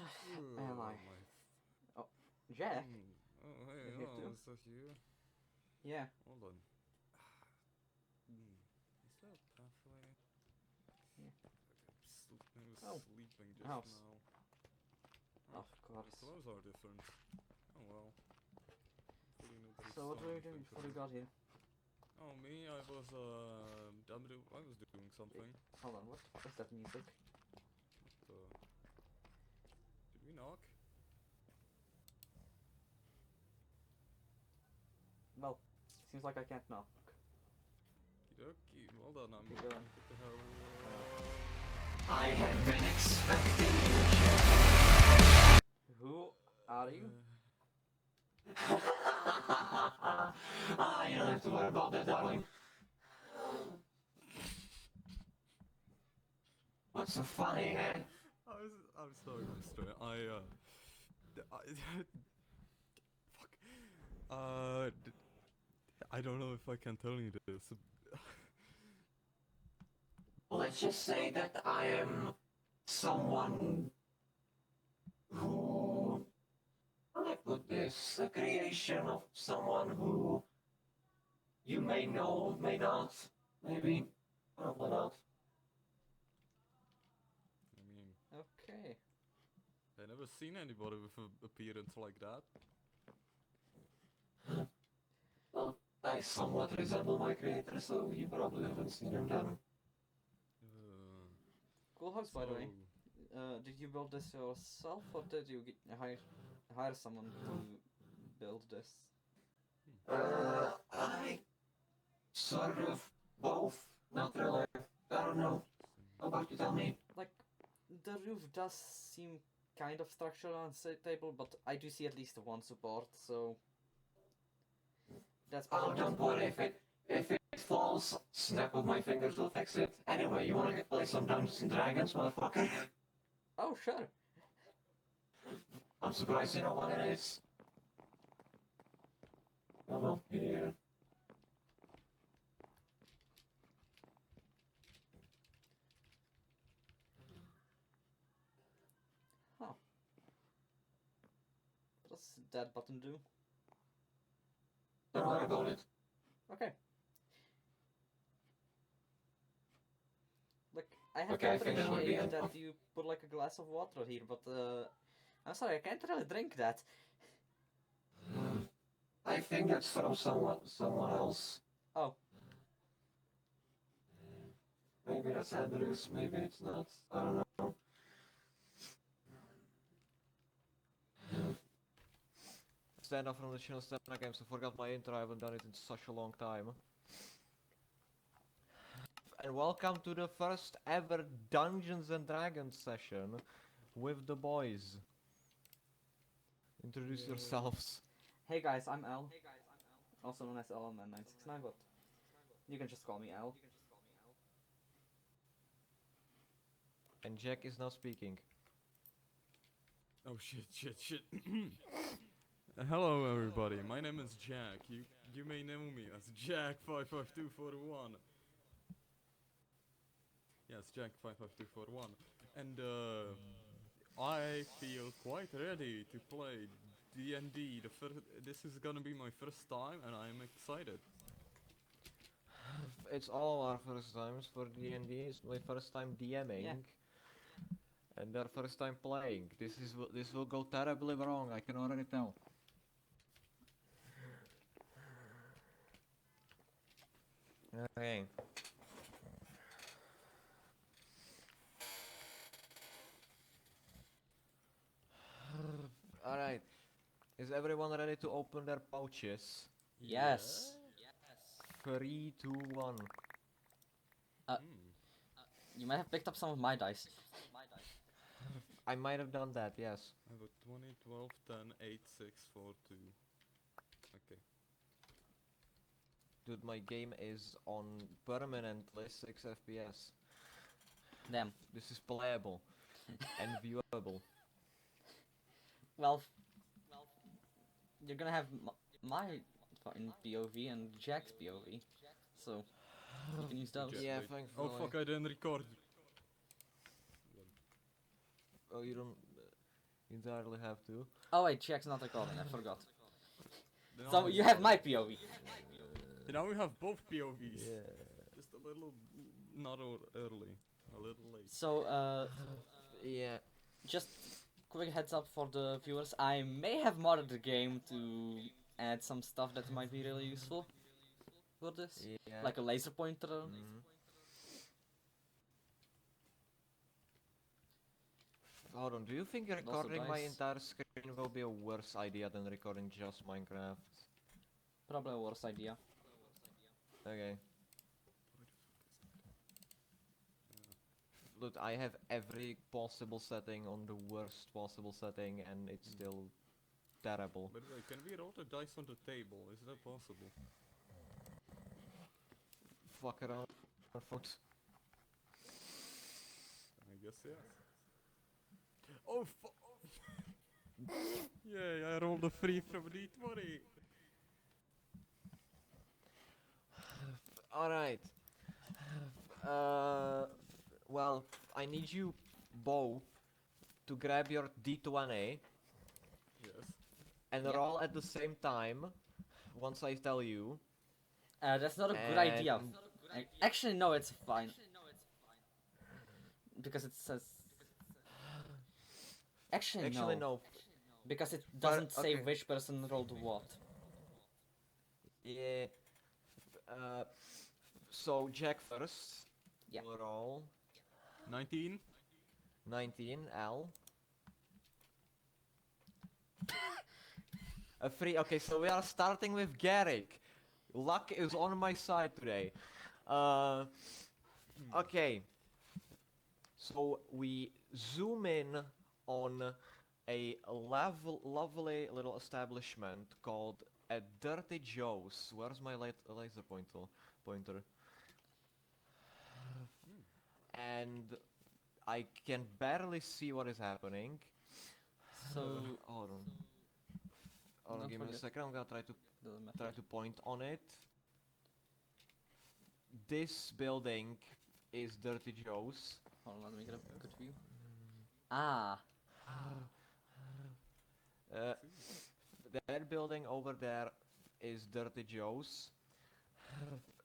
Am I? My. Oh, Jack? Oh, hey, You're here oh, too? is that you? Yeah. Hold on. Is there a pathway? Yeah. I was Oh, sleeping a just house. now. Oh, Of the course. clothes are different. Oh well. Hopefully nobody So what stole were you doing anything before from you me. got here? Oh, me? I was doing something. Hold on, what was that music? Uh, did we knock? Well, seems like I can't knock. Okie Well then, I'm Keep gonna going. get the hell. I have been expecting Who are you? you. You don't have to worry about that, darling. What's so funny, eh? I'm sorry, mister. Fuck. I don't know if I can tell you this. Let's just say that I am someone who, how do I put this, a creation of someone who you may know, may not, maybe, probably not. I mean, Okay. I never seen anybody with an appearance like that. Well, I somewhat resemble my creator, so you probably haven't seen him then. Cool house, by the way. So, Did you build this yourself, or did you hire someone to build this? I sort of both, not really. I don't know. How about you tell me? Like, the roof does seem kind of structural and unstable, but I do see at least one support, so that's Oh, better. don't worry. If it falls, snap of my fingers will fix it. Anyway, you wanna play some Dungeons and Dragons, motherfucker? Oh, sure. I'm surprised you know what it is. Oh, well, here. Huh. What does that button do? Don't worry about it. Okay. Like, I have Okay, to I think that might be appreciate enough. that you put like a glass of water here, but I'm sorry, I can't really drink that. I think that's from someone else. Oh, Maybe that's Andrews, maybe it's not. I don't know. Stand up from the channel stand games. I forgot my intro. I haven't done it in such a long time. And welcome to the first ever Dungeons and Dragons session with the boys. Introduce yourselves. hey guys, I'm Al, also known as LMN969, but you can just call me Al. And Jack is now speaking. oh shit. Hello everybody, my name is Jack. You may know me as Jack55241. Yes, Jack55241. And I feel quite ready to play D&D. This is gonna be my first time and I'm excited. It's all our first times for D&D. It's my first time DMing. Yeah. And their first time playing. This will go terribly wrong, I can already tell. Okay. Alright. Is everyone ready to open their pouches? Yes. 3, 2, 1. You might have picked up some of my dice. I might have done that, yes. I have a 20, 12, 10, 8, 6, 4, 2. Okay. Dude, my game is on permanently 6 FPS. Damn. This is playable and viewable. Well, you're gonna have my fucking POV and Jack's POV, so you can use those. Yeah, Wait. thankfully. Oh fuck, I didn't record. Oh, you don't. You entirely have to. Oh wait, Jack's not recording. I forgot. Then So I'll you have my start. POV. Now we have both POVs. Yeah. Just a little not early, a little late. So Yeah. just quick heads up for the viewers. I may have modded the game to add some stuff that might be really useful for this, Yeah. like a laser pointer. Mhm. Hold on, do you think Also recording my dice. entire screen will be a worse idea than recording just Minecraft? Probably a worse idea. Okay. Look, I have every possible setting on the worst possible setting and it's still terrible. By the way, can we roll the dice on the table? Is that possible? Fuck around, folks. I guess yes. Oh Yay, I rolled a 3 from D20. Alright. Well, I need you both to grab your D20 Yes. and Yeah. roll at the same time once I tell you. That's not a good idea. And- Actually, no, it's fine. Because it says. Actually, Actually, no. no. Because it But- doesn't say okay. which person rolled what. Yeah. So Jack first. Yeah. Will roll 19. 19. L. A 3. Okay, so we are starting with Garrick. Luck is on my side today. Okay. So we zoom in on a lovely little establishment called a Dirty Joe's. Where's my laser pointer? And I can barely see what is happening. So. Hold on. Hold on, Don't give me a forget. second. I'm gonna Doesn't try matter. to point on it. This building is Dirty Joe's. Hold on, let me get a good view. Ah. Uh, that building over there is Dirty Joe's.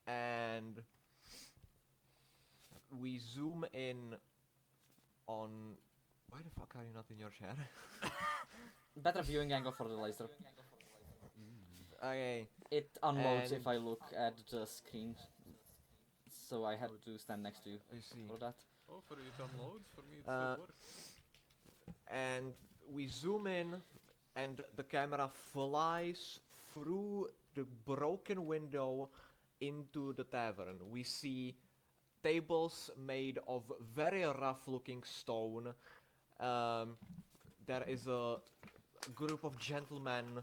And we zoom in on... Why the fuck are you not in your chair? Better viewing angle for the laser. Okay. It unloads if And- I look at the screen. So I had to stand next to you I see. for that. Oh, for you it unloads, for me it Uh, still works. And we zoom in and the camera flies through the broken window into the tavern. We see tables made of very rough looking stone. There is a group of gentlemen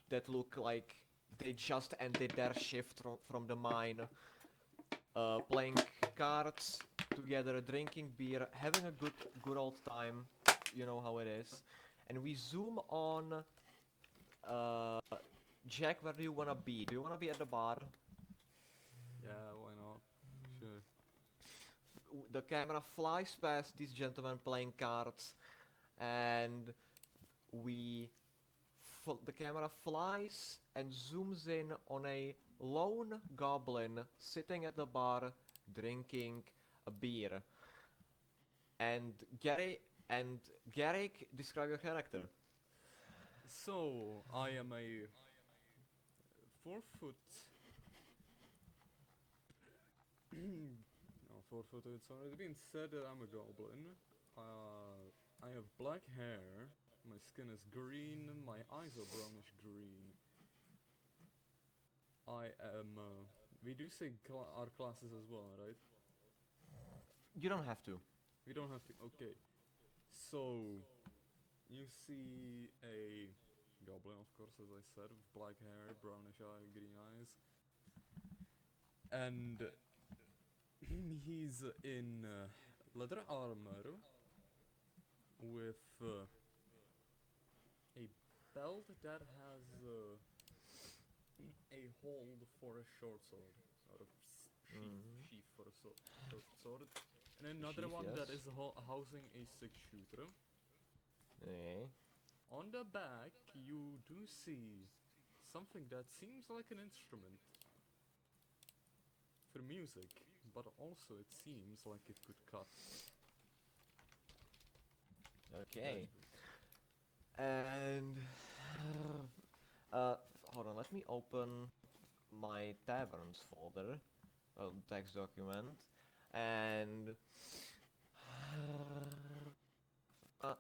that look like they just ended their shift from the mine, playing cards together, drinking beer, having a good old time. You know how it is. And we zoom on Jack, where do you wanna be? Do you wanna be at the bar? Yeah, why not? Sure. The camera flies past these gentlemen playing cards, and the camera flies and zooms in on a lone goblin sitting at the bar drinking a beer. And Garrick, describe your character. So, I am a 4 foot. No, 4 foot. It's already been said that I'm a goblin. I have black hair. My skin is green. My eyes are brownish green. I am. We do say our classes as well, right? You don't have to. We don't have to. Okay. So, you see a goblin, of course, as I said, with black hair, brownish eye, green eyes. And he's in leather armor with a belt that has a hold for a short sword, or a sheath for a short sword, and another Sheath, one that yes. is housing a 6-shooter. Okay. On the back, you do see something that seems like an instrument for music, but also it seems like it could cut. Okay. And hold on, let me open my taverns folder, text document, and uh,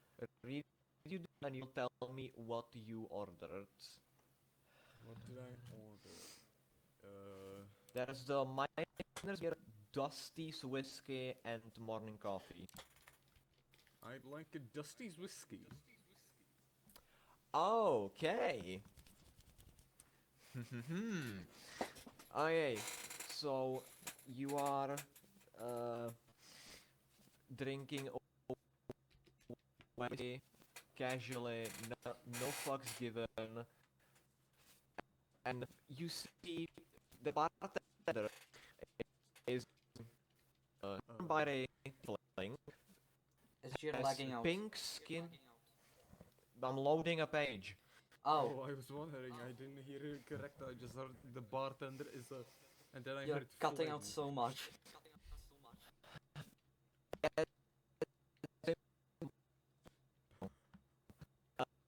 read you and you'll tell me what you ordered. What did I order? There's the Miner's Gear, Dusty's whiskey, and morning coffee. I'd like a Dusty's whiskey. Okay. Okay, so you are drinking whiskey casually, no fucks given, and you see the bartender is by a tiefling, Is Jir has lagging out? pink skin. I'm loading a page. Oh, I was wondering, I didn't hear it correct, I just heard the bartender is a... And then I you're heard cutting out flame. so much.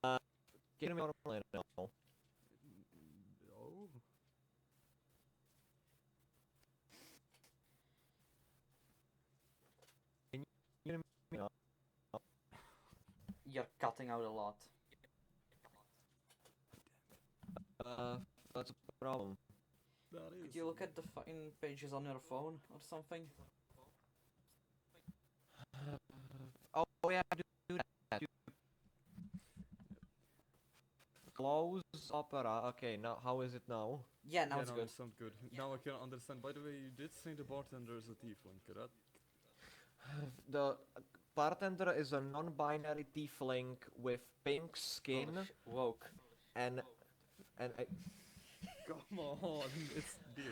Can you hear me normally now? Oh? Can you hear me now? You're cutting out a lot. That's a problem. That is... Could you look at the fucking pages on your phone or something? Oh yeah, do that. Close opera. Okay, now how is it now? Yeah, now yeah, it's no, good. it sounds good. Now I can understand. By the way, you did say the bartender is a tiefling, correct? The bartender is a non-binary tiefling with pink skin Oh, woke. and Come on, it's D&D.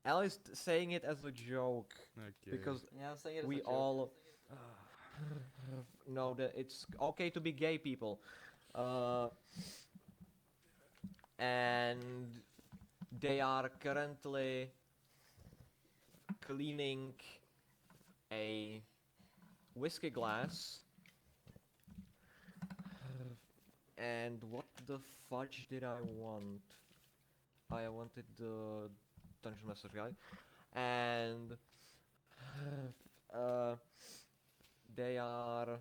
Al is saying it as a joke Okay. because Yeah, I'm saying it as a we joke. all know that it's okay to be gay people. And they are currently cleaning a whiskey glass. And what the fudge did I want? I wanted the Dungeon Master guy. And uh, they are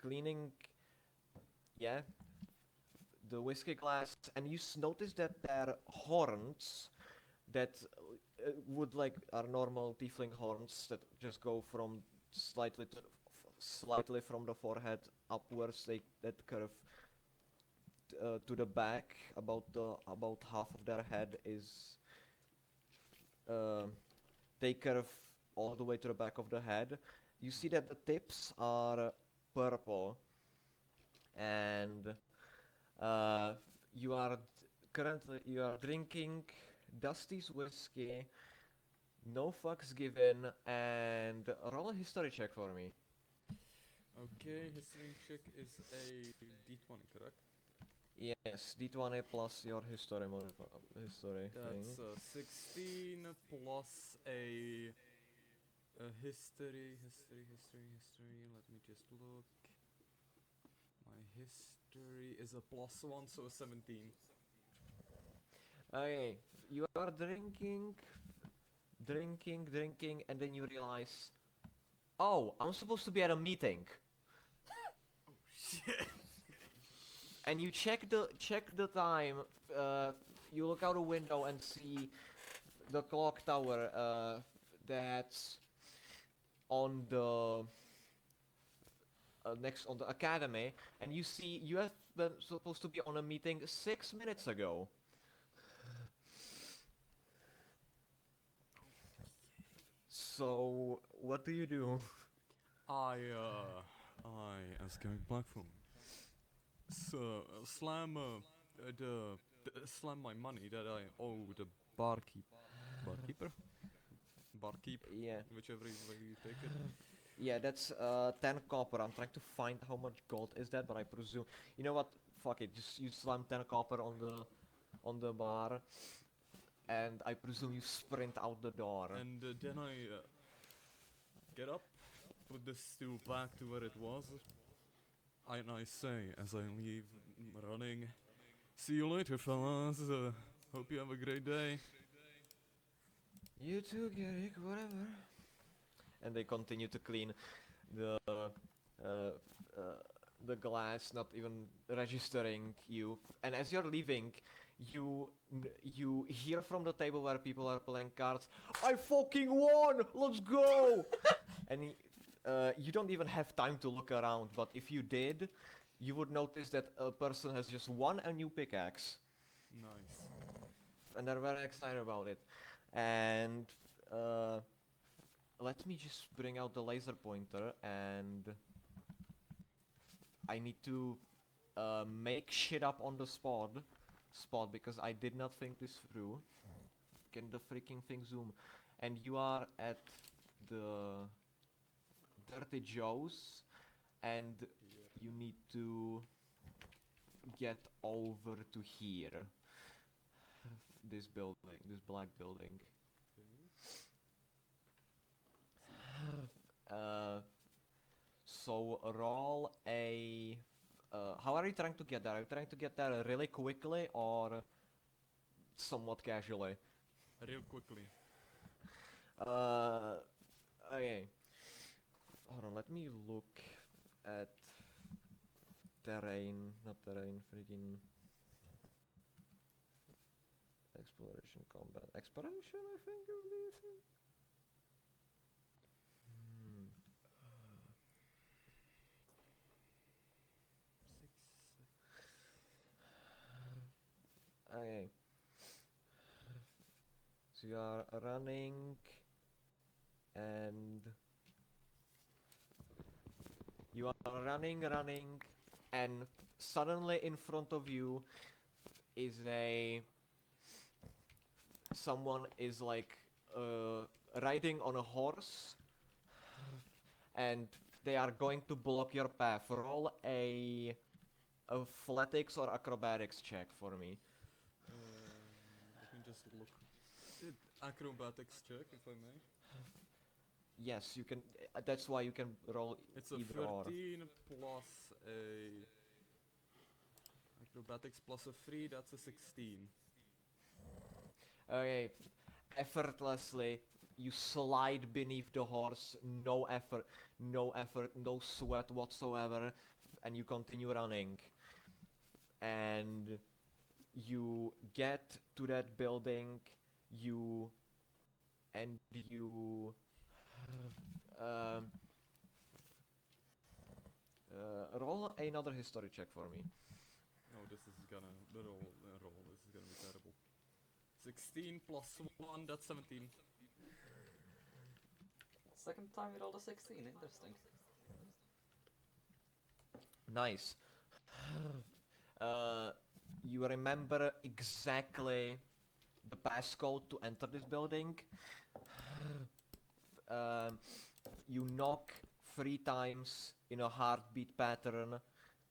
cleaning, yeah, the whiskey glass, and you notice that their horns that would like are normal tiefling horns that just go from slightly from the forehead upwards. They that curve to the back. About half of their head is uh, they curve all the way to the back of the head. You see that the tips are purple, and uh, you are currently you are drinking Dusty's whiskey, no fucks given, and roll a history check for me. Okay, history check is a D20, correct? Yes, D20 plus your history That's thing. 16 plus a history. Let me just look. My history is a +1, so 17. Okay, you are drinking, and then you realize, oh, I'm supposed to be at a meeting. Shit! And you check the time. You look out a window and see the clock tower that's on the next on the academy, and you see you have been supposed to be on a meeting 6 minutes ago. So what do you do? I as going black from. So, slam my money that I owe the barkeeper? barkeep, Yeah. whichever way you take it. Yeah, that's 10 copper. I'm trying to find how much gold is that, but I presume. You know what? Fuck it. Just you slam 10 copper on the bar, and I presume you sprint out the door. And then I get up, put the stool back to where it was, and I say as I leave running, "See you later, fellas. Hope you have a great day." You too, Garrick. Whatever. And they continue to clean the uh, the glass, not even registering you. And as you're leaving, you hear from the table where people are playing cards, "I fucking won! Let's go!" And you don't even have time to look around, but if you did, you would notice that a person has just won a new pickaxe, Nice. and they're very excited about it. And uh, let me just bring out the laser pointer, and I need to make shit up on the spot because I did not think this through. Can the freaking thing zoom? And you are at the Dirty Joe's, and you need to get over to here. This building, this black building. Uh, so roll a. How are you trying to get there? Are you trying to get there really quickly or somewhat casually? Real quickly. Okay. Hold on, let me look at terrain, not terrain, freaking exploration combat. Exploration, I think it would be a thing. Okay. So you are running and you are running, and suddenly in front of you is someone is like riding on a horse, and they are going to block your path. Roll a athletics or acrobatics check for me. Let me just look. Acrobatics check, if I may. Yes, you can. That's why you can roll It's a either or. 13 plus a acrobatics plus a 3. That's a 16. Okay, effortlessly you slide beneath the horse, no effort, no sweat whatsoever, and you continue running. And you get to that building, you and you um, roll another history check for me. Oh, this is gonna roll. This is gonna be terrible. 16 plus 1. That's 17. Second time you rolled a 16, interesting. Nice. You remember exactly the passcode to enter this building. Um, you knock 3 times in a heartbeat pattern,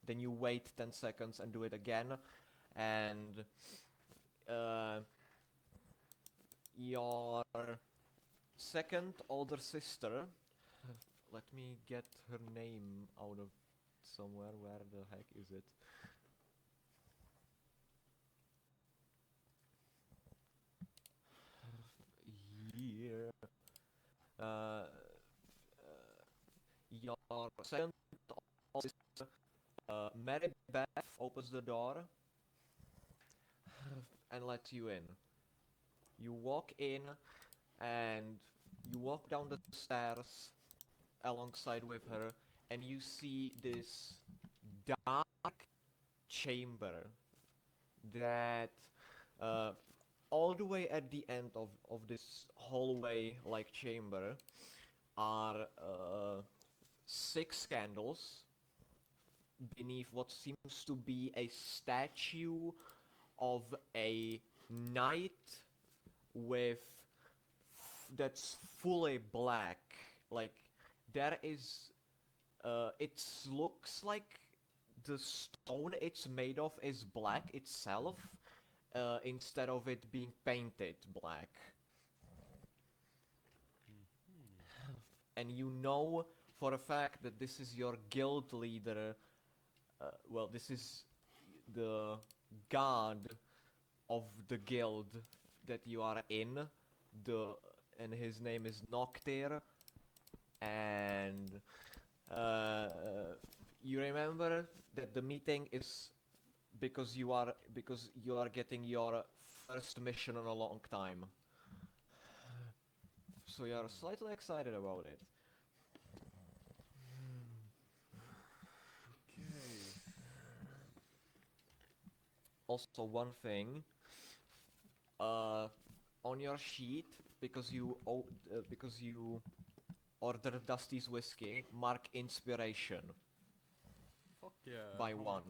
then you wait 10 seconds and do it again, and your second older sister, let me get her name out of somewhere. Where the heck is it? Here. Uh, your second older sister, Mary Beth, opens the door and lets you in. You walk in and you walk down the stairs alongside with her, and you see this dark chamber that all the way at the end of this hallway-like chamber are 6 candles beneath what seems to be a statue of a knight with that's fully black. Like there is, it looks like the stone it's made of is black itself, instead of it being painted black. And you know for a fact that this is your guild leader. Well, this is the god of the guild that you are in. And his name is Noctir. And uh, you remember that the meeting is because you are getting your first mission in a long time. So you are slightly excited about it. Okay. Also, one thing, on your sheet, because you ordered Dusty's whiskey, mark inspiration Fuck yeah. by how mu- one.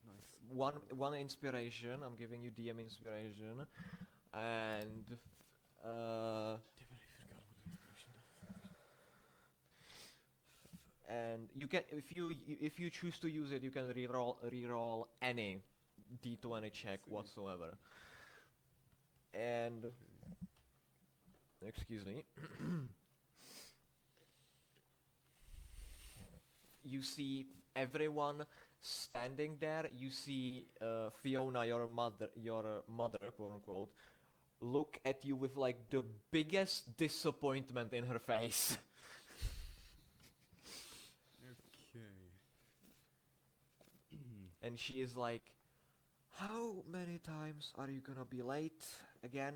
Nice. One inspiration. I'm giving you DM inspiration, and uh, and you can, if you choose to use it, you can reroll any d20 check whatsoever. And excuse me. You see everyone standing there. You see Fiona, your mother, quote unquote, look at you with like the biggest disappointment in her face. Okay. And she is like, "How many times are you gonna be late again?"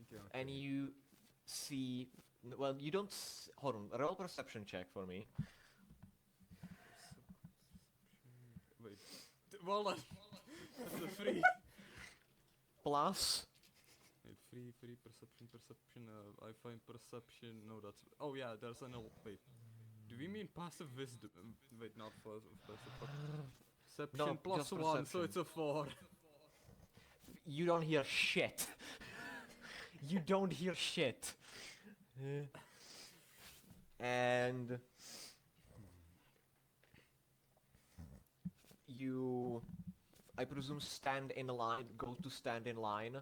Okay, And okay. you see, well, you don't. Hold on, roll perception check for me. Wait. Well then. That's a free. Plus, Wait, free perception. I find perception. No, that's. Oh yeah, there's an. Wait. Do we mean passive wisdom? Wait, not passive. Perception no, plus just 1, so perception. it's a 4. You don't hear shit. You don't hear shit. And you, I presume, stand in line, go to stand in line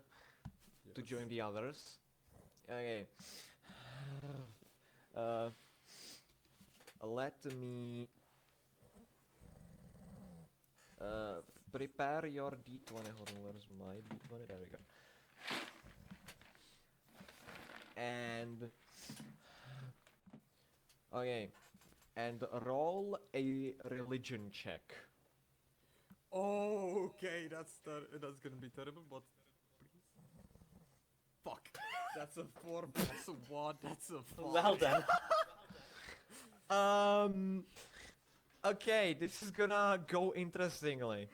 to Yes. join the others. Okay. Uh, Let me prepare your d20. Hold on, where's my d20? There we go. And okay, and roll a religion check. Oh, okay, that's gonna be terrible, but please. Fuck. That's a 4 plus 1. That's a 5. Well then. Okay, this is gonna go interestingly.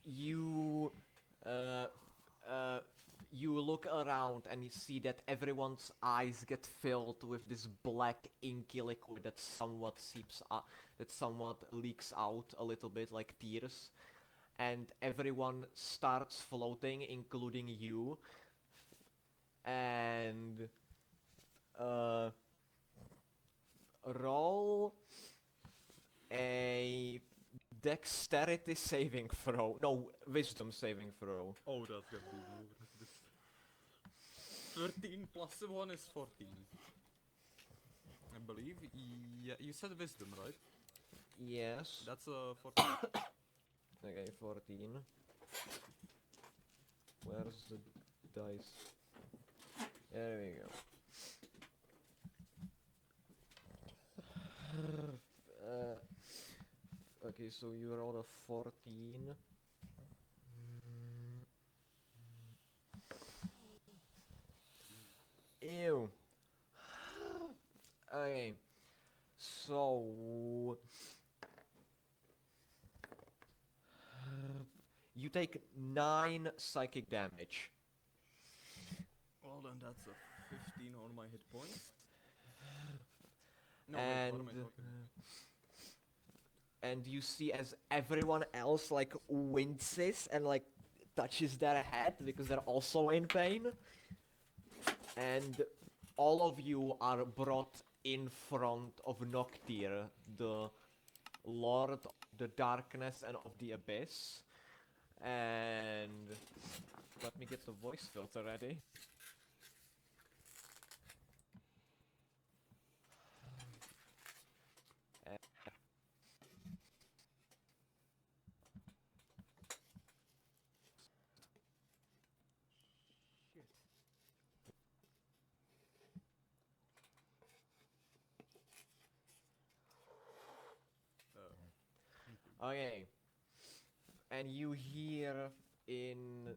You, uh, uh, you look around and you see that everyone's eyes get filled with this black inky liquid that somewhat seeps out, that somewhat leaks out a little bit like tears, and everyone starts floating, including you. And uh, roll a dexterity saving throw. No, wisdom saving throw. Oh, that's gonna be more. 13 plus 1 is 14. I believe. Yeah, you said wisdom, right? Yes. That's a 14. Okay, 14. Where's the dice? There we go. Okay, so you rolled a 14. Ew. Okay. So you take 9 psychic damage. Well, then that's a 15 on my hit points. No, wait, what And am I talking? and you see as everyone else like winces and like touches their head because they're also in pain, and all of you are brought in front of Noctir, the Lord of the Darkness and of the Abyss. And let me get the voice filter ready. Okay. And you hear in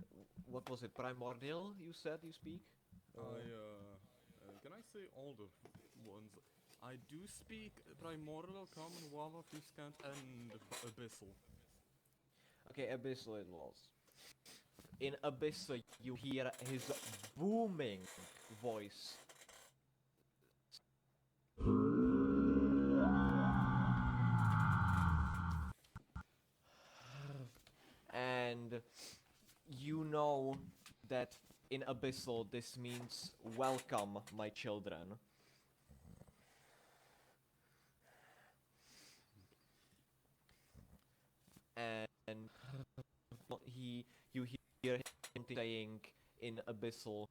what was it, Primordial? You said you speak. Can I say all the ones? I do speak Primordial, Common, Wava, Fuscant, and Abyssal. Okay, Abyssal it was. In Abyssal, you hear his booming voice. And you know that in Abyssal this means welcome, my children. And you hear him saying in Abyssal,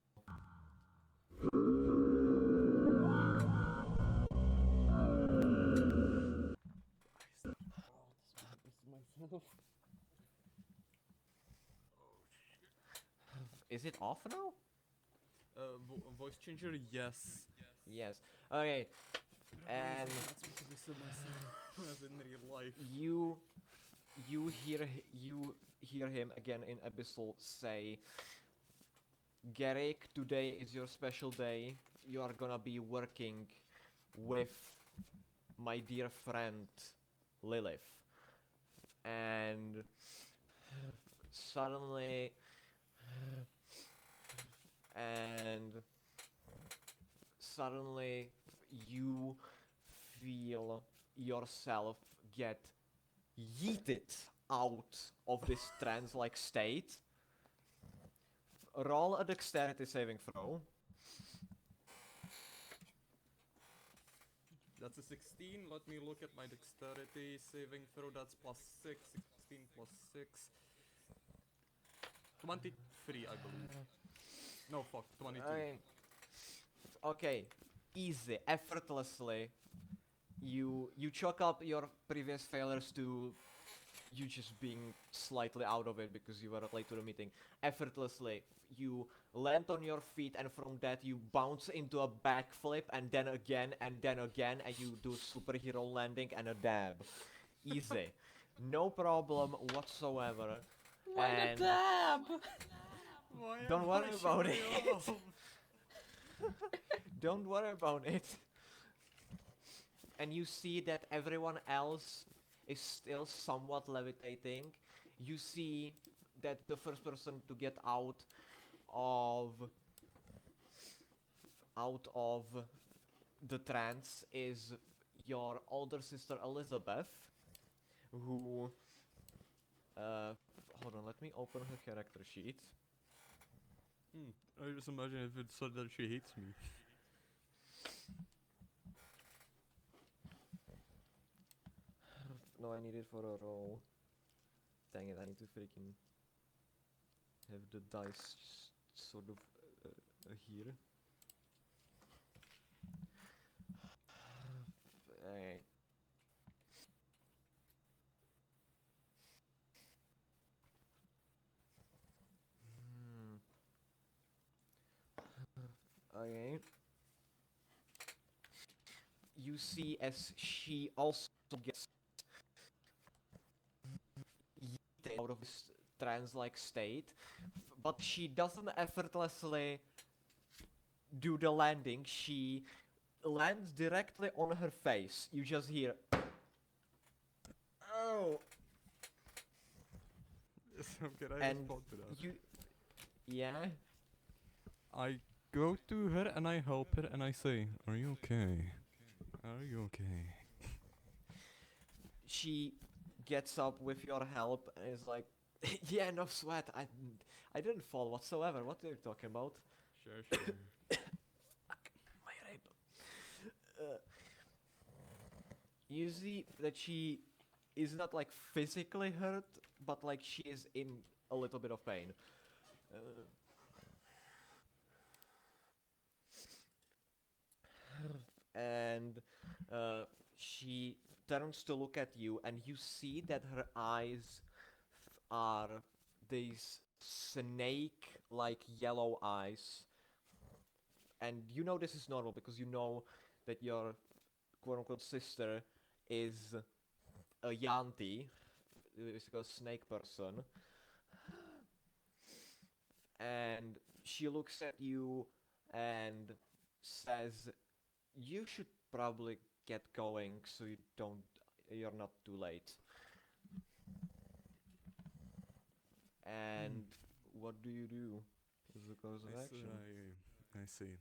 is it off now? Voice changer, yes. Yes. Okay. And That's because I said myself as in real life. you hear him again in Abyssal say, Garrick, today is your special day. You are gonna be working with my dear friend Lilith. And suddenly and suddenly you feel yourself get yeeted out of this trance-like state. Roll a dexterity saving throw. That's a 16. Let me look at my dexterity saving throw. That's plus 6. 16 plus 6. 23, I believe. No, fuck. 22. Okay, easy, effortlessly. You chalk up your previous failures to you just being slightly out of it because you were late to the meeting. Effortlessly, you land on your feet, and from that you bounce into a backflip, and then again, and you do superhero landing and a dab. Easy, no problem whatsoever. Why the And dab? Why don't am worry I about it. shooting off? Don't worry about it. And you see that everyone else is still somewhat levitating. You see that the first person to get of out of the trance is your older sister Elizabeth, who hold on, let me open her character sheet. I just imagine if it said that she hates me. No, I need it for a roll. Dang it, I need to freaking have the dice sort of here. Alright. Okay. You see as she also gets yeeted out of this trance-like state, but she doesn't effortlessly do the landing. She lands directly on her face. You just hear, oh, So can I and respond to that? you, yeah. I go to her and I help her and I say, "Are you okay? Are you okay?" she gets up with your help and is like, "Yeah, no sweat. I didn't fall whatsoever. What are you talking about?" Sure, sure. My rib. You see that she is not like physically hurt, but like she is in a little bit of pain. Uh, and she turns to look at you, and you see that her eyes are these snake-like yellow eyes. And you know this is normal because you know that your quote-unquote sister is a Yanti, basically a snake person. And she looks at you and says, "You should probably get going so you're not too late." And what do you do as a course of action? I see.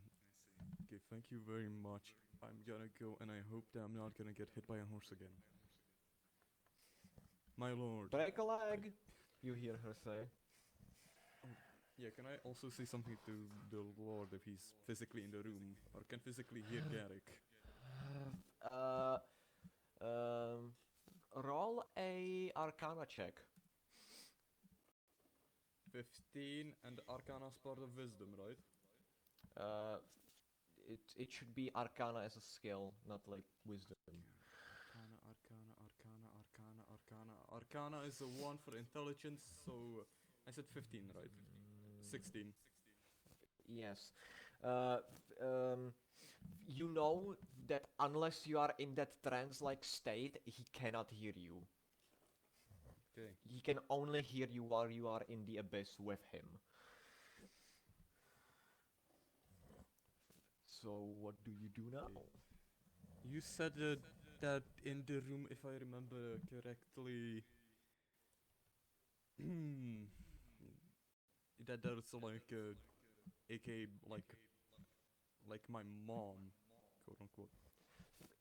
Okay, thank you very much. I'm gonna go, and I hope that I'm not gonna get hit by a horse again. My lord. Break a leg, you hear her say. Yeah, can I also say something to the lord if he's physically in the room, or can physically hear Garrick? Uh, um, roll a Arcana check. 15, and Arcana's part of wisdom, right? Uh, it should be Arcana as a skill, not like wisdom. Arcana is a 1 for intelligence, so I said 15, right? 16. Yes. Uh, um, you know that unless you are in that trance-like state, he cannot hear you. Okay. He can only hear you while you are in the abyss with him. So what do you do now? You said that in the room, if I remember correctly, that there's like aka like my mom, quote unquote.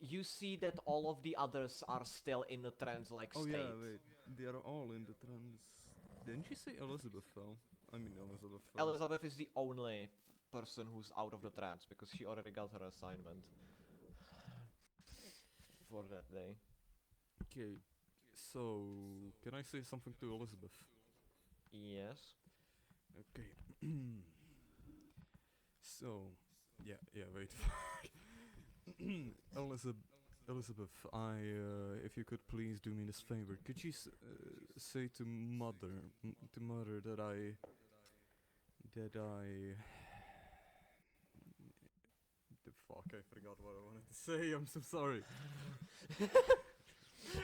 You see that all of the others are still in a trance-like Oh state. yeah, wait, they are all in the trance. Didn't you say Elizabeth fell? I mean Elizabeth fell. Elizabeth is the only person who's out of the trance because she already got her assignment for that day. Okay, so can I say something to Elizabeth? Yes. Okay. So, yeah, wait. Elizabeth, if you could please do me this favor, could you say to mother that the fuck, I forgot what I wanted to say. I'm so sorry.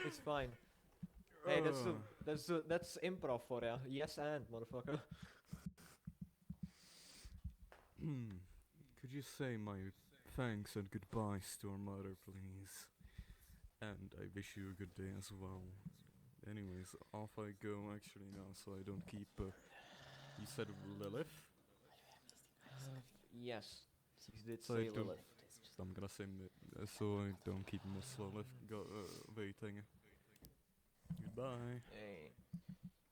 It's fine. Hey, that's improv for ya. Yes and motherfucker. Could you say my thanks and goodbyes to our mother, please? And I wish you a good day as well. Anyways, off I go actually now, so I don't keep. You said Lilith? Yes. He did So say Lilith. I'm gonna say so I don't keep Miss Lilith waiting. Goodbye. Hey.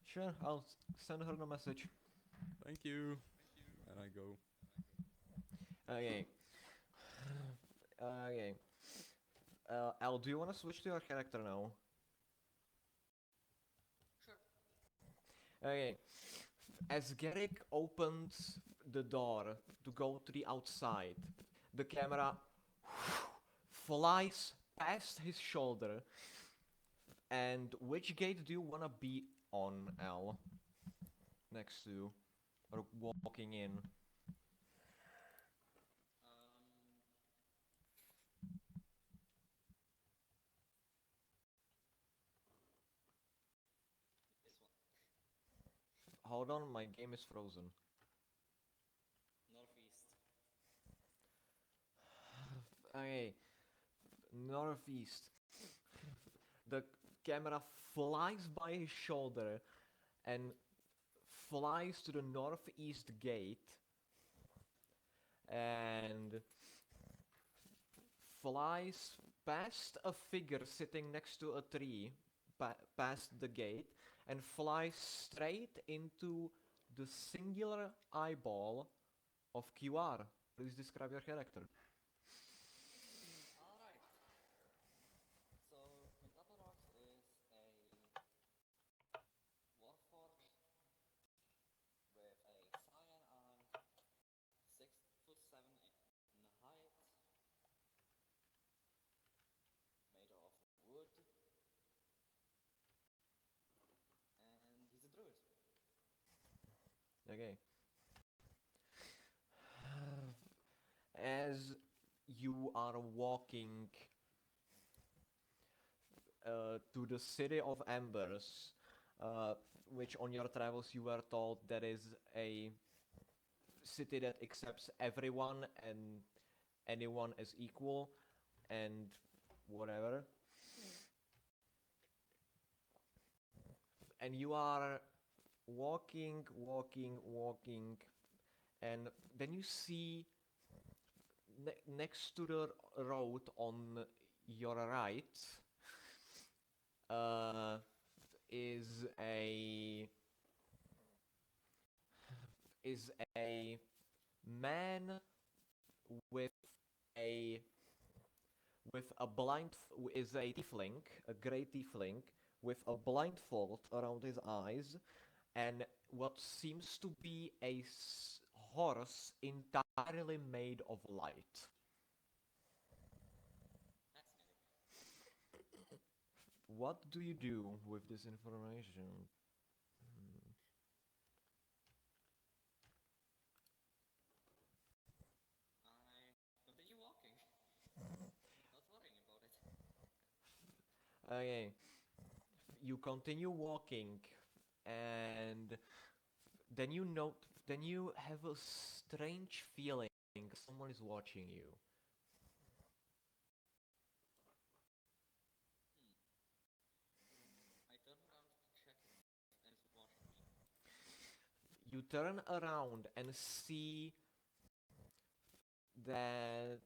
Sure, I'll send her a message. Thank you. And I go. Okay. Okay. Al, do you want to switch to your character now? Okay. As Garrick opens the door to go to the outside, the camera flies past his shoulder. And which gate do you want to be on, Al? Next to? Or walking in? Hold on, my game is frozen. Northeast. Okay. Northeast. The camera flies by his shoulder and flies to the northeast gate and flies past a figure sitting next to a tree past the gate and fly straight into the singular eyeball of QR. Please describe your character. Alright. So, Metaparox is a warforged with a cyan arm, 6'7" in height, made of wood, and he's a druid. Okay. As you are walking to the city of Embers, which on your travels you were told that is a city that accepts everyone and anyone as equal and whatever. And you are walking, and then you see next to the road on your right uh, is a man with a is a tiefling, a grey tiefling with a blindfold around his eyes, and what seems to be a horse entirely made of light. Fascinating. What do you do with this information? I continue walking, not worrying about it. Okay, you continue walking, and then then you have a strange feeling someone is watching you. I turn around to check if anyone's watching me. You turn around and see that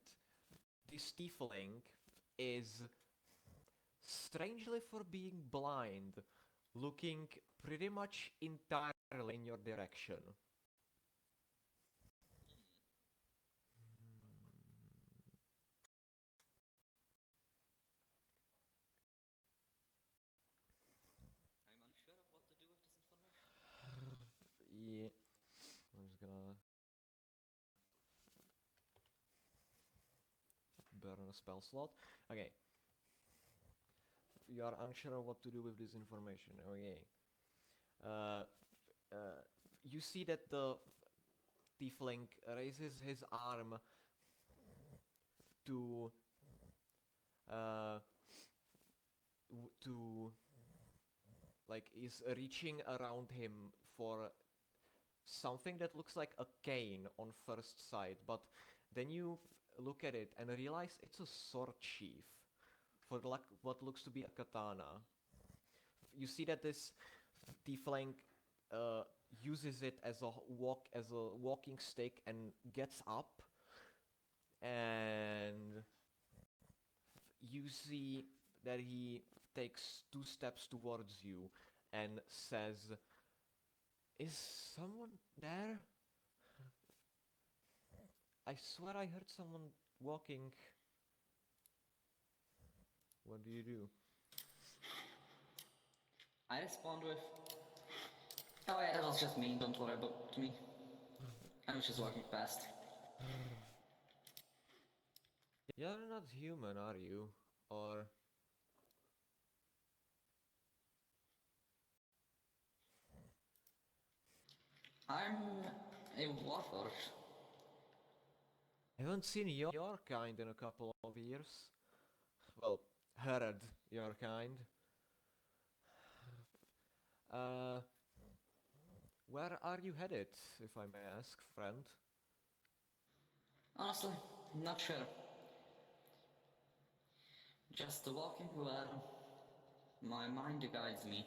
this tiefling is, strangely for being blind, looking pretty much entirely in your direction. I'm unsure of what to do with this information. Yeah, I'm just gonna burn a spell slot. Okay. You are unsure of what to do with this information. Okay. Uh, uh, you see that the tiefling raises his arm to uh, to like is reaching around him for something that looks like a cane on first sight, but then you look at it and realize it's a sword sheath for what looks to be a katana. You see that this tiefling uh, uses it as a walking stick and gets up, and you see that he takes 2 steps towards you and says, "Is someone there? I swear I heard someone walking." What do you do? I respond with, "Oh yeah, that was just me, don't worry about me. I was just walking past." You're not human, are you? Or I'm a warforged. I haven't seen your kind in a couple of years. Well, heard your kind. Uh, where are you headed, if I may ask, friend? Honestly, not sure. Just walking where my mind guides me.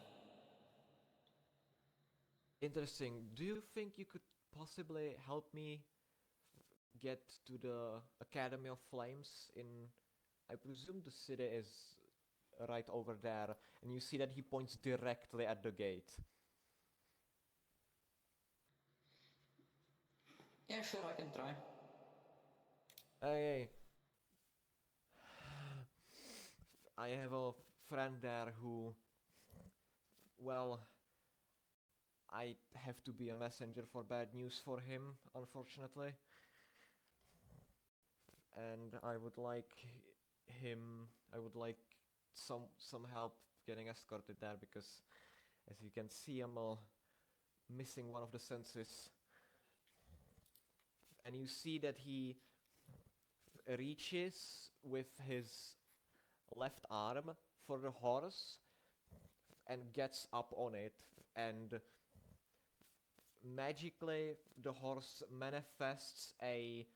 Interesting. Do you think you could possibly help me get to the Academy of Flames in, I presume the city is right over there, and you see that he points directly at the gate. Yeah, sure, I can try. Hey, I have a friend there who, well, I have to be a messenger for bad news for him, unfortunately. And I would like some help getting escorted there because, as you can see, I'm missing one of the senses. And you see that he reaches with his left arm for the horse and gets up on it, and magically the horse manifests a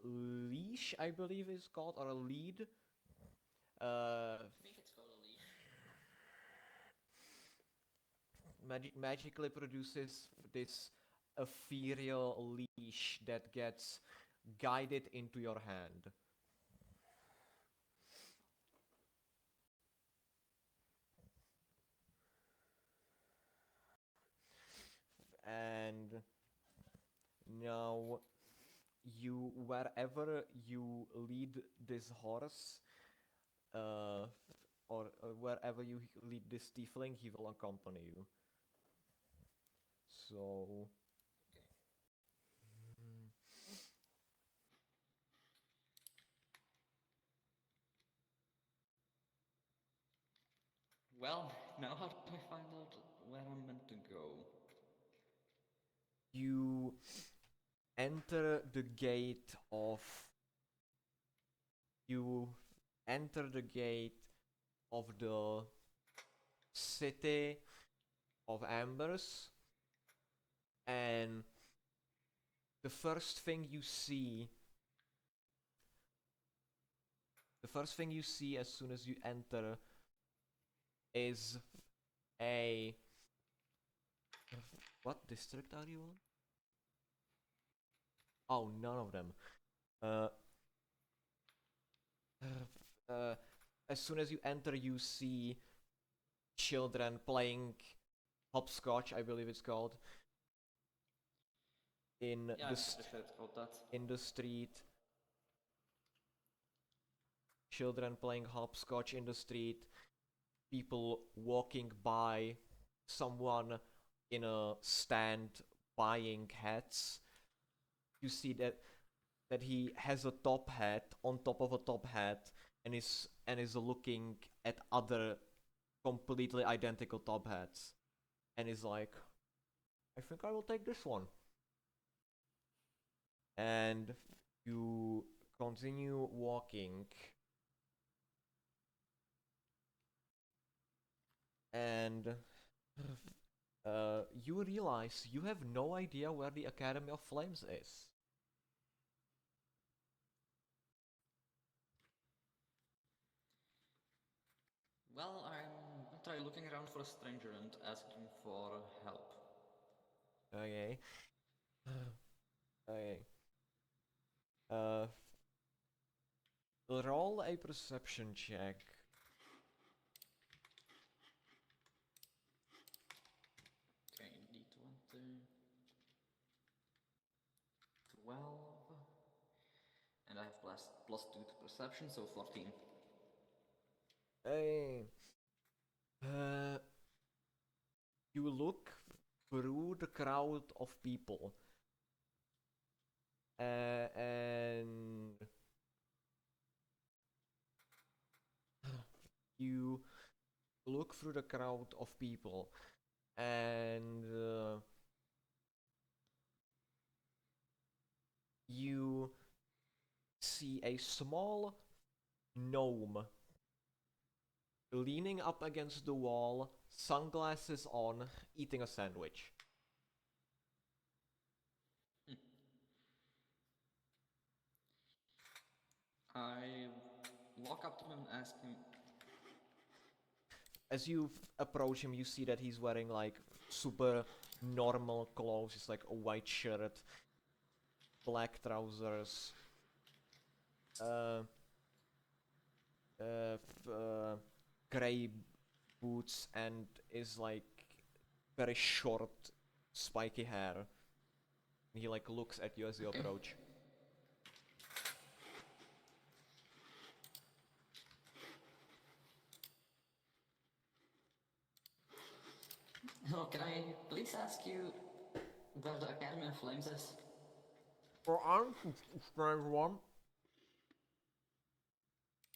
leash, I believe it's called, or a lead. I think it's called a leash. Magically produces this ethereal leash that gets guided into your hand. And now wherever you lead this horse, or wherever you lead this tiefling, he will accompany you. So, Well, now how do I find out where I'm meant to go? you enter the gate of you enter the gate of the city of Ambers, and the first thing you see as soon as you enter is a what district are you on? Oh, none of them. Uh, as soon as you enter, you see children playing hopscotch, I believe it's called, in Yeah, I said it's called that. in the street. Children playing hopscotch in the street. People walking by. Someone in a stand buying hats. You see that he has a top hat on top of a top hat, and is looking at other completely identical top hats, and is like, I think I will take this one. And you continue walking, and you realize you have no idea where the Academy of Flames is. Well, I'm gonna try looking around for a stranger and asking for help. Okay. Okay. Uh, roll a perception check. Okay, D20. 12. And I have plus 2 to perception, so 14. Hey. Uh, you look through the crowd of people. And you look through the crowd of people, and you see a small gnome leaning up against the wall, sunglasses on, eating a sandwich. I walk up to him and ask him. As you approach him, you see that he's wearing like super normal clothes. It's like a white shirt, black trousers. gray boots and is like very short, spiky hair. He like looks at you as you approach. Oh, can I please ask you where the Academy of Flames is? For I'm strange one.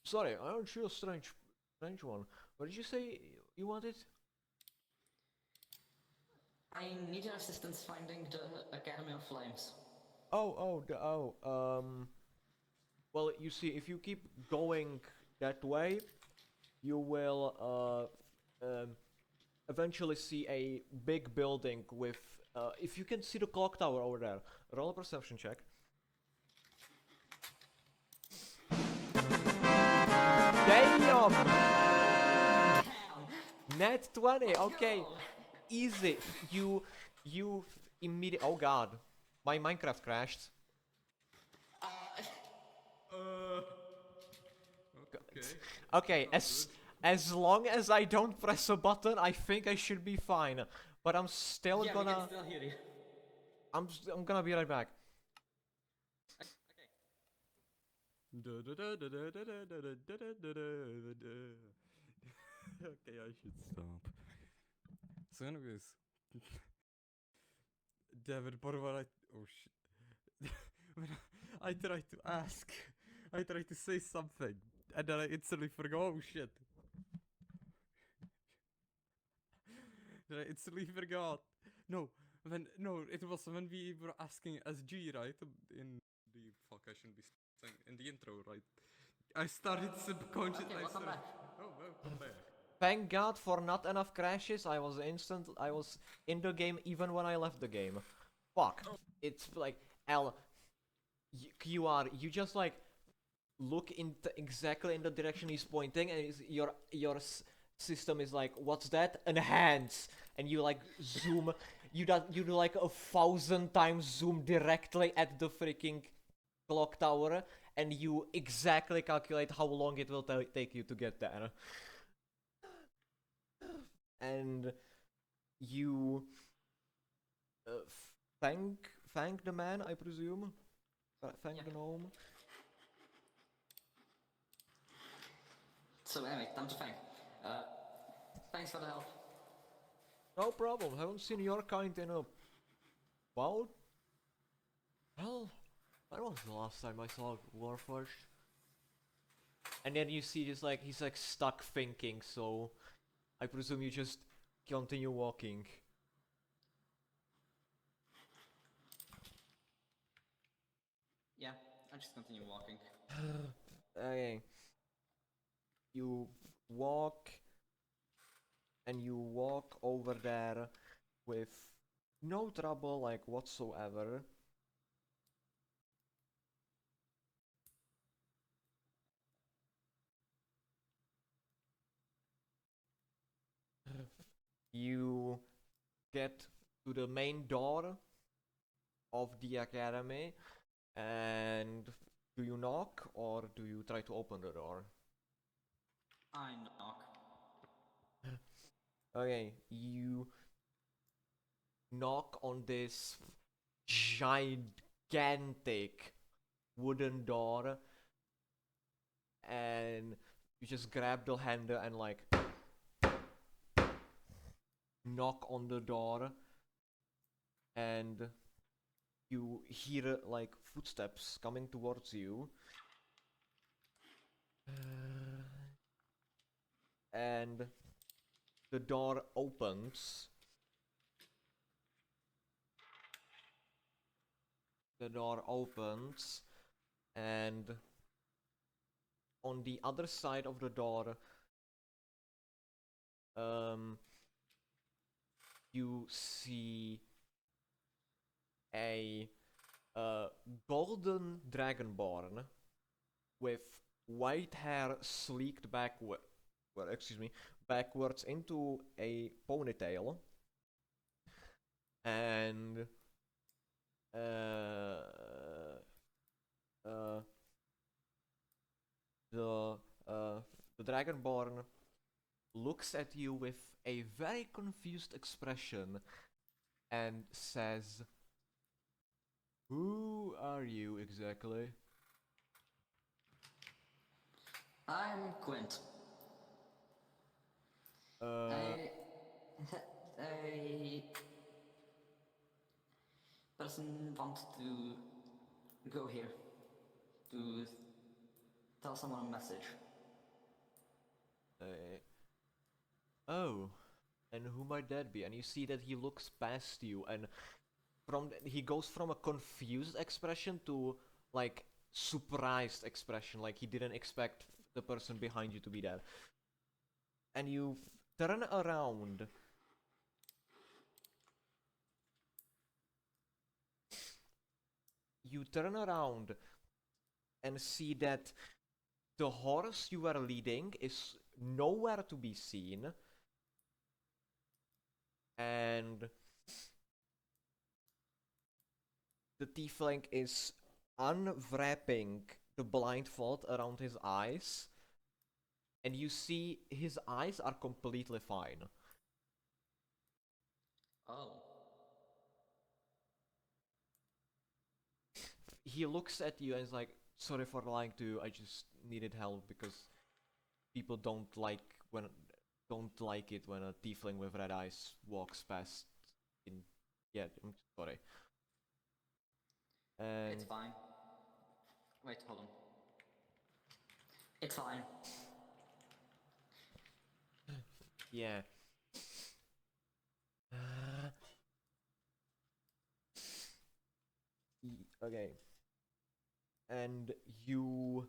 Sorry, aren't you a strange one? What did you say you wanted? I need your assistance finding the Academy of Flames. Well, you see, if you keep going that way, you will eventually see a big building with. If you can see the clock tower over there, roll a perception check. Damn! Net 20. Okay, easy. You immediately. Oh god, my Minecraft crashed. Okay. Okay, as long as I don't press a button, I think I should be fine. But I'm still Yeah, we can still hear you. I'm gonna be right back. Okay, I should stop. So, anyways, David, what I? Oh shit! When I tried to ask, I tried to say something, and then I instantly forgot. Oh shit! Then I instantly forgot. No, it was when we were asking SG, right? In the fuck, I shouldn't be saying in the intro, right? I started subconsciously. Okay, welcome back. Oh, welcome back. Thank God for not enough crashes. I was in the game even when I left the game. Fuck. It's like L. You just like look exactly in the direction he's pointing, and your system is like, what's that? Enhance, and you like zoom. You do like 1,000 times zoom directly at the freaking clock tower, and you exactly calculate how long it will take you to get there. And you thank the man, I presume. Thank the gnome. So anyway, time to thank. Thanks for the help. No problem. Haven't seen your kind in a while. Well, when was the last time I saw Warforged? And then you see just like he's like stuck thinking. So I presume you just continue walking. Yeah, I just continue walking. Okay. You walk and you walk over there with no trouble like whatsoever. You get to the main door of the academy, and do you knock or do you try to open the door? I knock. Okay, you knock on this gigantic wooden door, and you just grab the handle and like knock on the door, and you hear like footsteps coming towards you. And the door opens. The door opens, and on the other side of the door, you see a golden dragonborn with white hair sleeked backwards into a ponytail, and the Dragonborn looks at you with a very confused expression and says, "Who are you exactly?" I'm Quint. I a person wants to go here to tell someone a message. Uh, oh, and who might that be? And you see that he looks past you, and he goes from a confused expression to like surprised expression, like he didn't expect the person behind you to be there. And you turn around. You turn around and see that the horse you are leading is nowhere to be seen. And the tiefling is unwrapping the blindfold around his eyes. And you see his eyes are completely fine. Oh. He looks at you and is like, "Sorry for lying to you, I just needed help because people don't like it when a tiefling with red eyes walks past in yeah, I'm sorry." And It's fine. Wait, hold on. It's fine. yeah. Okay. And you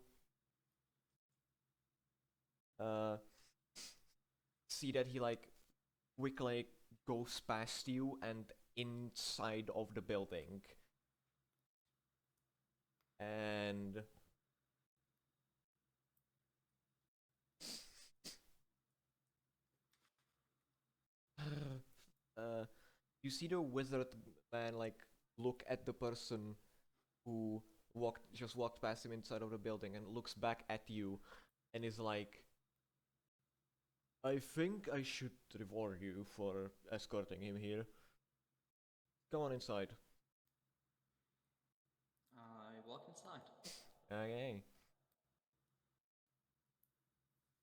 see that he like quickly goes past you and inside of the building. And you see the wizard man like look at the person who just walked past him inside of the building and looks back at you and is like, "I think I should reward you for escorting him here. Come on inside." I walk inside. Okay.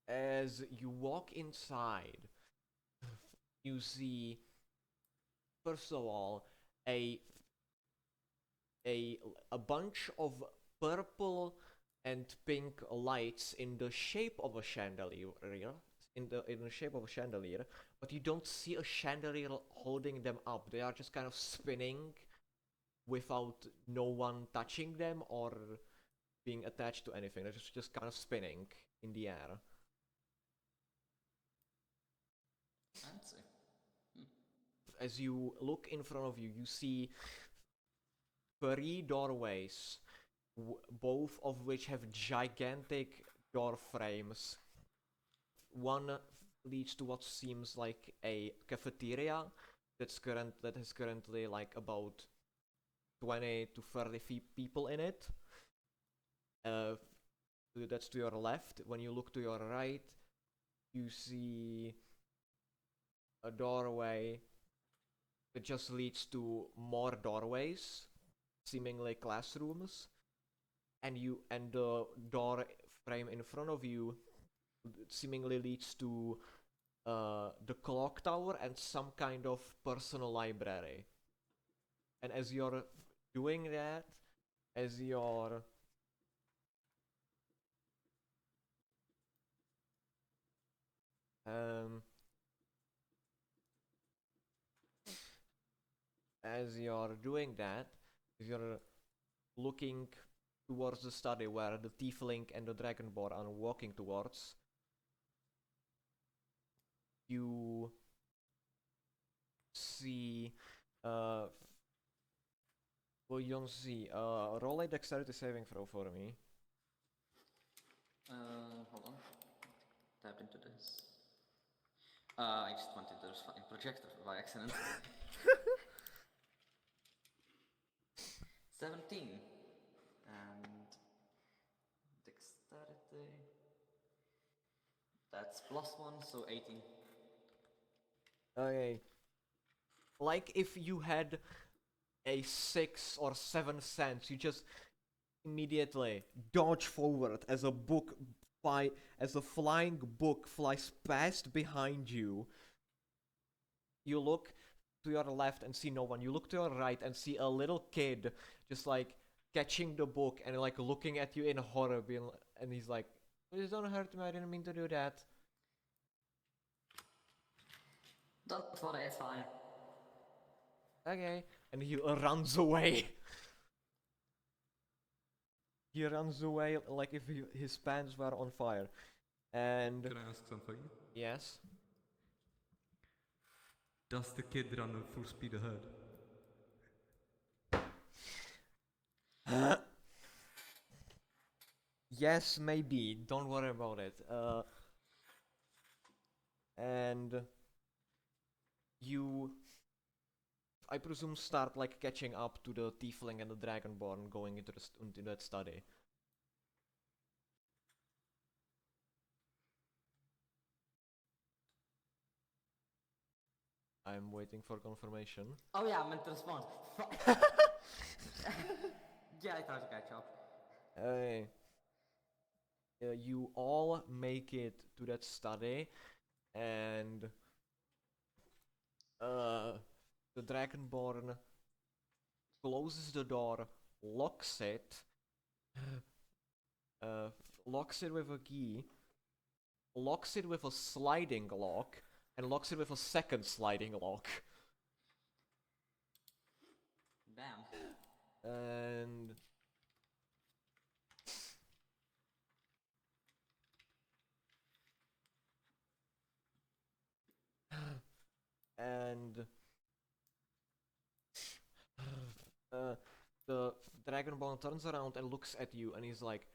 As you walk inside, you see, first of all, a a a bunch of purple and pink lights in the shape of a chandelier, in the shape of a chandelier, but you don't see a chandelier holding them up. They are just kind of spinning without no one touching them or being attached to anything. They're just kind of spinning in the air. Fancy. As you look in front of you, you see 3 doorways, both of which have gigantic door frames. One leads to what seems like a cafeteria that has currently like about 20 to 30 people in it. That's to your left. When you look to your right, you see a doorway that just leads to more doorways, seemingly classrooms, and the door frame in front of you seemingly leads to the clock tower and some kind of personal library. And as you're doing that, as you're um, as you're doing that, as you're looking towards the study where the tiefling and the dragonborn are walking towards, you see well, you don't see. Roll a dexterity saving throw for me. Hold on. Tap into this. I just went into this fucking projector by accident. 17. And dexterity. That's +1, so 18. Okay. Like if you had a 6 or 7 sense, you just immediately dodge forward as as a flying book flies past behind you. You look to your left and see no one. You look to your right and see a little kid just like catching the book and like looking at you in horror, and he's like, "Please don't hurt me. I didn't mean to do that." Don't worry, it's fine. Okay, and he runs away. He runs away like if his pants were on fire. And Can I ask something? yes, Does the kid run at full speed ahead? yes, maybe. Don't worry about it. And you, I presume, start like catching up to the tiefling and the dragonborn going into into that study. I'm waiting for confirmation. Oh yeah, I meant to respond. Yeah, I tried to catch up. Hey. You all make it to that study, and the dragonborn closes the door, locks it, locks it with a key, locks it with a sliding lock, and locks it with a second sliding lock. Damn. And and the dragonborn turns around and looks at you, and he's like,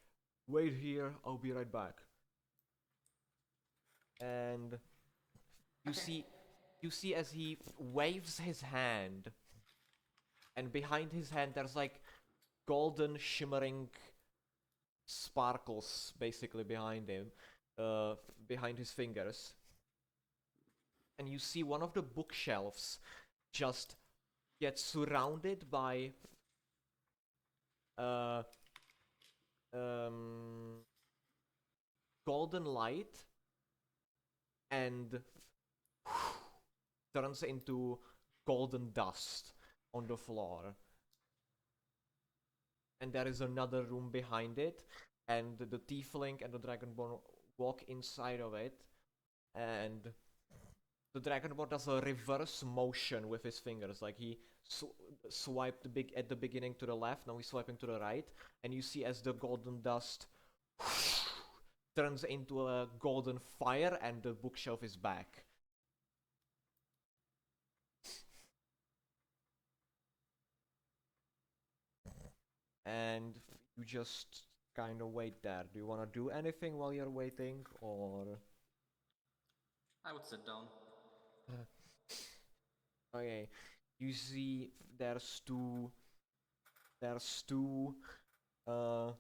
"Wait here, I'll be right back." And you Okay. see as he waves his hand, and behind his hand there's like golden shimmering sparkles basically behind him, behind his fingers. And you see one of the bookshelves just get surrounded by uh, golden light and turns into golden dust on the floor. And there is another room behind it, and the tiefling and the dragonborn walk inside of it, and the dragonborn does a reverse motion with his fingers, like he swiped at the beginning to the left, now he's swiping to the right, and you see as the golden dust turns into a golden fire, and the bookshelf is back. And you just kind of wait there. Do you want to do anything while you're waiting, or? I would sit down. Okay, you see there's two uh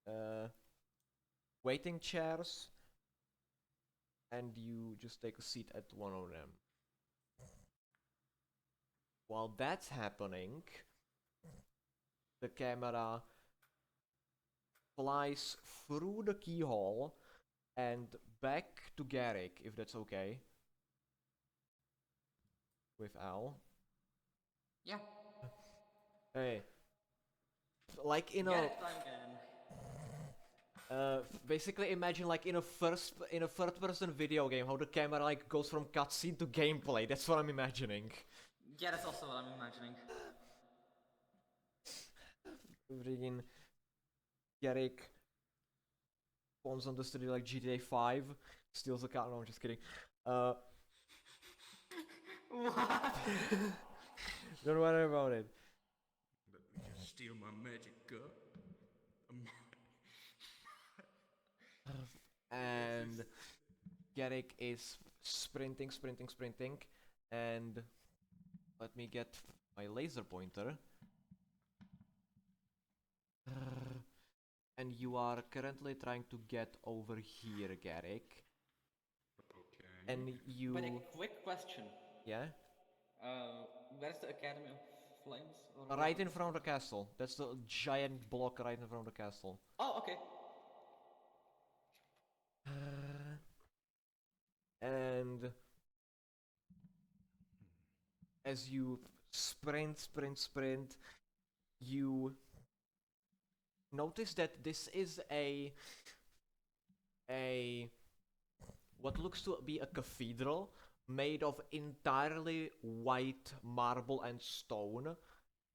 uh waiting chairs, and you just take a seat at one of them. While that's happening, the camera flies through the keyhole and back to Garrick, if that's okay. With Al. Yeah. Hey. Like in Get a it time again. basically imagine like in a third person video game how the camera like goes from cutscene to gameplay. That's what I'm imagining. Yeah, that's also what I'm imagining. Friggin' Garrick spawns on the studio like GTA 5, steals a car. No, I'm just kidding. What? Don't worry about it. Let me just steal my magic gun. And Garrick is sprinting, and let me get my laser pointer. and you are currently trying to get over here, Garrick. Okay. And But a you, quick question. yeah, Where's the Academy of Flames? Or right whatever in it's front of the called? castle. That's the giant block right in front of the castle. Oh, okay. And as you sprint, you notice that this is a what looks to be a cathedral made of entirely white marble and stone.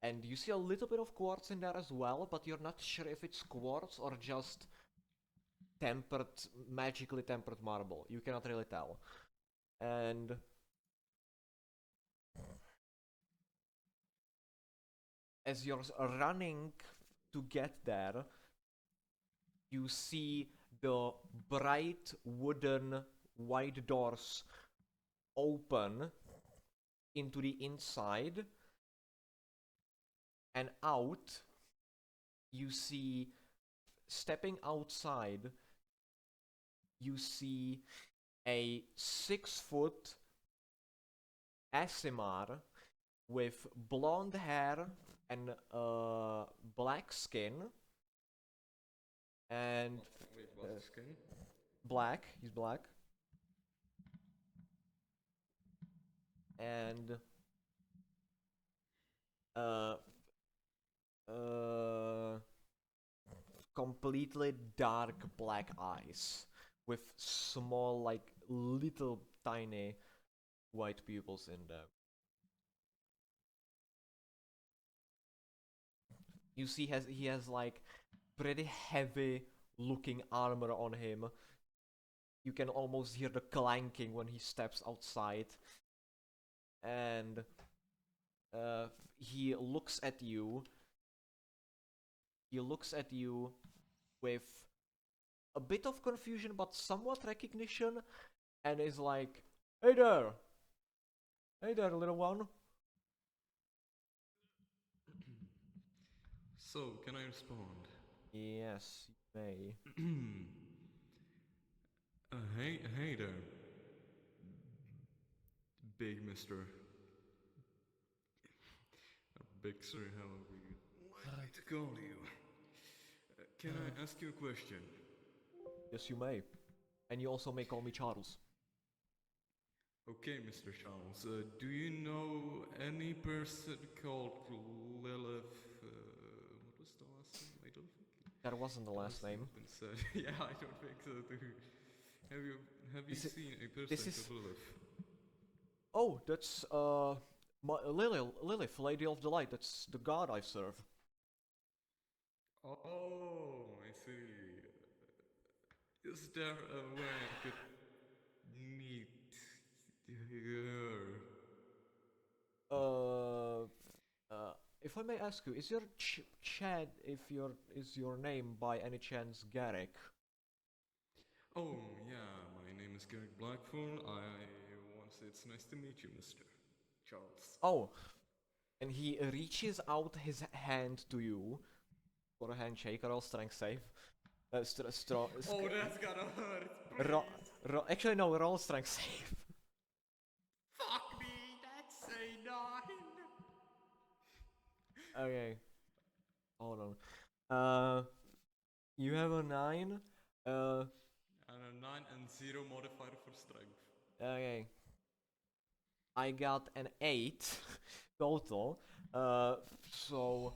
And you see a little bit of quartz in there as well, but you're not sure if it's quartz or just tempered, magically tempered marble. You cannot really tell. And as you're running to get there, you see the bright wooden white doors open into the inside, and out you see, stepping outside, you see a 6-foot Asimar with blonde hair and black skin. And Wait, what's skin? black, he's black. And uh, uh, completely dark black eyes with small, like little tiny white pupils in them. You see, he has like pretty heavy looking armor on him. You can almost hear the clanking when he steps outside. And he looks at you. He looks at you with a bit of confusion, but somewhat recognition, and is like, "Hey there! Hey there, little one." So, can I respond? Yes, you may. Hey there, big mister. Or big sir, however you'd like me to call you. Can I ask you a question? Yes, you may. And you also may call me Charles. Okay, Mr. Charles, do you know any person called Lilith? What was the last name? I don't think That wasn't the the last last name name. has been said. Yeah, I don't think so too. Have you This is- seen a person this is- called Lilith? Oh, that's Lilith, Lady of the Light. That's the god I serve. Oh, I see. Is there a way I could meet her? Uh, if I may ask you, is your Chad, is your name by any chance Garrick? Oh, yeah, my name is Garrick Blackthorn. I want to say it's nice to meet you, Mr. Charles. Oh, and he reaches out his hand to you for a handshake. Roll strength save. Oh, that's gonna hurt, please. Actually, no, roll strength save. Fuck me, that's a 9. Okay, hold on. You have a 9. And a 9 and 0 modifier for strength. Okay. I got an 8 total. So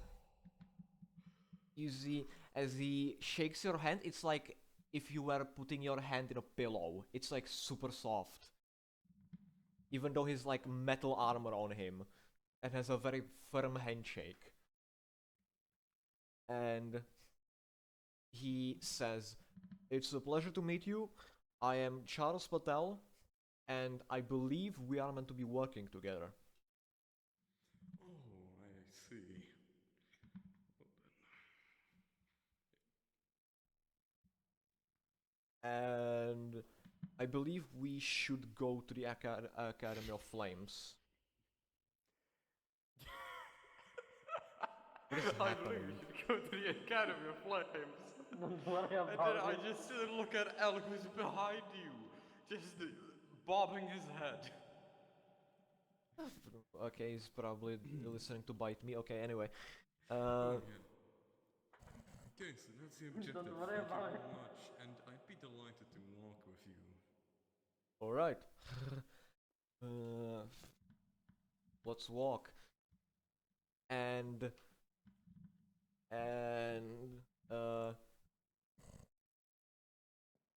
you see, as he shakes your hand, it's like if you were putting your hand in a pillow. It's like super soft. Even though he's like metal armor on him and has a very firm handshake. And he says, "It's a pleasure to meet you. I am Charles Patel, and I believe we are meant to be working together." Oh, I see. And I believe we should go to the Academy of Flames. What is I happening? believe we should go to the Academy of Flames. Don't worry And about then I it. just look at Al who's behind you, just bobbing his head. Okay, he's probably listening to bite me. Okay, anyway. Oh yeah. Okay, so that's the objective. Don't worry Thank you about very it. much, and I'd be delighted to walk with you. Alright. uh, let's walk. And uh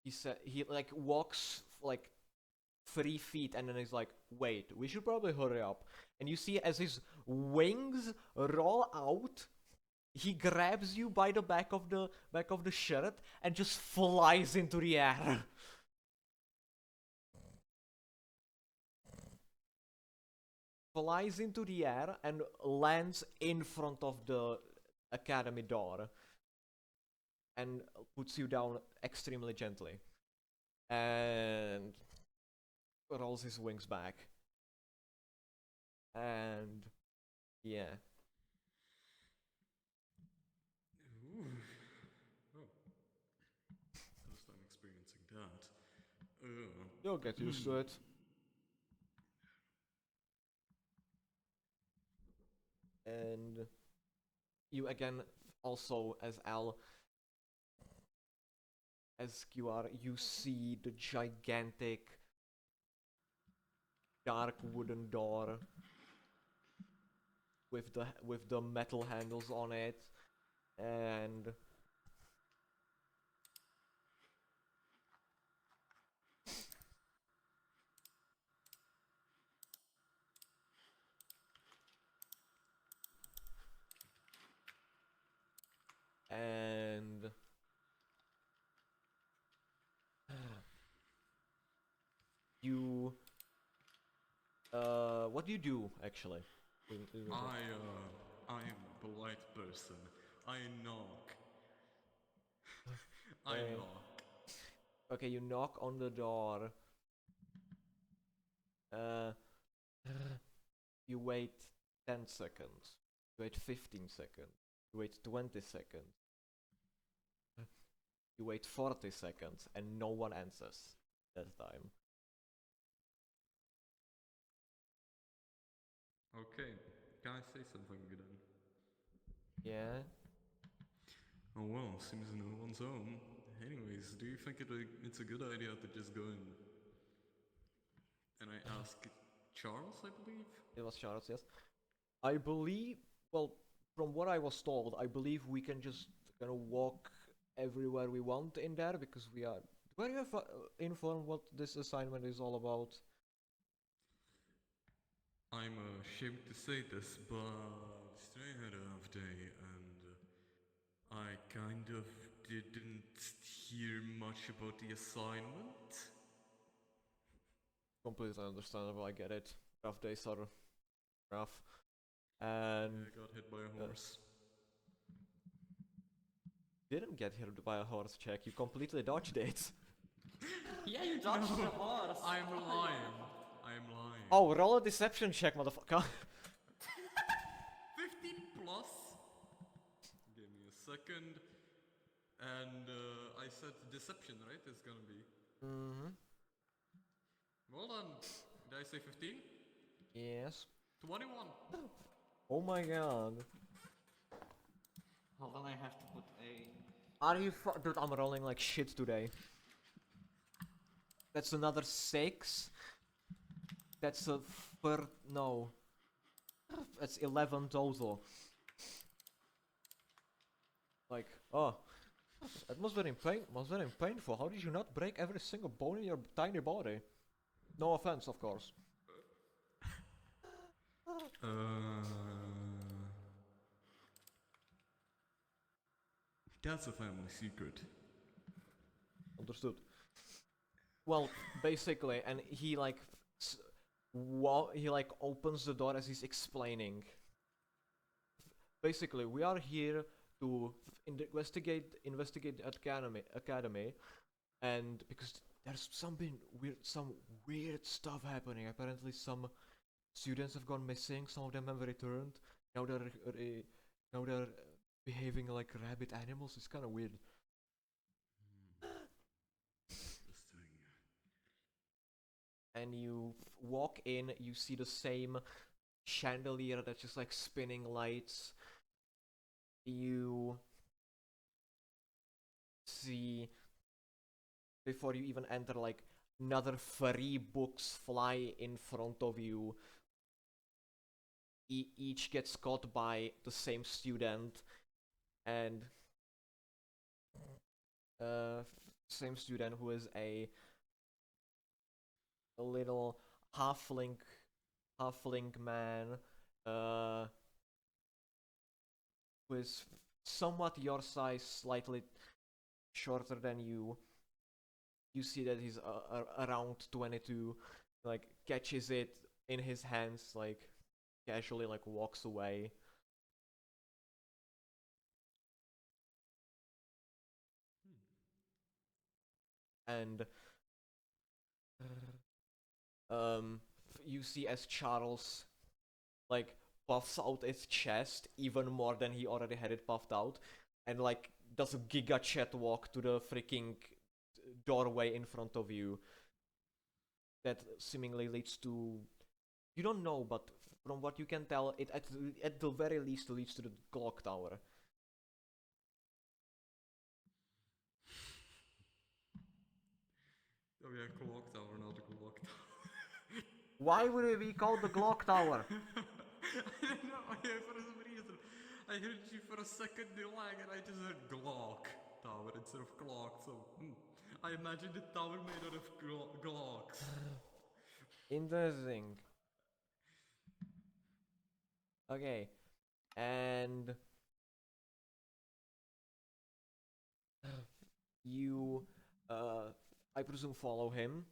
he said he like walks like 3 feet and then he's like, wait, we should probably hurry up. And you see as his wings roll out, he grabs you by the back of the shirt and just flies into the air. Flies into the air and lands in front of the academy door and puts you down extremely gently and rolls his wings back. And yeah. Ooh. Oh. First time experiencing that. You'll get used to it. And you again, also as Al, as QR, you see the gigantic dark wooden door with the metal handles on it, and and you what do you do actually? I am a polite person. I knock. I Uh, knock. okay, you knock on the door. Uh, you wait 10 seconds. You wait 15 seconds. You wait 20 seconds. You wait 40 seconds and no one answers that time. Okay, can I say something then? Yeah? Oh well, seems no one's home. Anyways, do you think it's a good idea to just go in? And I ask Charles, I believe? It was Charles, yes. I believe, well, from what I was told, I believe we can just kind of walk everywhere we want in there because we are. Were you informed what this assignment is all about? I'm ashamed to say this, but today I had a half day and I kind of didn't hear much about the assignment. Completely understandable, I get it. Rough days are rough. And I got hit by a horse. didn't get hit by a horse, check. You completely dodged it. Yeah, you dodged the horse. I'm lying. I'm lying. Oh, roll a deception check, motherfucker. 15 plus. Give me a second. And I said deception, right? It's gonna be. Mm-hmm. Well done. Did I say 15? Yes. 21. Oh my god. Hold on, I have to put a. Are you dude, I'm rolling like shit today. That's another 6. That's a no. That's 11 total. Like, oh. That must very painful. How did you not break every single bone in your tiny body? No offense, of course. That's a family secret. Understood. Well, basically, and he like, he like opens the door as he's explaining. Basically, we are here to investigate the academy, and because there's some weird stuff happening. Apparently, some students have gone missing. Some of them have returned. Now they're behaving like rabid animals. It's kind of weird. and you walk in. You see the same chandelier that's just like spinning lights. You see, before you even enter, like another 3 books fly in front of you. Each gets caught by the same student, and uh, same student who is a little halfling halfling man, uh, who is somewhat your size, slightly shorter than you. You see that he's around 22, like catches it in his hands, like casually, like walks away. And you see as Charles like puffs out its chest even more than he already had it puffed out, and like does a giga chat walk to the freaking doorway in front of you that seemingly leads to, you don't know, but from what you can tell, it at the very least leads to the clock tower. Oh yeah, clock tower, not a clock tower. Why would it be called the clock tower? I don't know, for some reason. I heard you for a second lag and I just heard Glock tower instead of clock, so I imagined the tower made out of Glocks. Interesting. Okay, and you, I presume, follow him.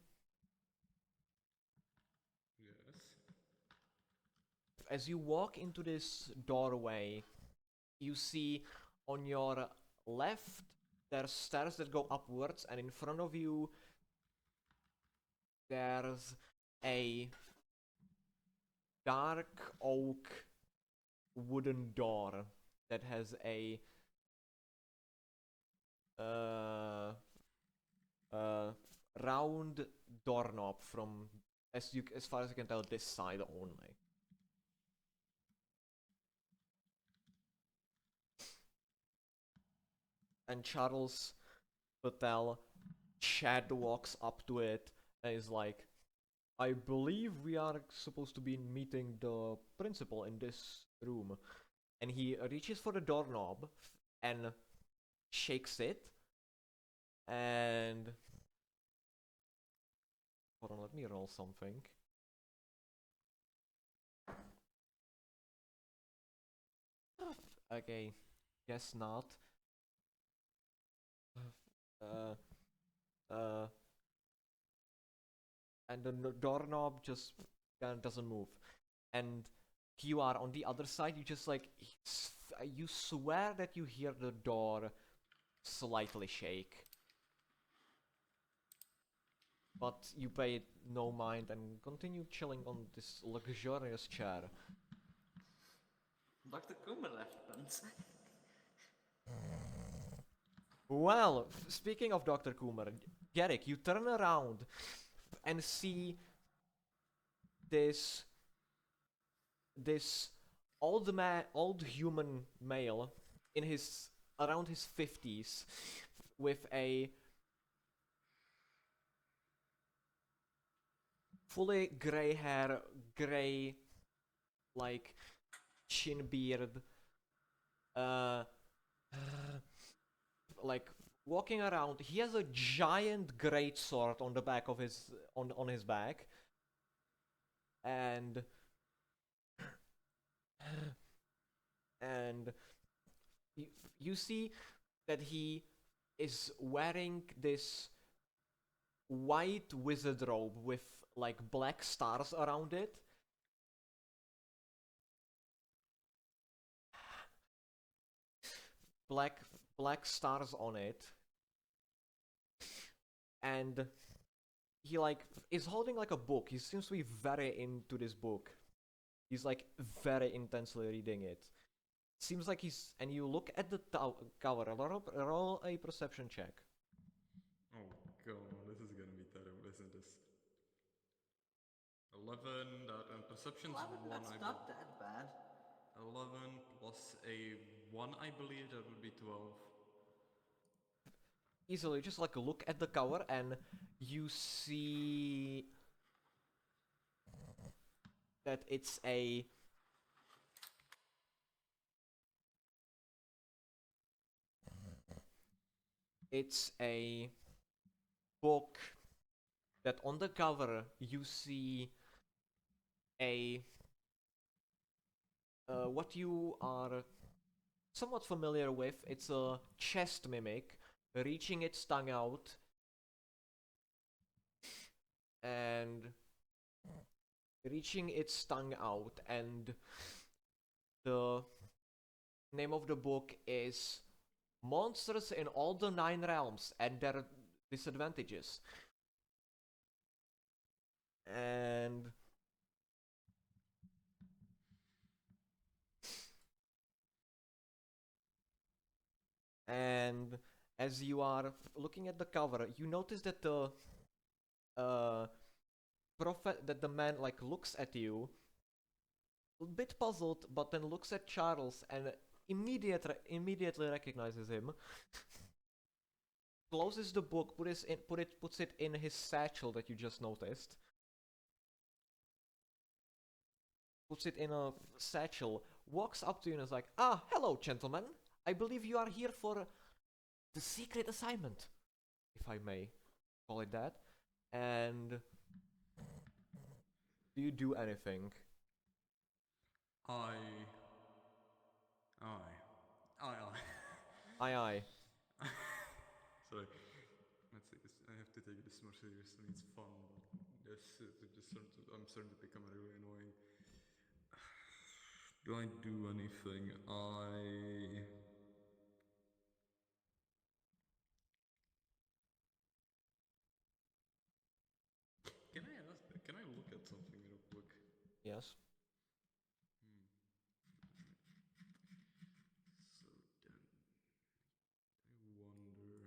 Yes. As you walk into this doorway, you see on your left there's stairs that go upwards, and in front of you there's a dark oak wooden door that has a uh, uh, round doorknob from, as far as I can tell, this side only. And Charles Patel Chad walks up to it and is like, I believe we are supposed to be meeting the principal in this room. And he reaches for the doorknob and shakes it. And hold on, let me roll something. Okay, guess not. Uh, uh, and the doorknob just doesn't move. And you are on the other side. You just like you swear that you hear the door slightly shake, but you pay it no mind and continue chilling on this luxurious chair. Dr. Kuma left once. Well, speaking of Dr. Coomer, Garrick, you turn around and see this this old human male in his around his 50s with a fully gray hair, gray like chin beard, uh, like walking around. He has a giant great sword on the back of his on his back, and and you, you see that he is wearing this white wizard robe with like black stars around it. Black black stars on it. And he like is holding like a book. He seems to be very into this book. He's like very intensely reading it. Seems like he's, and you look at the cover. Roll a perception check. Oh god, this is gonna be terrible, isn't this? 11, that, and perception's 1, That's I not that bad. 11 plus a 1, I believe, that would be 12. Easily, just like look at the cover and you see that it's a book that on the cover you see a what you are somewhat familiar with. It's a chest mimic reaching its tongue out and and the name of the book is Monsters in All the Nine Realms and Their Disadvantages. And and as you are looking at the cover, you notice that the uh prophet that the man like looks at you, a bit puzzled, but then looks at Charles and immediately recognizes him. Closes the book, puts it in his satchel that you just noticed. Puts it in a satchel, walks up to you and is like, "Ah, hello, gentlemen. I believe you are here for the secret assignment, if I may call it that." And do you do anything? I. I. I. Aye, aye. Sorry. Let's take this. I have to take this more seriously. It's fun. I'm starting to become really annoying. Do I do anything? Can I ask? Can I look at something real quick? Yes. So then, I wonder.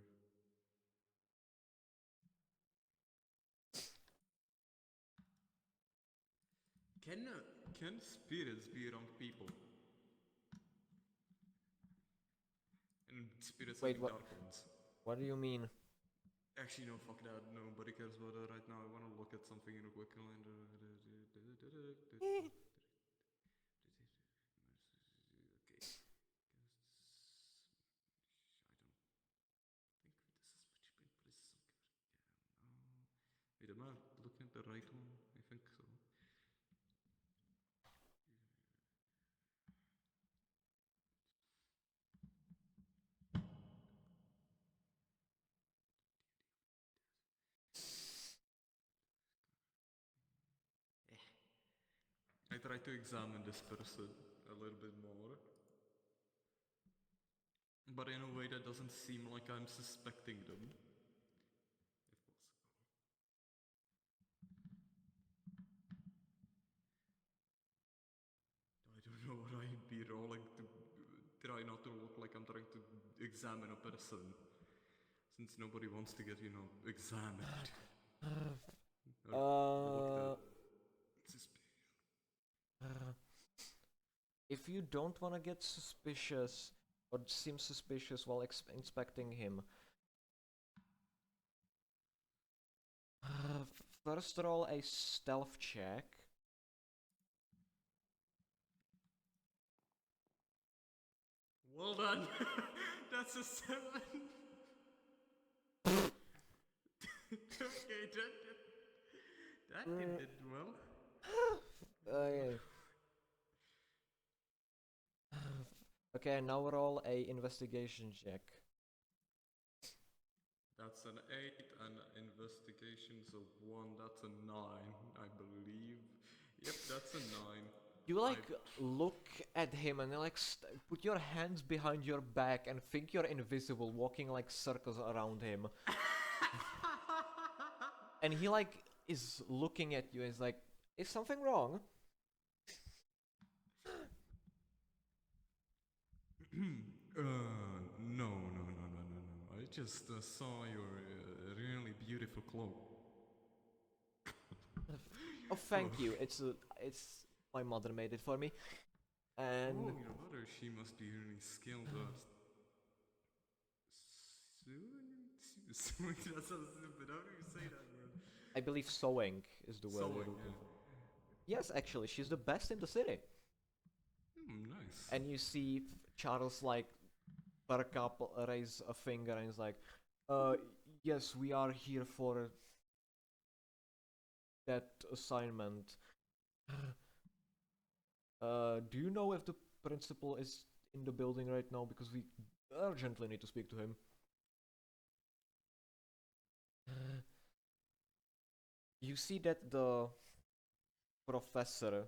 Can spirits be around people? And spirits Wait, having what? dark ones? What do you mean? Actually, no, fuck that. Nobody cares about that right now. I wanna look at something in a quick calendar. Okay. I don't think this is much better. This is some good. Yeah, no. Wait, am I looking at the right one? I think so. I try to examine this person a little bit more, but in a way that doesn't seem like I'm suspecting them, if possible. I don't know what I'd be rolling to try not to look like I'm trying to examine a person, since nobody wants to get, examined. Or looked Uh, at. if you don't want to get suspicious or seem suspicious while inspecting him, first roll a stealth check. Well done! That's a 7! Okay, that did well. Okay. Okay, now roll a investigation check. That's an 8, and investigation's a 1, that's a 9, I believe. Yep, that's a 9. You like look at him and like put your hands behind your back and think you're invisible, walking like circles around him. And he like is looking at you and is like, "Is something wrong?" No, no, no, no, no, no. I just saw your really beautiful cloak. Oh, thank you. It's my mother made it for me, and Oh, your mother, she must be really skilled at sewing. That sounds stupid. How do you say that word? I believe sewing is the word you're Sewing, looking for. yeah. Yes, actually, she's the best in the city. Nice. And you see Charles like perk up, raise a finger, and he's like, "Uh, yes, we are here for that assignment. Do you know if the principal is in the building right now? Because we urgently need to speak to him." You see that the professor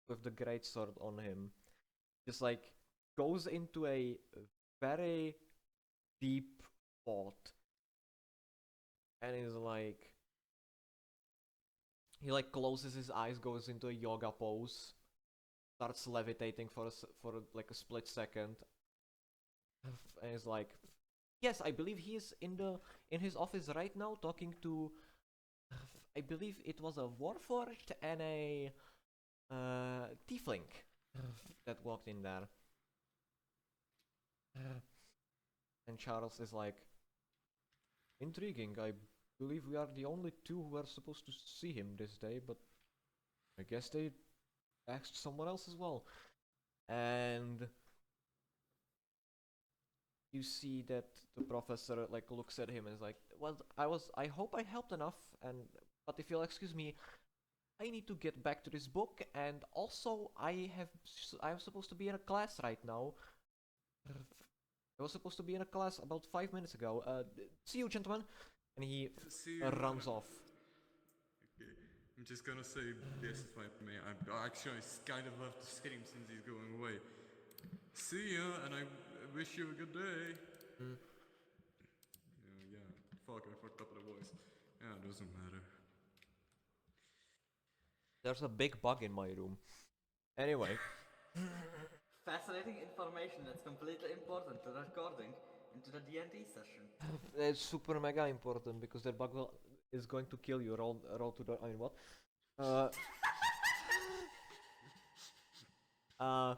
with the great sword on him just like goes into a very deep thought and is like he like closes his eyes, goes into a yoga pose, starts levitating for like a split second, and is like, "Yes, I believe he is in his office right now talking to, I believe it was a warforged and a tiefling that walked in there." And Charles is like, "Intriguing. I believe we are the only two who are supposed to see him this day, but I guess they asked someone else as well." And you see that the professor like looks at him and is like, "Well, I hope I helped enough, and but if you'll excuse me, I need to get back to this book, and also I'm supposed to be in a class right now. I was supposed to be in a class about 5 minutes ago. See you, gentlemen." And he See you. runs off. Okay. I'm just gonna say this if I may. Actually, I kind of love to scream since he's going away. See ya, and I wish you a good day. Mm. Yeah. Fuck, I fucked up the voice. Yeah, it doesn't matter. There's a big bug in my room. Anyway, Fascinating information that's completely important to the recording and to the D&D session. it's super mega important because that is going to kill you. Roll to the. I mean, what? Uh, uh,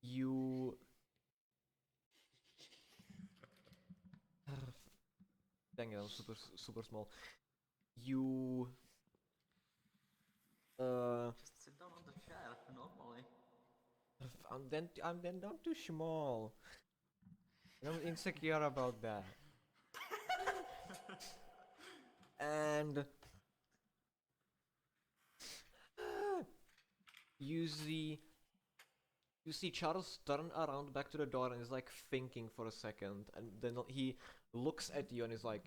you. Dang it, I'm super small. You. Just sit down on the chair normally. I'm then not too small. And I'm insecure about that. And you see you see Charles turn around back to the door and is like thinking for a second, and then he looks at you and is like,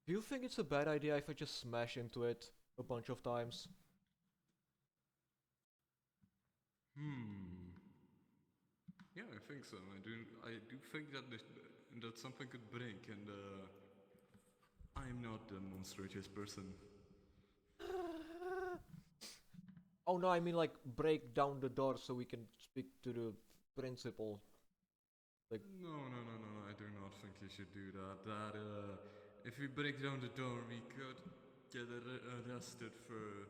"Do you think it's a bad idea if I just smash into it a bunch of times?" Yeah, I think so. I do think that that something could break, and I'm not a monstrous person. Oh no, I mean like break down the door so we can speak to the principal. Like, No. I do not think you should do that. If we break down the door, we could get arrested for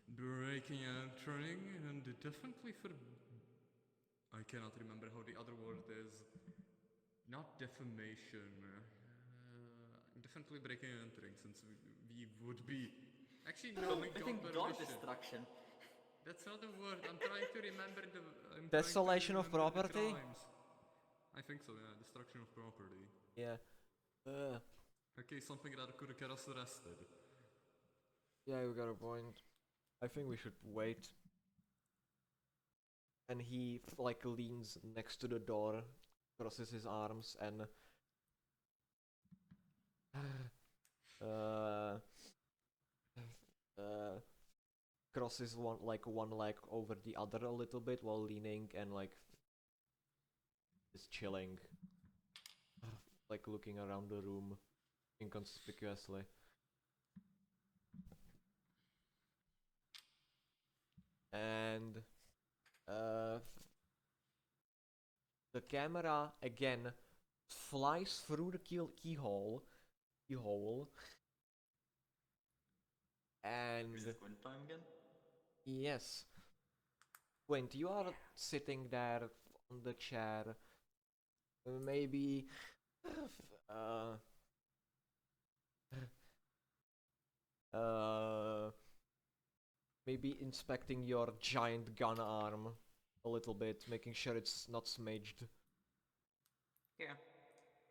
breaking and entering, and definitely for. I cannot remember how the other word is. Not defamation. Definitely breaking and entering, since we would be. Actually, no, we I got think door permission. destruction. That's not a word. I'm trying to remember the. I'm desolation trying of to remember the property? crimes. I think so. Yeah, destruction of property. Yeah. Uh, Okay, something that could get us arrested. yeah, you got a point. I think we should wait. And he like leans next to the door, crosses his arms, and uh, uh, crosses one leg over the other a little bit while leaning and like is chilling, like looking around the room inconspicuously. And uh, the camera again flies through the keyhole, and Is it Quinn time again? yes, Quint, you are sitting there on the chair, maybe, uh, uh, maybe inspecting your giant gun arm a little bit, making sure it's not smudged. Yeah.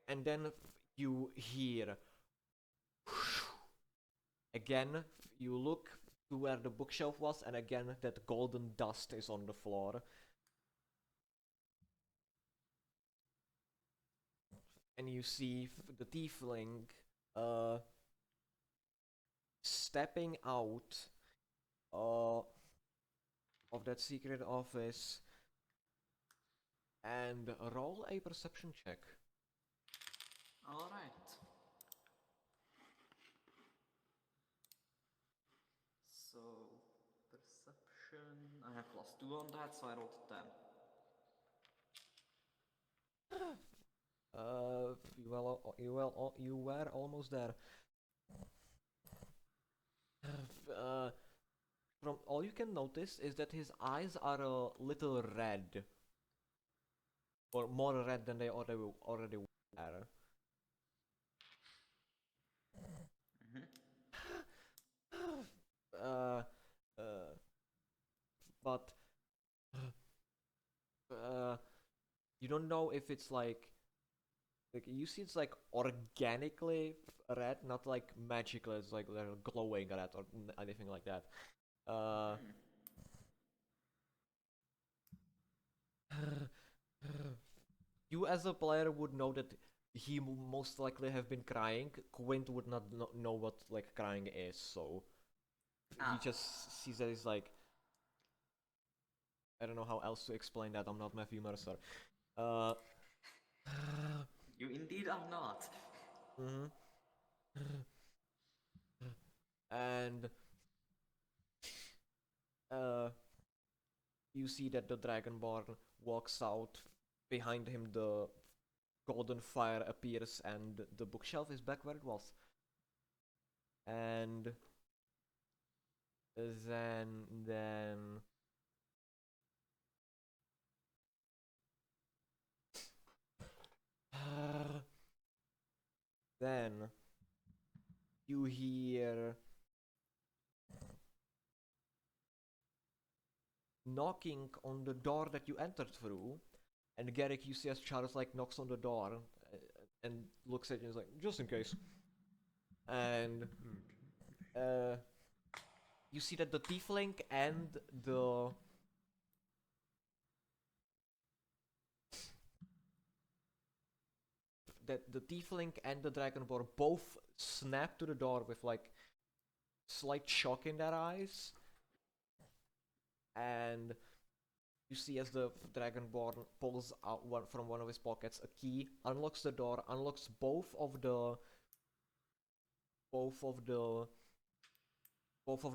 And then you hear again, you look to where the bookshelf was, and again that golden dust is on the floor. And you see the tiefling stepping out of that secret office, and roll a perception check. Alright. So, perception. I have +2 on that, so I rolled a 10. You were almost there. From all you can notice is that his eyes are a little red, or more red than they already were. Uh, uh, but you don't know if it's like you see it's like organically red, not like magically. It's like they're glowing red or anything like that. You as a player would know that he most likely have been crying. Quint would not know what like crying is, so he just sees that he's like, I don't know how else to explain that. I'm not Matthew Mercer. You indeed are not. Mhm. And you see that the Dragonborn walks out. Behind him, the golden fire appears, and the bookshelf is back where it was. And then then you hear knocking on the door that you entered through, and Garrick, you see as Charles like knocks on the door and looks at you and is like, just in case. And you see that the tiefling and the tiefling and the dragonborn both snap to the door with like slight shock in their eyes, and you see as the dragonborn pulls out from one of his pockets a key, unlocks the door, unlocks both of the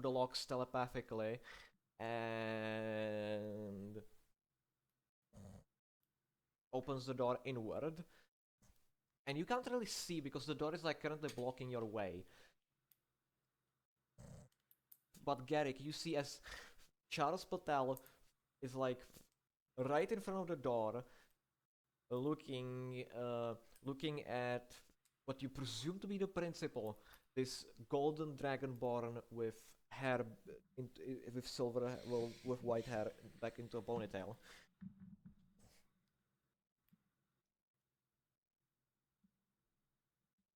locks telepathically, and opens the door inward. And you can't really see because the door is like currently blocking your way. But Garrick, you see as Charles Patel is like right in front of the door, looking at what you presume to be the principal, this golden dragonborn with hair with silver, well, with white hair back into a ponytail.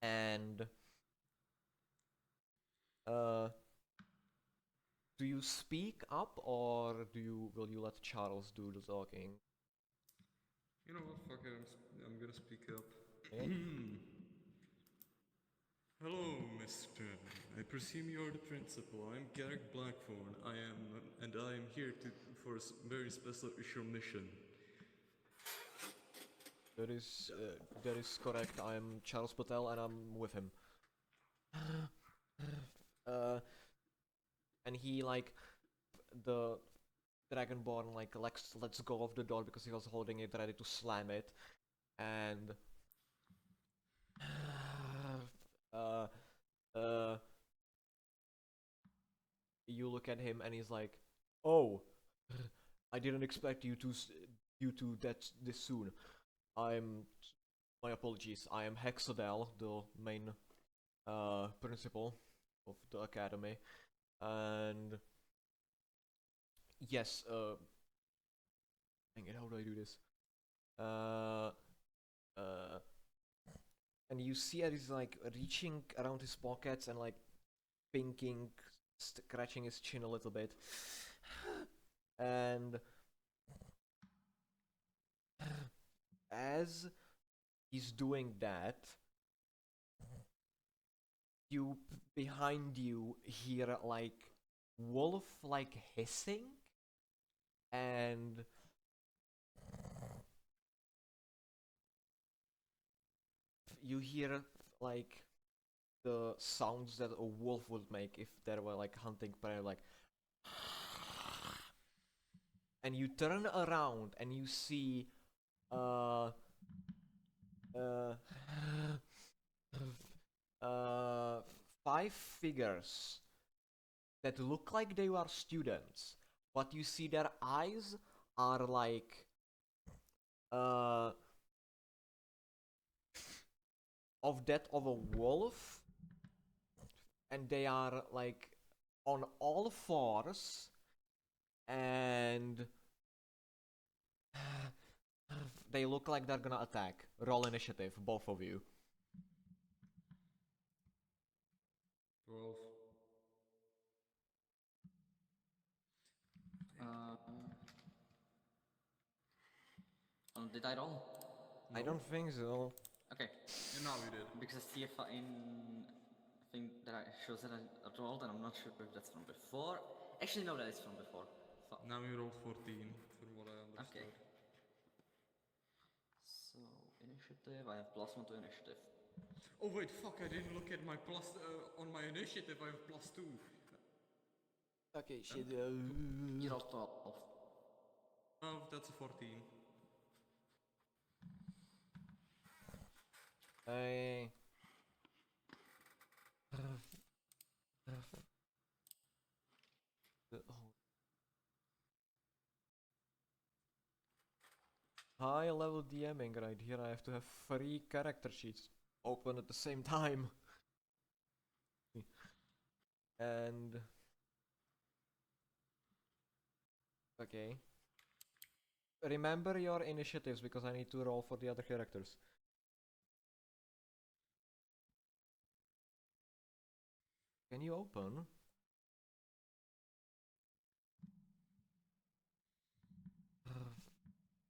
And do you speak up, or will you let Charles do the talking? You know what? Fuck it. I'm gonna speak up. Okay. Hello, Mister. I presume you're the principal. I'm Garrick Blackthorn. And I am here for a very special issue mission. That is correct. I'm Charles Patel, and I'm with him. And he like the dragonborn like lets go of the door because he was holding it ready to slam it, and Uh, uh, you look at him and he's like, "Oh, I didn't expect you to that this soon. I'm my apologies. I am Hexadel, the main principal of the academy, and yes, dang it, how do I do this? Uh, uh, and you see that he's like reaching around his pockets and like pinking, scratching his chin a little bit, and as he's doing that, you behind you hear like wolf like hissing and you hear like the sounds that a wolf would make if there were like hunting prey, like, and you turn around and you see uh uh uh 5 figures that look like they are students, but you see their eyes are like uh of that of a wolf, and they are like on all fours, and they look like they're gonna attack. Roll initiative, both of you. 12. Uh, did I roll? I No? don't think so. Okay, Yeah, now you did. because I see if in thing that I shows that I rolled, and I'm not sure if that's from before. Actually, no, that is from before. Now you rolled 14, from what I Okay. understood. So initiative, I have +1 to initiative. Oh wait, fuck, I didn't look at my plus, on my initiative I have +2. Okay, shit. You rolled 12. Oh, that's a 14. I. High level DMing right here. I have to have 3 character sheets open at the same time. And. Okay. Remember your initiatives because I need to roll for the other characters. Can you open?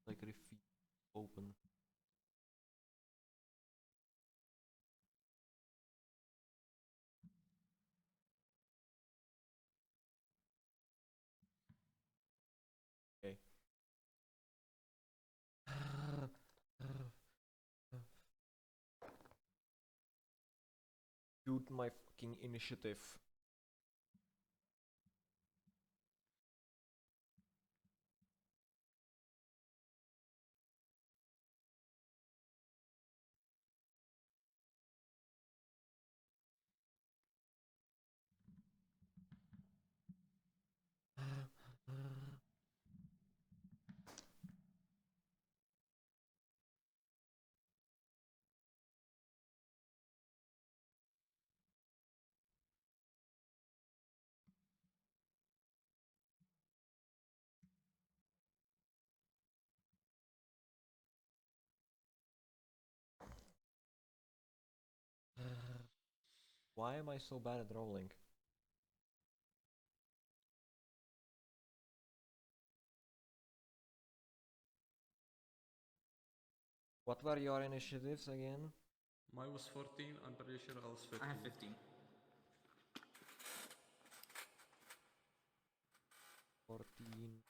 Like repeat open. Okay. Shoot my fucking initiative. Why am I so bad at rolling? What were your initiatives again? Mine was 14, I'm pretty sure I was 15. I have 15. 14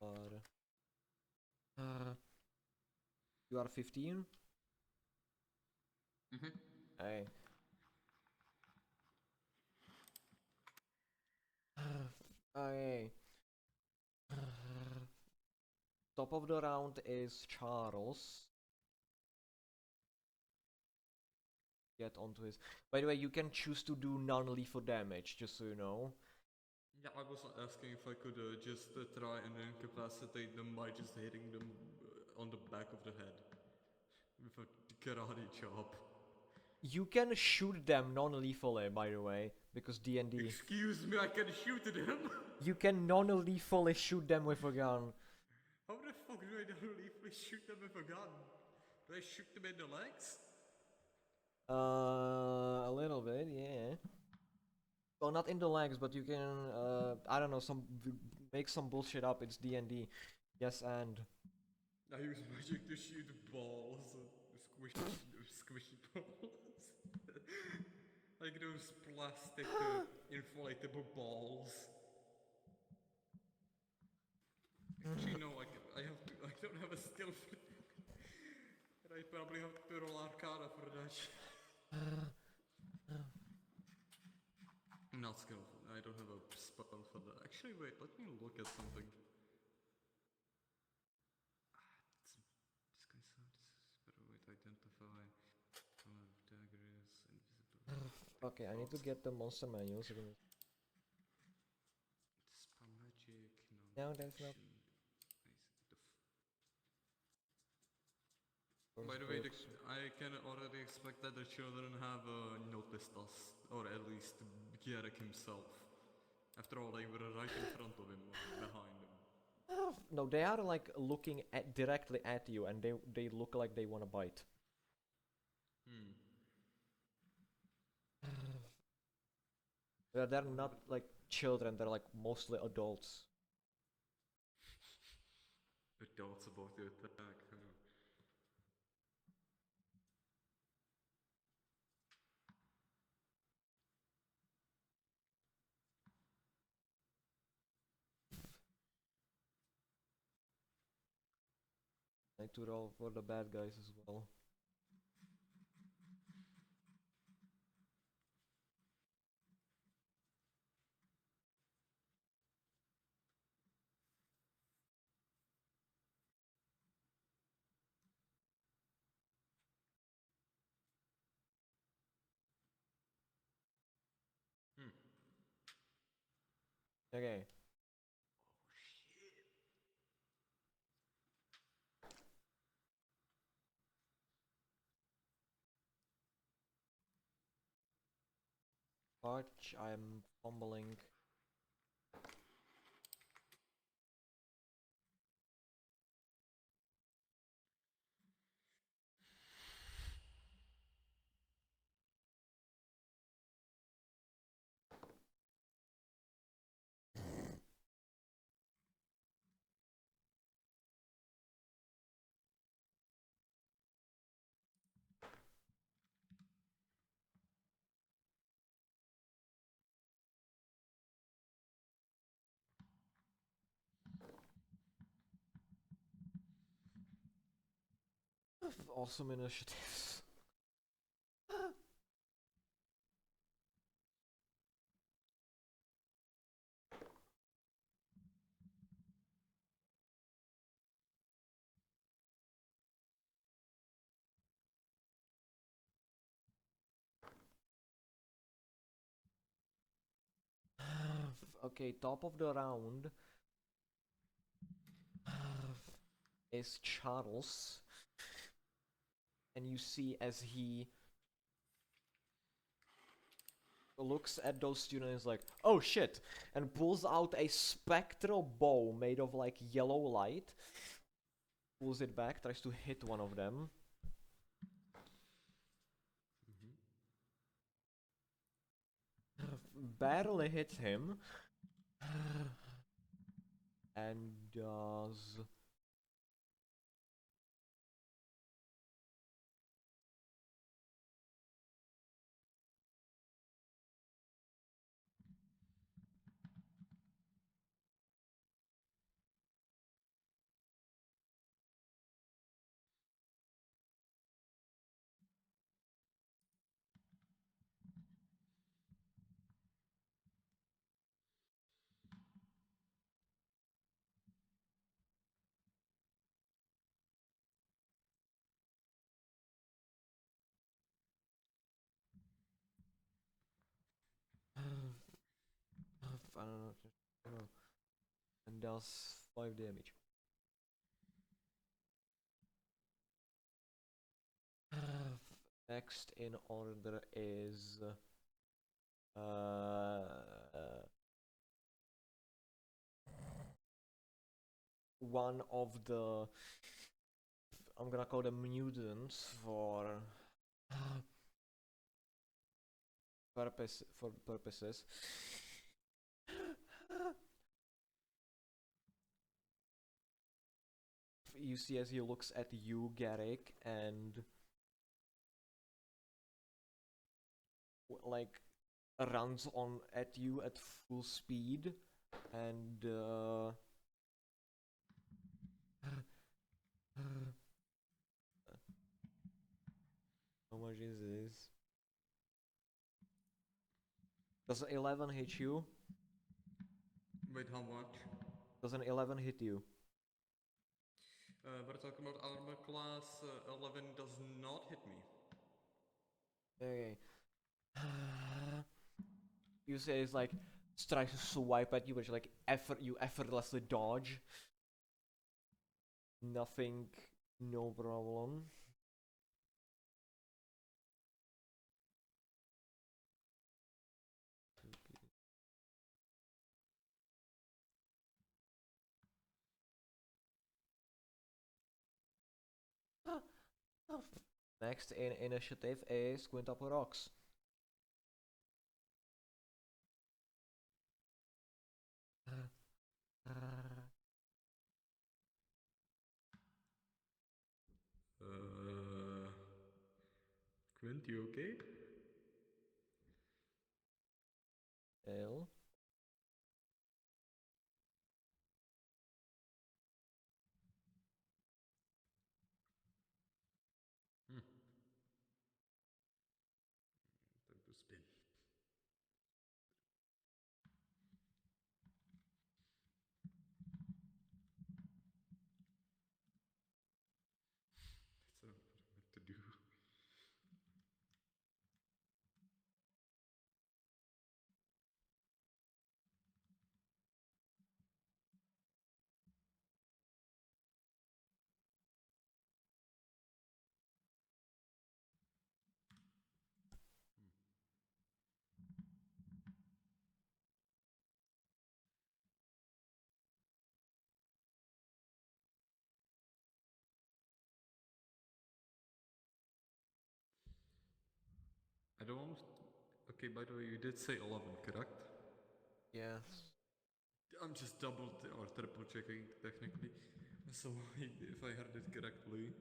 or you are 15? Mhm. Hey. Okay. Top of the round is Charles. get onto his. By the way, you can choose to do non-lethal damage, just so you know. Yeah, I was asking if I could just try and incapacitate them by just hitting them on the back of the head with a karate chop. You can shoot them non-lethally, by the way, because D&D. Excuse me, I can shoot them. You can non-lethally shoot them with a gun. How the fuck do I non-lethally shoot them with a gun? Do I shoot them in the legs? A little bit, yeah. Well, not in the legs, but you can, I don't know, make some bullshit up. It's D&D. Yes, and I use magic to shoot balls. Squishy balls. Like those plastic inflatable balls. Actually, no, I don't have a skill for that. I probably have to roll Arcana for that. Not skillful. I don't have a spell for that. Actually, wait, let me look at something. Identify. Daggers, invisibility. okay, I need to get the monster manual. So Spell magic, no, that's not. By the way, I can already expect that the children have noticed us, or at least Gierek himself. After all, they were right in front of him, or behind him. No, they are like looking directly at you, and they look like they want to bite. They're not like children. They're like mostly adults. Adults about to attack. I need to roll for the bad guys as well. Okay. Watch, I'm fumbling. Awesome initiatives. Okay, top of the round is Charles, and you see as he looks at those students like, oh shit, and pulls out a spectral bow made of like yellow light, pulls it back, tries to hit one of them. Barely hits him, and does and does 5 damage. Next in order is one of the, I'm gonna call them mutants for purposes. You see as he looks at you, Garrick, and like runs on at you at full speed, and how much is this? Does an 11 hit you? Wait, how much? Does an 11 hit you? We're talking about armor class 11 does not hit me. Okay. You say it's like tries to swipe at you, but you effortlessly dodge. Nothing, no problem. Next in initiative is Quintuple Rocks. Quint, you okay? L. Time to spin. It's what to do. I don't want. Okay, by the way, you did say 11, correct? Yes. I'm just double or triple checking technically. So if I heard it correctly.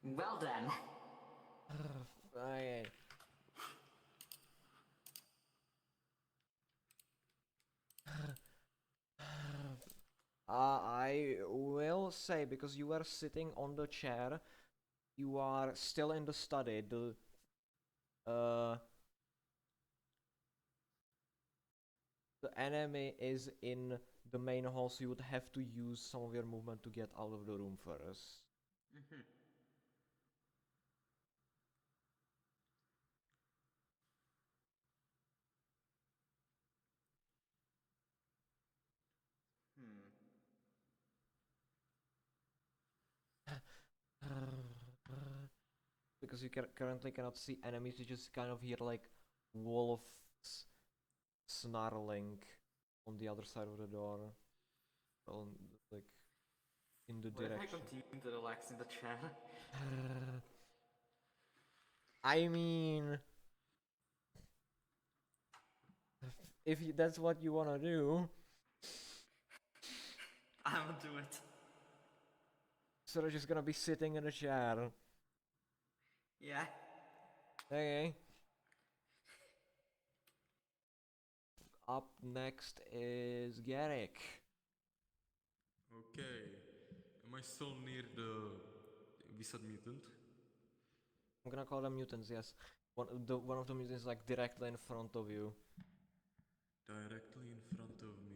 Well then. Okay. I will say, because you were sitting on the chair, you are still in the study. The enemy is in the main hall, so you would have to use some of your movement to get out of the room first. Mm-hmm. Hmm. Because you currently cannot see enemies, you just kind of hear like wolves snarling on the other side of the door. Well, like in the What if I direction. continue to relax in the chair? I mean, if that's what you wanna do. I will do it. Surge is gonna be sitting in a chair. Yeah. Okay. Up next is Garrick. Okay. Am I still near the wizard mutant? I'm gonna call them mutants, yes. One of the mutants is like directly in front of you. Directly in front of me.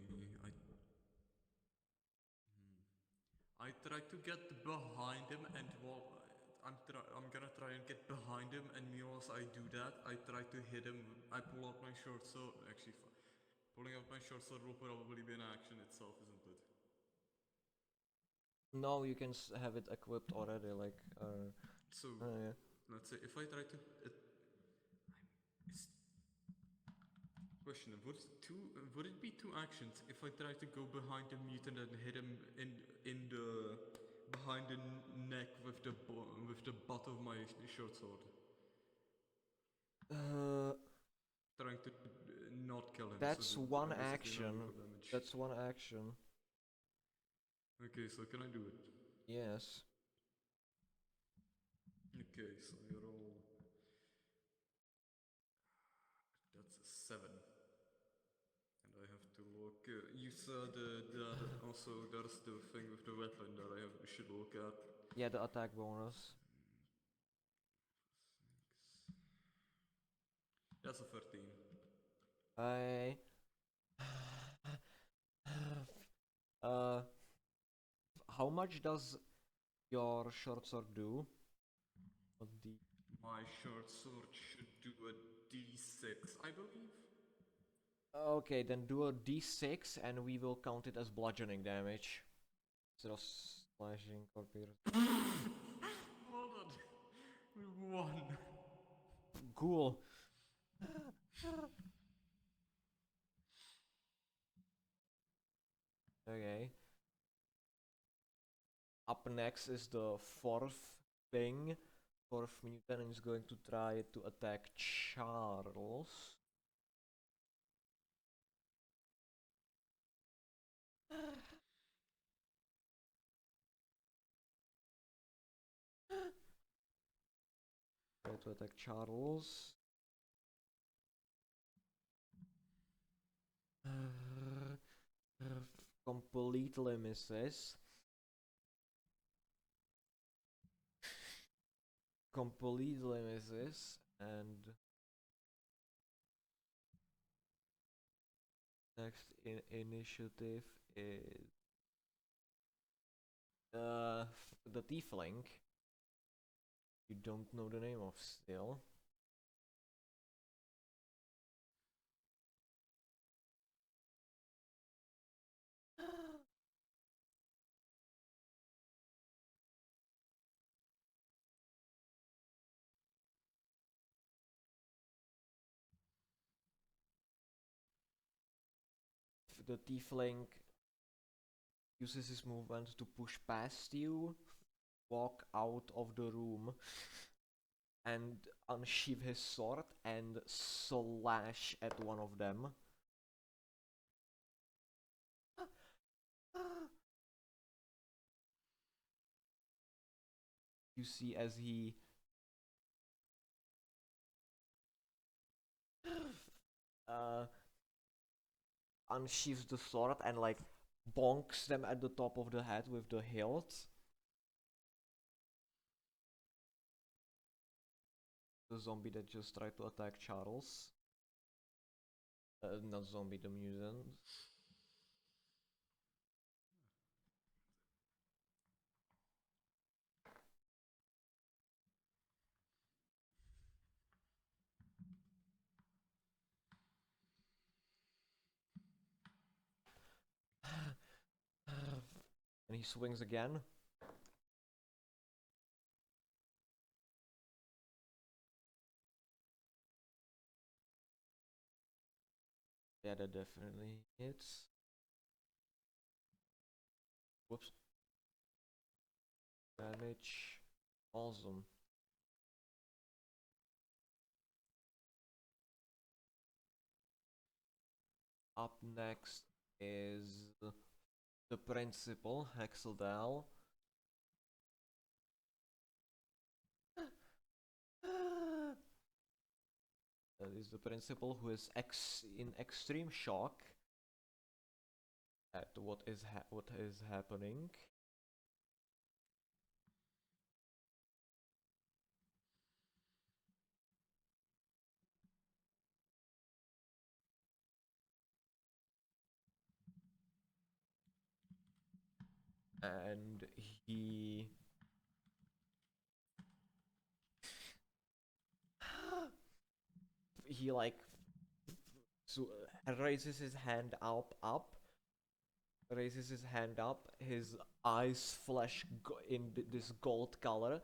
I try to get behind him and while I'm gonna try and get behind him and whilst I do that, I try to hit him. I pull out my short sword. Actually, pulling out my short sword will probably be an action itself, isn't it? No, you can have it equipped already, like, So, yeah. let's say if I try to. It's- Question: would it be two actions if I try to go behind the mutant and hit him in the behind the neck with the butt of my short sword, Uh, trying to not kill him? So that's that one I'm basically action. rolling for damage. That's one action. Okay, so can I do it? Yes. Okay, so I roll. That's a 7. And I have to look. You said that also there's the thing with the weapon that should look at. Yeah, the attack bonus. That's a 13. I. uh, how much does your short sword do? What the? My short sword should do a d6, I believe. Okay, then do a d6 and we will count it as bludgeoning damage. Instead of slashing or piercing. Hold on. 1. Cool. Okay. Up next is the fourth thing. Fourth mutant is going to try to attack Charles. Try to attack Charles. Completely misses. Completely misses. And next in initiative is the Tiefling. You don't know the name of still. The Tiefling uses his movement to push past you, walk out of the room, and unsheath his sword and slash at one of them. You see as he uh, unsheaths the sword and like bonks them at the top of the head with the hilt. The zombie that just tried to attack Charles. Not zombie, the mutant. And he swings again. Yeah, that definitely hits. Whoops. Damage. Awesome. Up next is the principal, Hexeldal. is the principal, who is in extreme shock at what is happening. And he like raises his hand up, his eyes flash in this gold color,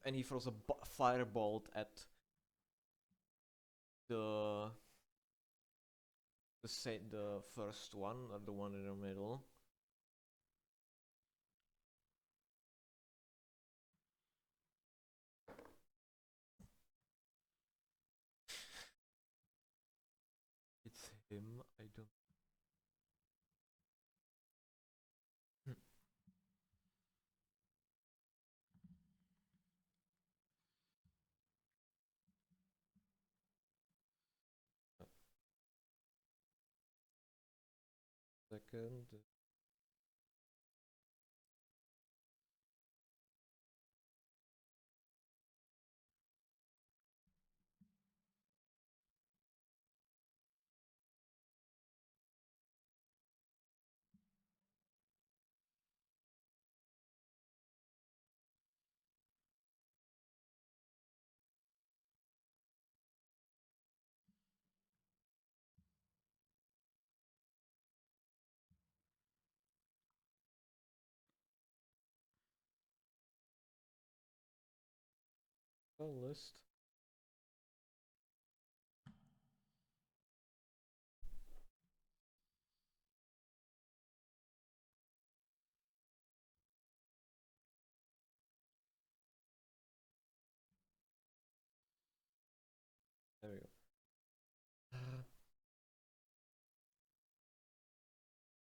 and he throws a firebolt at the first one, or the one in the middle. It's him. I don't. Second. List. There we go.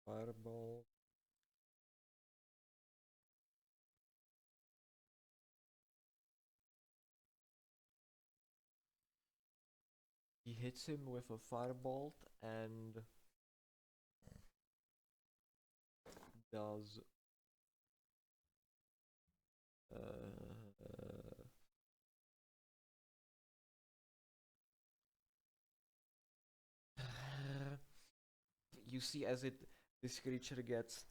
Fireball. He hits him with a firebolt and does you see as this creature gets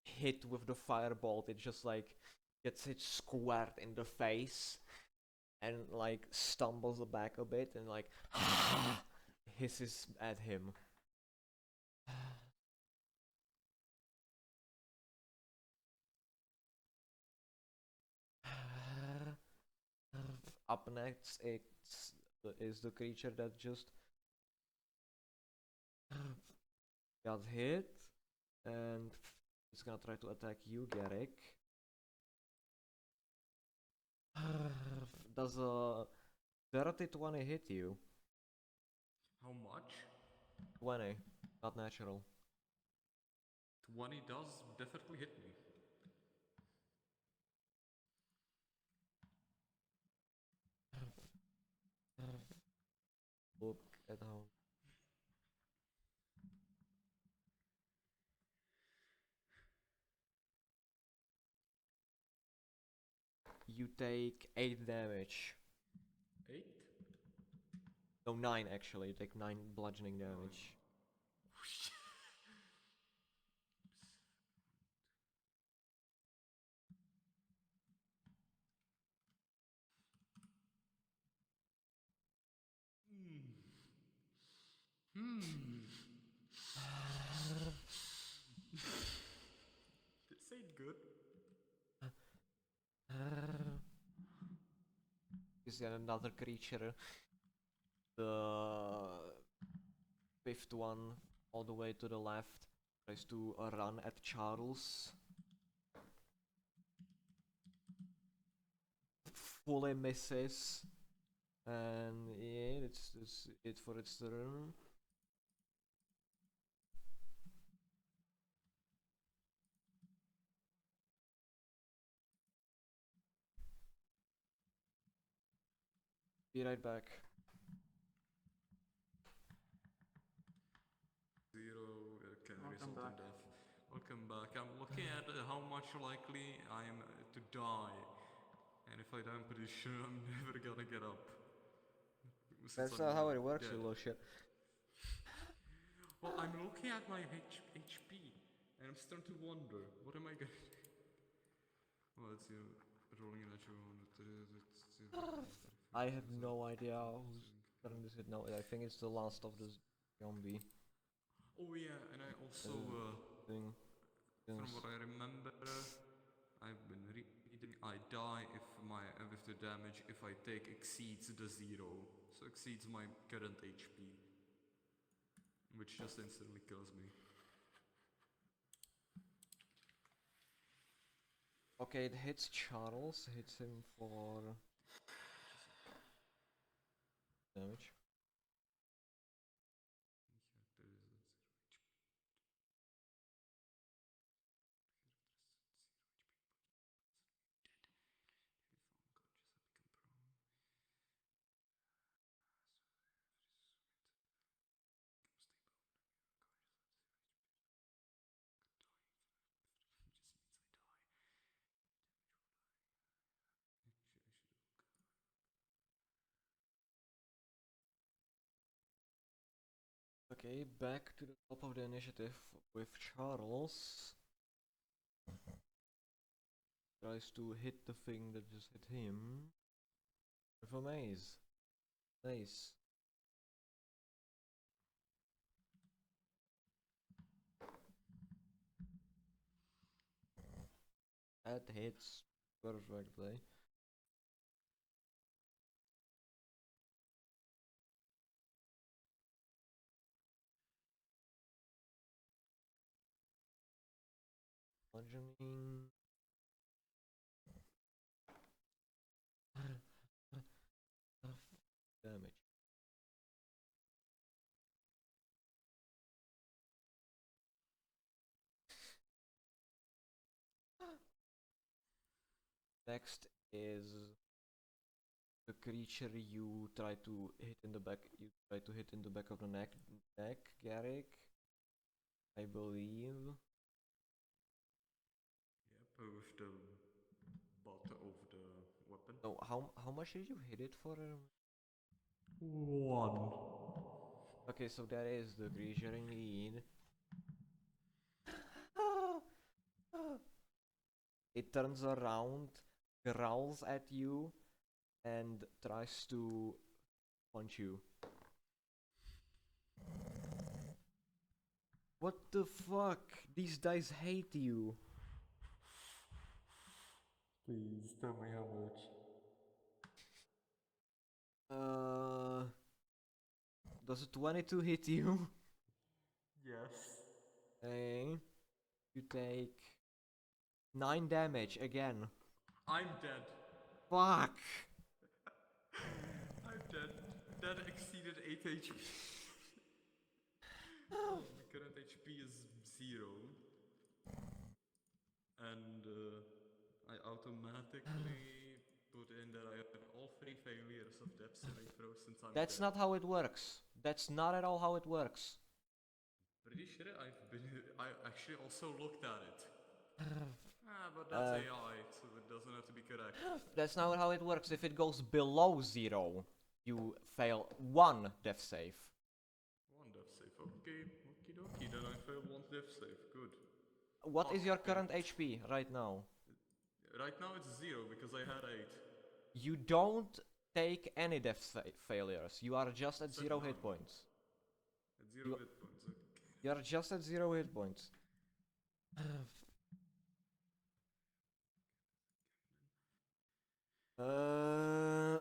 hit with the firebolt, it just like gets hit squared in the face and like stumbles back a bit and like hisses at him. Up next is the creature that just got hit, and it's gonna try to attack you, Garrick. Does a dirty 20 hit you? How much? 20, not natural. 20 does definitely hit me. Look at how. You take 8 damage. 8? No, 9 actually. You take 9 bludgeoning damage. This ain't good. Is there another creature? The fifth one, all the way to the left, tries to run at Charles. Fully misses. And yeah, it's it for its turn. Be right back. 0 can Welcome result back. in death. Welcome back. I'm looking at how much likely I am to die. And if I die, I'm pretty sure I'm never gonna get up. Since That's I'm not how it works, dead. you little shit. Well, I'm looking at my HP, and I'm starting to wonder, what am I gonna do? Well, it's rolling in at your own. I have no idea who's turn this hit now. I think it's the last of the zombie Oh yeah, and I also, thing. from what I remember, I've been reading, I die if the damage, if I take, exceeds the 0. So exceeds my current HP. Which just instantly kills me. Okay, it hits Charles, hits him for damage. Okay, back to the top of the initiative with Charles. Tries to hit the thing that just hit him with a maze. Nice. That hits perfectly. Bludgeoning. Damage. Next is the creature you try to hit in the back. You try to hit in the back of the neck, Garrick. I believe. Yep, with the butt of the weapon. No, how much did you hit it for? 1. Okay, so that is the creature in need. It turns around, growls at you, and tries to punch you. What the fuck? These dice hate you. Please tell me how much. Does a 22 hit you? Yes. Okay. You take 9 damage again. I'm dead. Fuck! I'm dead. That exceeded 8 HP. My current HP is 0. And I automatically put in that I have all 3 failures of death saving throws since I'm That's dead. not how it works. That's not at all how it works. Pretty sure I actually also looked at it. But that's AI, so it doesn't have to be correct. That's not how it works. If it goes below 0, you fail 1 death save. 1 death save, okay, okie dokie, then I failed 1 death save, good. What is your Fuck current it. HP right now? Right now it's 0 because I had 8. You don't take any death failures. You are just at Said 0 none. hit points. At 0 hit points, okay. You are just at 0 hit points. uh,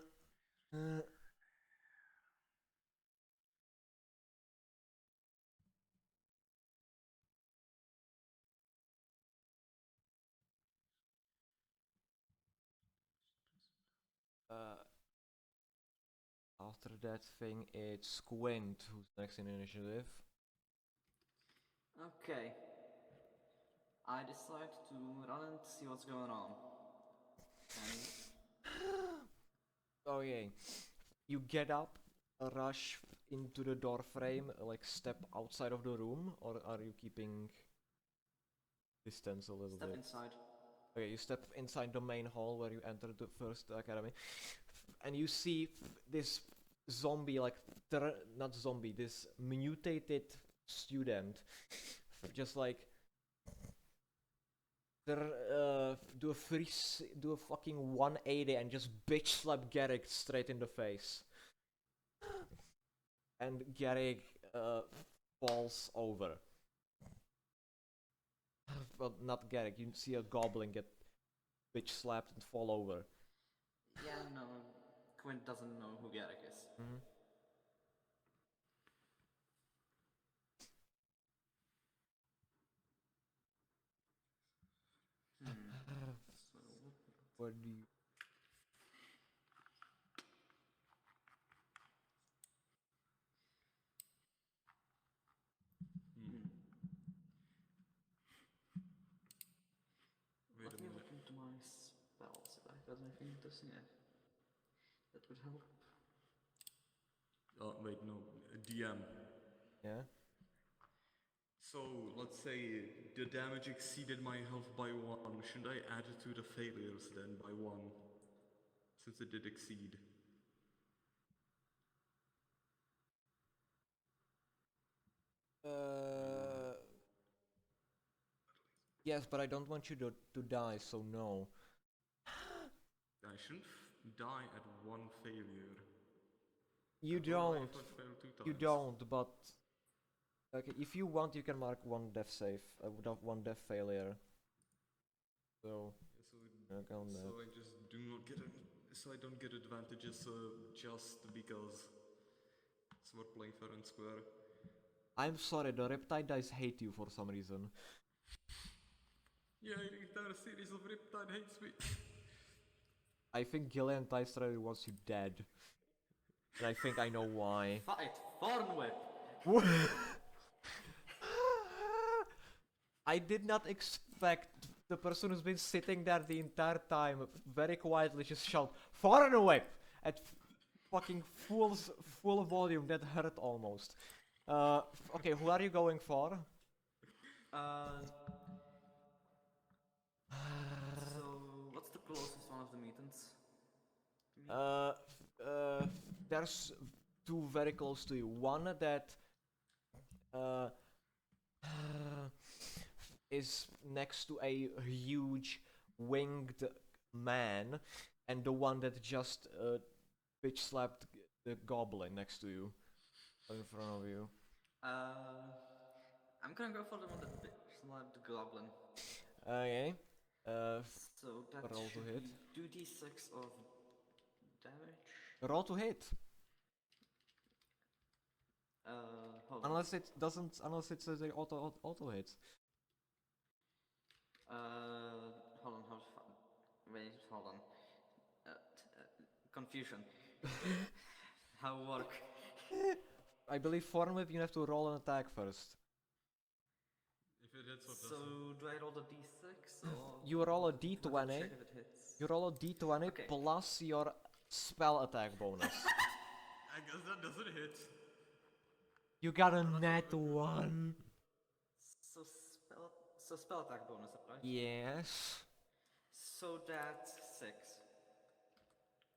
uh, after that thing, it's Squint who's next in initiative. Okay. I decide to run and see what's going on. And Okay. You get up, rush into the door frame, like step outside of the room, or are you keeping distance a little Step bit? inside. Okay, you step inside the main hall where you entered the first academy, and you see this zombie, like not zombie, this mutated student, just like do a fucking 180 and just bitch slap Garrick straight in the face, and Garrick falls over. Well, not Garrick. You see a goblin get bitch slapped and fall over. Yeah, no. Quint doesn't know who Garrick is. Mm-hmm. So, What do you? hmm. Wait Let a me minute. look into my spells if I got anything interesting in it. That would help. Wait, no. DM. Yeah. So, let's say the damage exceeded my health by 1. Shouldn't I add it to the failures then by 1? Since it did exceed. Yes, but I don't want you to die, so no. I shouldn't die at 1 failure. You Or don't. if I fail 2 times. You don't, but okay, if you want, you can mark one death save, one death failure. So Yeah, work on that. so I just do not get so I don't get advantages just because. So we're playing fair and square. I'm sorry, the Riptide dice hate you for some reason. Yeah, the entire series of Riptide hates me. I think Gillian Dice really wants you dead. And I think I know why. Fight! Thorn Whip! I did not expect the person who's been sitting there the entire time very quietly just shout "Far and away!" at fucking full volume. That hurt almost. Okay, who are you going for? So, what's the closest one of the mutants? To me? Uh, there's two very close to you. One that uh, is next to a huge winged man, and the one that just bitch slapped the goblin next to you, in front of you. I'm gonna go for the one that slapped the goblin. Okay. So that Roll to should hit. be 2d6 of damage. Roll to hit. Hold on. Unless it's a auto hit. Hold on, wait, hold on. Confusion. How work? I believe Form you have to roll an attack first. If it hits, what So, do I roll the d6 or? You roll a Let me d20. check if it hits. You roll a d20 Okay. plus your spell attack bonus. I guess that doesn't hit. You got a net 1. So spell attack bonus, right? Yes. So that's 6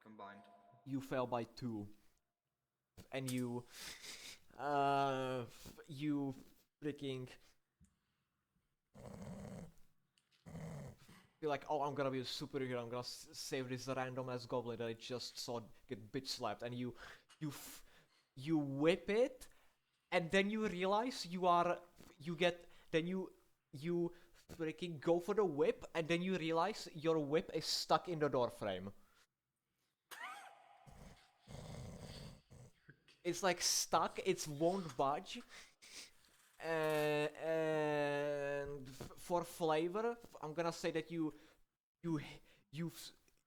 combined. You fell by 2. And you freaking feel like, oh, I'm gonna be a superhero. I'm gonna save this random ass goblin that I just saw get bitch slapped. And you whip it, and then you realize you freaking go for the whip, and then you realize your whip is stuck in the door frame. It's like stuck. It won't budge. And for flavor, I'm gonna say that you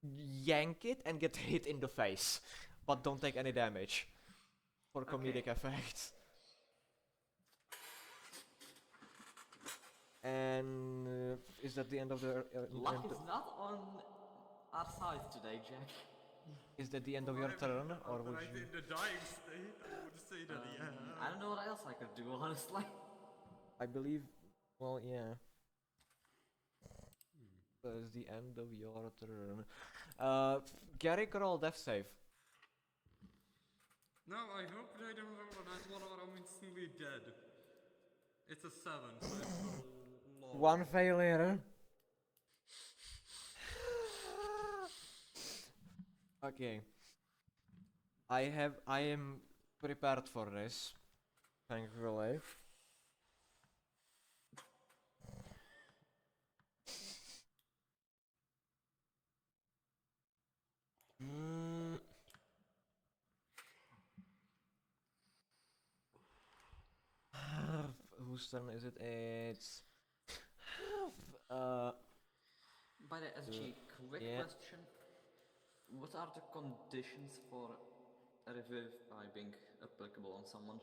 yank it and get hit in the face, but don't take any damage for comedic effect. And is that the end of the? Luck is not on our side today, Jack. Is that the end of your turn, or would you? In the dying state, I would say that yeah. I don't know what else I could do, honestly. I believe. Well, yeah. That is the end of your turn. Garrick, roll death save. No, I hope they don't roll that one or I'm instantly dead. It's a 7, so it's a low. One failure. Okay. I am prepared for this. Thankfully. Mm. Whose turn is it? It's uh By the SG, quick yeah. question. What are the conditions for a reviving applicable on someone?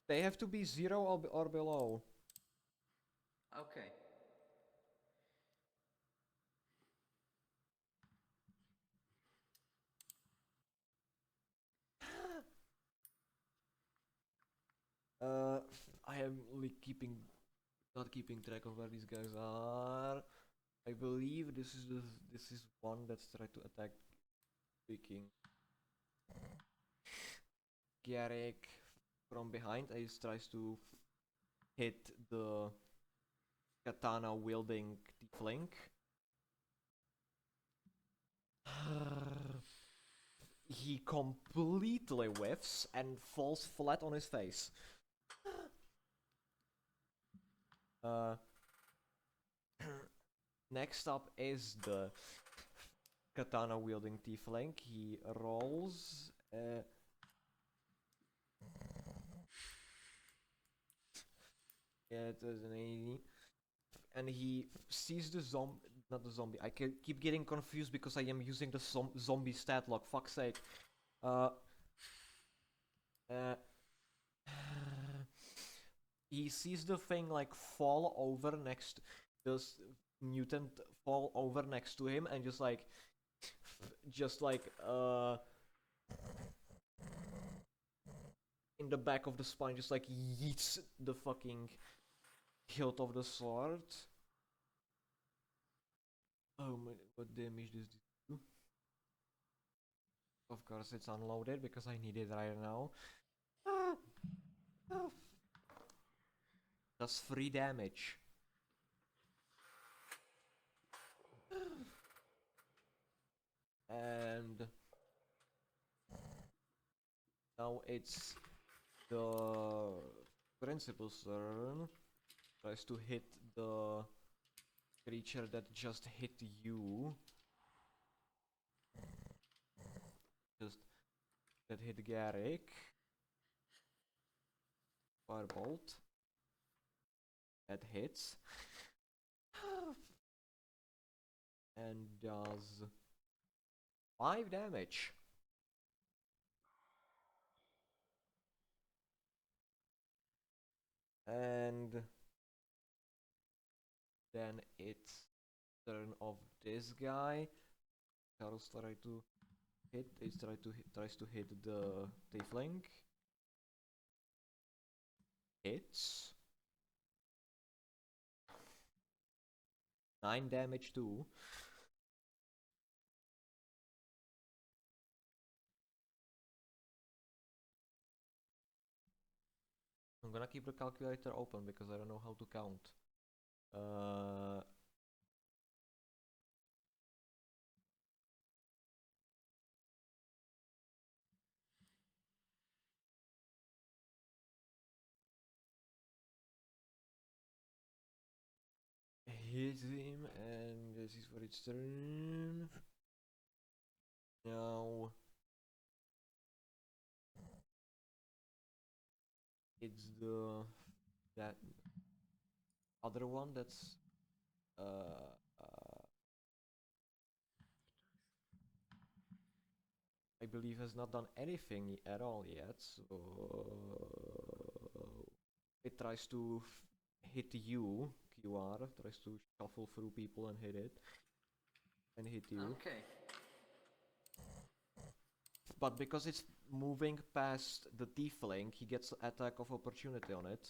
They have to be 0 or below. Okay. Uh, I am not keeping track of where these guys are. I believe this is one that's tried to attack freaking Garrick from behind. He tries to hit the katana wielding tiefling. He completely whiffs and falls flat on his face. Uh, next up is the katana wielding tiefling. He rolls. Yeah, it was an 80. And he sees the zombie. Not the zombie. I keep getting confused because I am using the zombie stat log. Fuck's sake. Uh, he sees the thing like fall over next. This mutant fall over next to him and just like in the back of the spine, just like yeets the fucking hilt of the sword. Oh my, what damage does this do? Of course it's unloaded because I need it right now. Does 3 damage. And now it's the principal's turn. Tries to hit the creature that just hit you. Just that hit Garrick. Firebolt. That hits. And does 5 damage. And then it's turn of this guy. Carl's try to hit. Tries to hit the tiefling. Hits. 9 damage too. I'm gonna keep the calculator open because I don't know how to count. Hit him, and this is for its turn. Now it's that other one that's I believe has not done anything at all yet, so it tries to hit you, tries to shuffle through people and hit it. And hit you. Okay. but because it's moving past the tiefling, he gets attack of opportunity on it.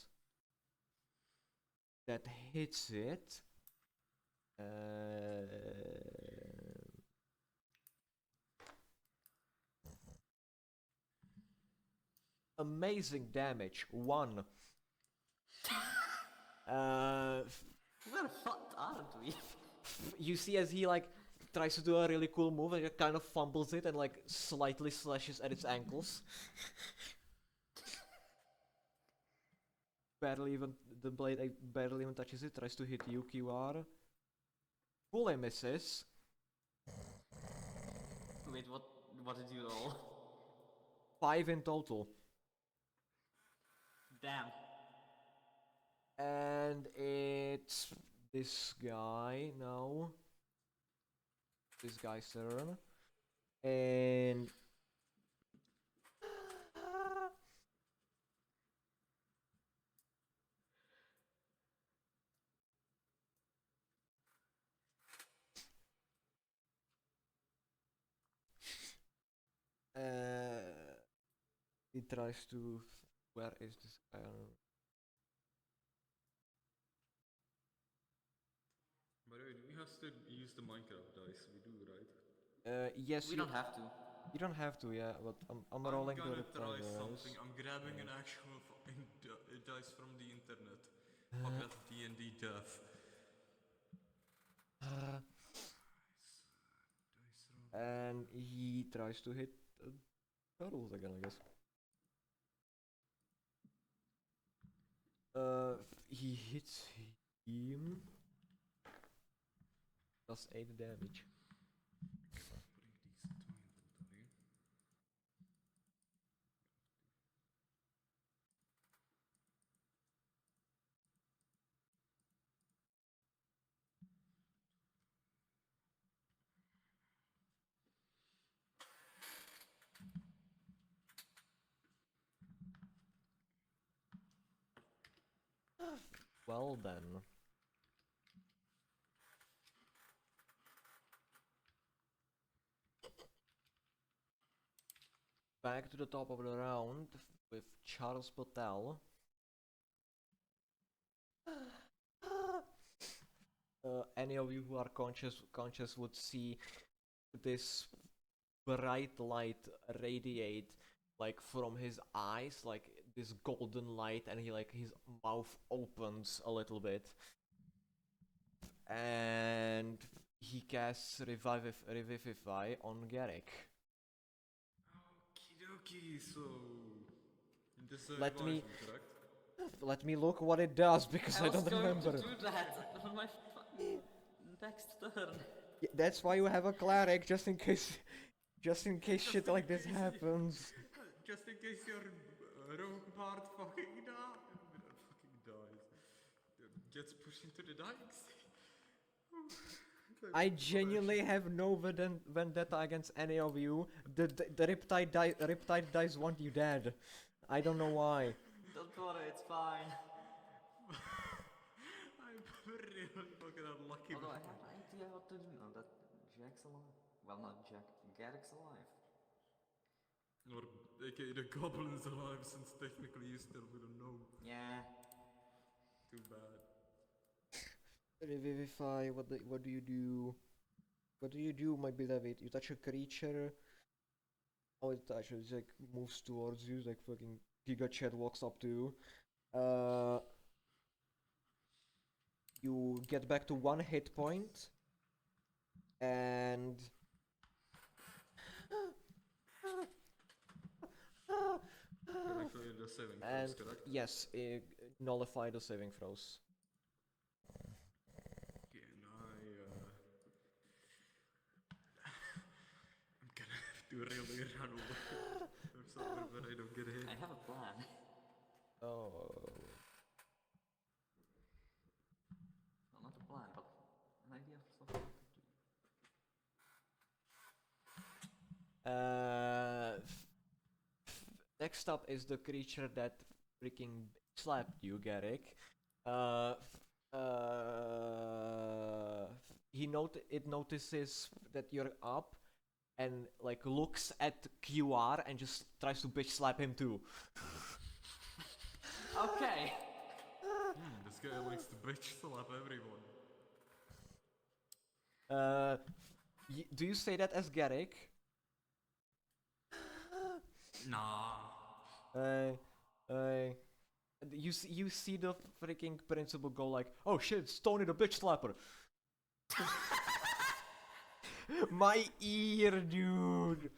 That hits it. Amazing damage. 1. Where the fuck aren't we? You see as he like tries to do a really cool move and he kind of fumbles it and like slightly slashes at its ankles. Barely even the blade barely even touches it. Tries to hit you, QR. Fully misses. Wait, what did you roll? 5 in total. Damn. And it's this guy now. This guy's turn. And he tries to. Where is this guy? I don't know. By the way, do we have to use the Minecraft dice? We do, right? Yes, We don't have to. you don't have to, yeah. But I'm rolling the gonna reply try something. dice. I'm grabbing an actual fucking dice from the internet. Fuck that D&D death. Dice roll. And he tries to hit turtles again, I guess. He hits him. Does 8 damage. Putting these into my inventory. Well then. Back to the top of the round with Charles Patel. Any of you who are conscious would see this bright light radiate like from his eyes, like this golden light, and he like his mouth opens a little bit, and he casts Revivify on Garrick. Okie dokie, so. This is a Let me- revival, correct? Let me look what it does because I, was don't going remember. to do that on my fucking next turn. Yeah, that's why you have a cleric, just in case shit like this happens. Just in case your rogue bard fucking dies. Gets pushed into the dikes. I genuinely have no vendetta against any of you. The Riptide dice want you dead. I don't know why. Don't worry, it's fine. I'm really fucking unlucky. Although I have an idea what to do now that Jack's alive. Well, not Jack, Garrick's alive. Or aka the goblin's alive, since technically you still wouldn't know. Yeah. Too bad. Revivify. What do you do? What do you do, my beloved? You touch a creature. Oh, it touches. Like moves towards you. Like fucking Giga Chad walks up to you. You get back to 1 hit point. And Can I clear the saving throws, correct? yes, nullify the saving throws. Okay, and I'm gonna have to really run away. I'm sorry, but I don't get hit. I have a plan. Oh. Well, not a plan, but an idea for something I could do. Next up is the creature that freaking slapped you, Garrick. It notices that you're up, and like looks at QR and just tries to bitch slap him too. Okay. This guy likes to bitch slap everyone. Do you say that as Garrick? Nah. Uh, uh, you see the freaking principal go like, oh shit, it's Tony the bitch slapper. My ear, dude.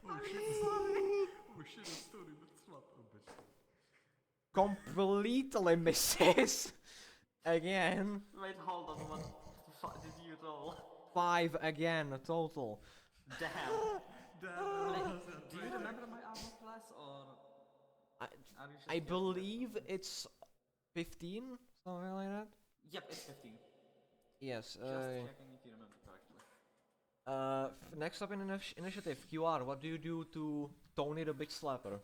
Oh shit, it's Tony the slap. Oh bitch. Completely misses. Again. Wait, hold on. What the fuck did you roll? 5 again, total. Damn. Damn. Do you remember my armor class or I, are you just I guessing that? believe it's 15, something like that. Yep, it's 15. Yes. Just checking if you remember correctly. Next up in initiative, QR. What do you do to Tony the bitch slapper?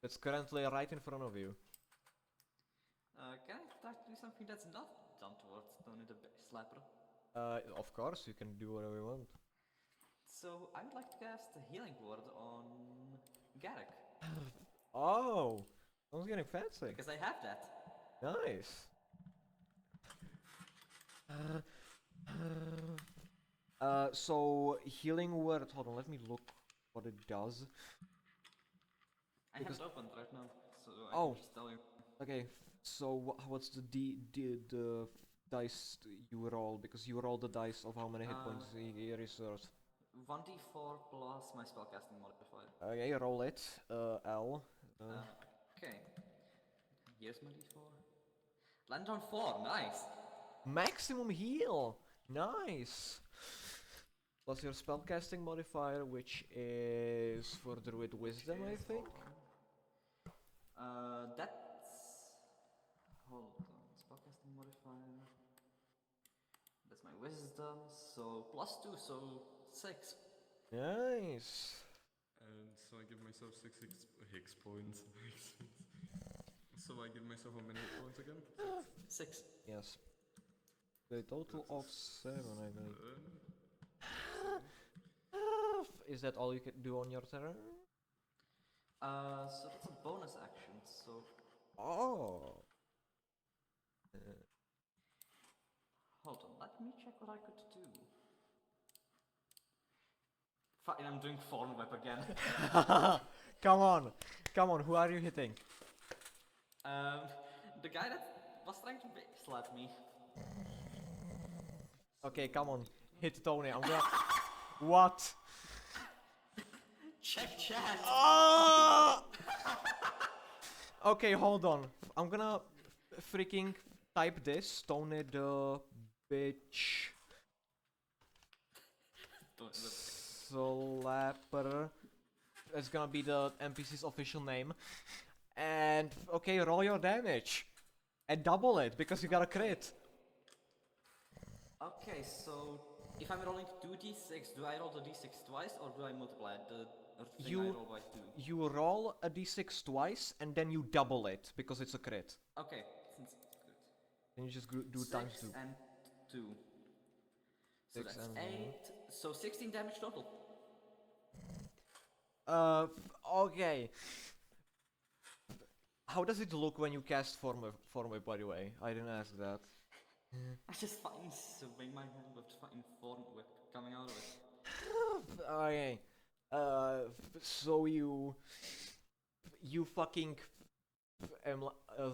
That's currently right in front of you. Can I try to do something that's not done towards Tony the Slapper? Of course, you can do whatever you want. So I would like to cast a healing word on Garrick. Oh, someone's getting fancy. Because I have that. Nice. So healing word. Hold on, let me look what it does. I have it opened right now, so I Oh. can just tell you. Okay, so what's the the dice you roll? Because you roll the dice of how many hit points he restores. 1d4 plus my spellcasting modifier. Okay, roll it. L. Okay. Here's my d4. Land on 4, nice! Maximum heal. Nice. Plus your spellcasting modifier, which is for Druid Wisdom, I think. That's... Hold on, spellcasting modifier. That's my wisdom, so plus 2, so 6. Nice. And so I give myself 6 hix points. So I give myself how many hit points again? 6. Yes. A total of 7, I believe. Is that all you can do on your turn? So that's a bonus action, so... Oh. Hold on, let me check what I could do. Fine, I'm doing Form Whip again. Come on. Come on, who are you hitting? The guy that was trying to slap me. Okay, come on. Hit Tony. I'm gonna... What? Check chat! Ah! Okay, hold on. I'm gonna freaking type this. Tony the bitch slapper. That's gonna be the NPC's official name. And okay, roll your damage. And double it, because you got a crit. Okay, so if I'm rolling 2d6, do I roll the d6 twice or do I multiply the thing I roll by 2? You roll a d6 twice and then you double it because it's a crit. Okay, since it's good. Then you just do 6 times 2. and 2. So 6 that's and 8, so 16 damage total. Okay. How does it look when you cast Form Whip, by the way? I didn't ask that. I just fucking swing my hand with fucking Form Whip coming out of it. Okay. So you fucking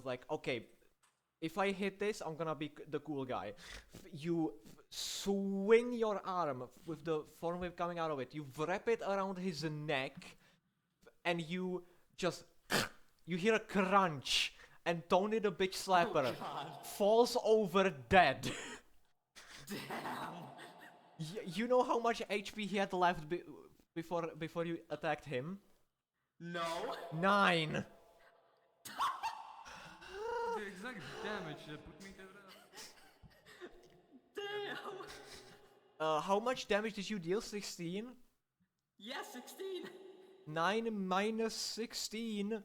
like, okay, if I hit this, I'm gonna be the cool guy. You swing your arm with the Form Whip coming out of it. You wrap it around his neck, and you just you hear a crunch, and Tony the bitch slapper falls over dead. Damn! You know how much HP he had left before you attacked him? No! 9. The exact damage that put me to death. Damn! How much damage did you deal? 16? Yeah, 16! 9 minus 16.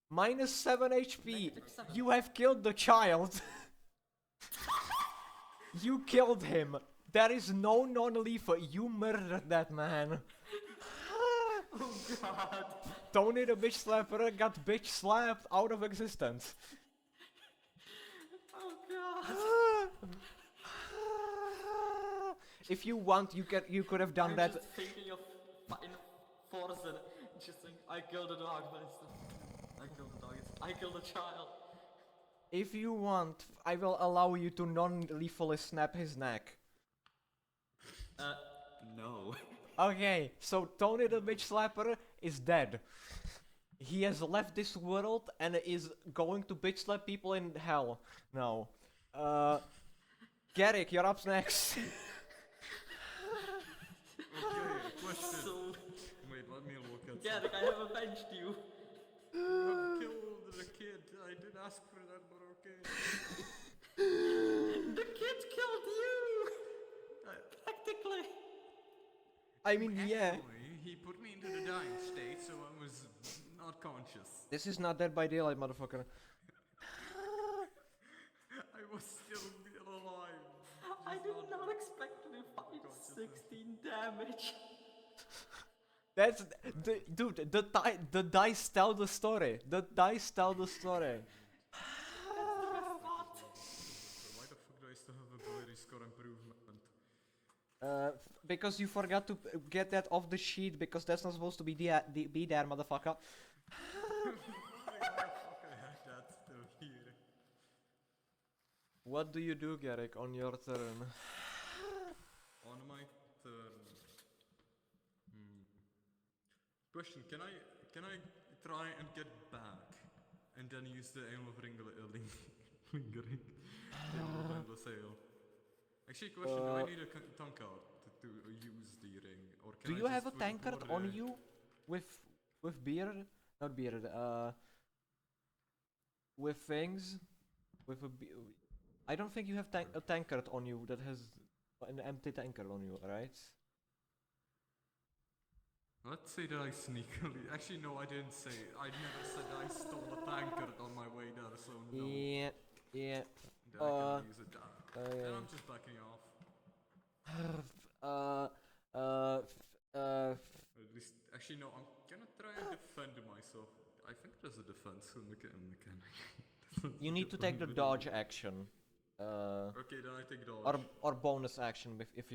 Minus 7 HP. -7. You have killed the child. You killed him. There is no non-lethal. You murdered that man. Oh god. Tony the bitch slapper got bitch slapped out of existence. Oh god. If you want, you could have done I'm that. just thinking of in Forza, just think, I killed a dog, but it's not. I killed a dog, I killed a child. If you want, I will allow you to non-lethally snap his neck. No. Okay, so Tony the bitch slapper is dead. He has left this world and is going to bitch slap people in hell now. Garrick, you're up next. Okay, question. So, Wait, let me look at Garrick, I have avenged you. You have killed the kid. I didn't ask for that, but okay. The kid killed you! Practically. I mean, yeah. Actually, he put me into the dying state, so I was not conscious. This is not Dead by Daylight, motherfucker. I was still alive. I Just did not not expect to do consciousness. 16 damage. That's dude. The dice tell the story. The dice tell the story. Why the fuck do I still have ability score improvement? Because you forgot to get that off the sheet because that's not supposed to be be there, motherfucker. Why the fuck I have that still here? What do you do, Garrick, on your turn? On my turn. Question, can I try and get back and then use the aim of lingering in the sail? Actually, question, do I need a tank card to use the ring? Or can Do I you just have a put tankard more, on you with beard? Not beard. With things. With a I don't think you have a tankard on you that has an empty tankard on you, right? Let's say that I sneakily. Actually, no, I didn't say. I never said I stole a tankard on my way there, so no. Yeah, yeah. Then I can use it. Then yeah. I'm just backing off. At least, actually, no. I'm gonna try and defend myself. I think there's a defense mechanic. You need to take the dodge action. Okay, then I take dodge. Or bonus action if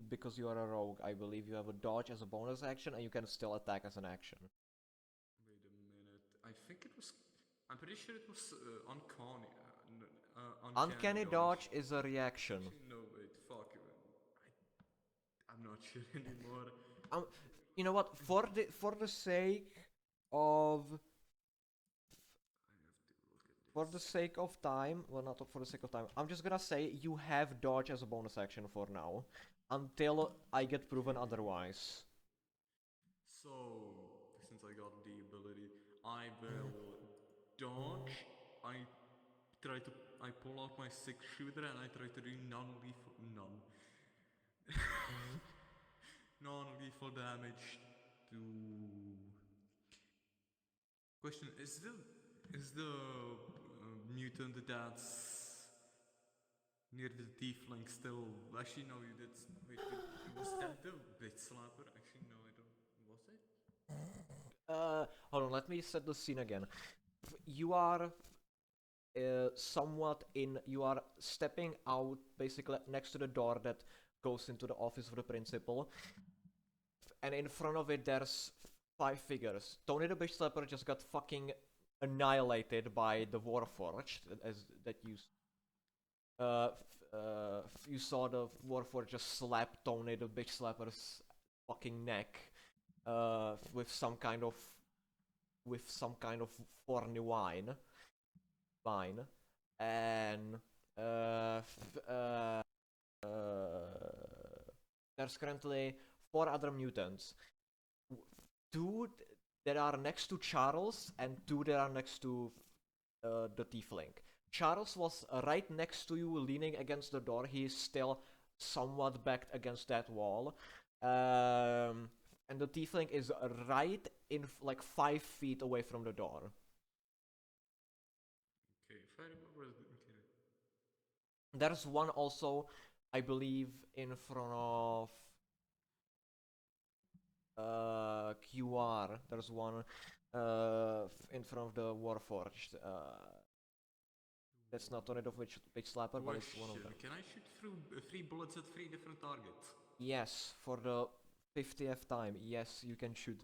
because you are a rogue, I believe you have a dodge as a bonus action and you can still attack as an action. Wait a minute. I think it was. I'm pretty sure it was uncanny. Uncanny dodge is a reaction. Actually, no, wait, fuck. I'm not sure anymore. You know what? For the sake of time, well, not for the sake of time, I'm just gonna say you have dodge as a bonus action for now, until I get proven otherwise. So, since I got the ability, I will dodge. I pull out my 6-shooter and I try to do non-lethal damage to. Question: is the mutant that's near the tiefling still? Actually, no. You did. Wait, was that the bitch slapper? Actually, no. I don't. Was it? Hold on. Let me set the scene again. You are somewhat in. You are stepping out, basically next to the door that goes into the office of the principal, and in front of it there's 5 figures. Tony the bitch slapper just got fucking annihilated by the Warforged, you saw the Warforged just slap Tony the bitch slapper's fucking neck with some kind of thorny vine, and there's currently 4 other mutants. 2 that are next to Charles and 2 that are next to the tiefling. Charles was right next to you, leaning against the door. He is still somewhat backed against that wall. And the tiefling is right in like 5 feet away from the door. Okay, if I remember. Okay. There's one also I believe in front of QR. There's one in front of the Warforged. That's not Tornado of Witch Slapper, Do but I it's one of them. Can I shoot through 3 bullets at 3 different targets? Yes, for the 50th time, yes, you can shoot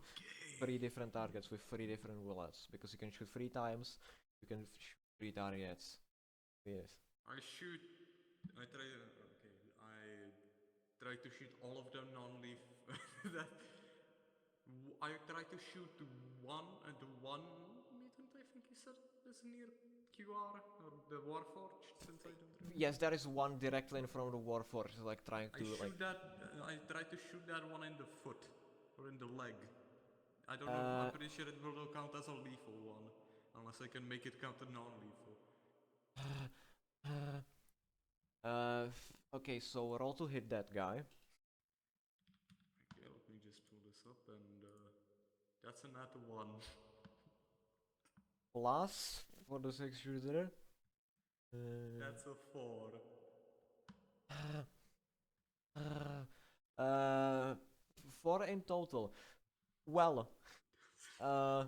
3 different targets with 3 different bullets. Because you can shoot 3 times, you can shoot 3 targets. Yes. I shoot. I try. Okay. I try to shoot all of them non-leaf. that. I try to shoot the one mutant. I think you said is near QR or the Warforged. Since I don't remember. Yes, there is one directly in front of the Warforged, like trying I to shoot like. that. I try to shoot that one in the foot or in the leg. I don't know. I'm pretty sure it will count as a lethal one, unless I can make it count as non-lethal. Okay, so roll to hit that guy. Okay, let me just pull this up, and that's a nat 1. Plus for the 6 shooter. That's a 4. 4 in total. Well, uh,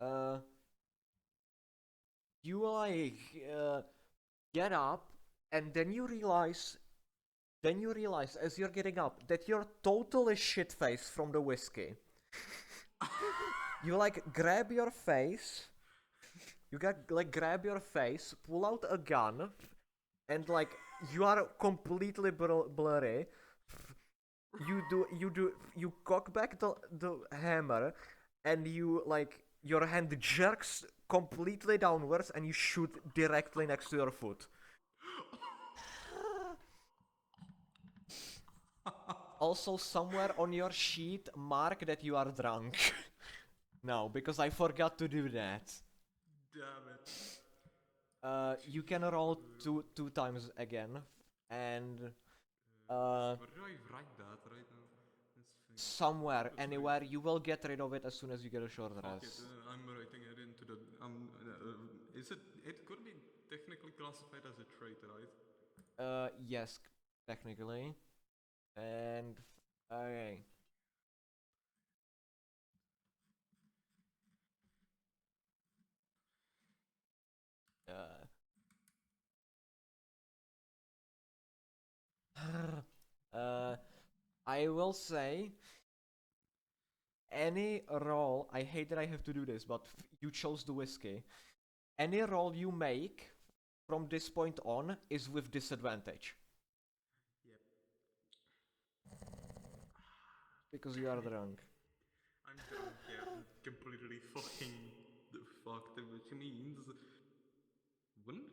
uh, you like get up, and then you realize as you're getting up that you're totally shit faced from the whiskey. You like grab your face. You like grab your face, pull out a gun, and like you are completely blurry. You cock back the hammer, and you like your hand jerks completely downwards, and you shoot directly next to your foot. Also, somewhere on your sheet, mark that you are drunk. No, because I forgot to do that. Damn it. You can roll two times again, and Where do I write that right now? Let's think. somewhere, That's anywhere, you will get rid of it as soon as you get a short Fuck it. rest. I'm writing it into the. Is it? It could be technically classified as a trait, right? Yes, technically. And okay. Uh, uh, I will say any roll. I hate that I have to do this, but you chose the whiskey. Any roll you make from this point on is with disadvantage. Yep. Because you are drunk. I'm drunk, yeah. I'm completely fucking fucked, which means. Wouldn't.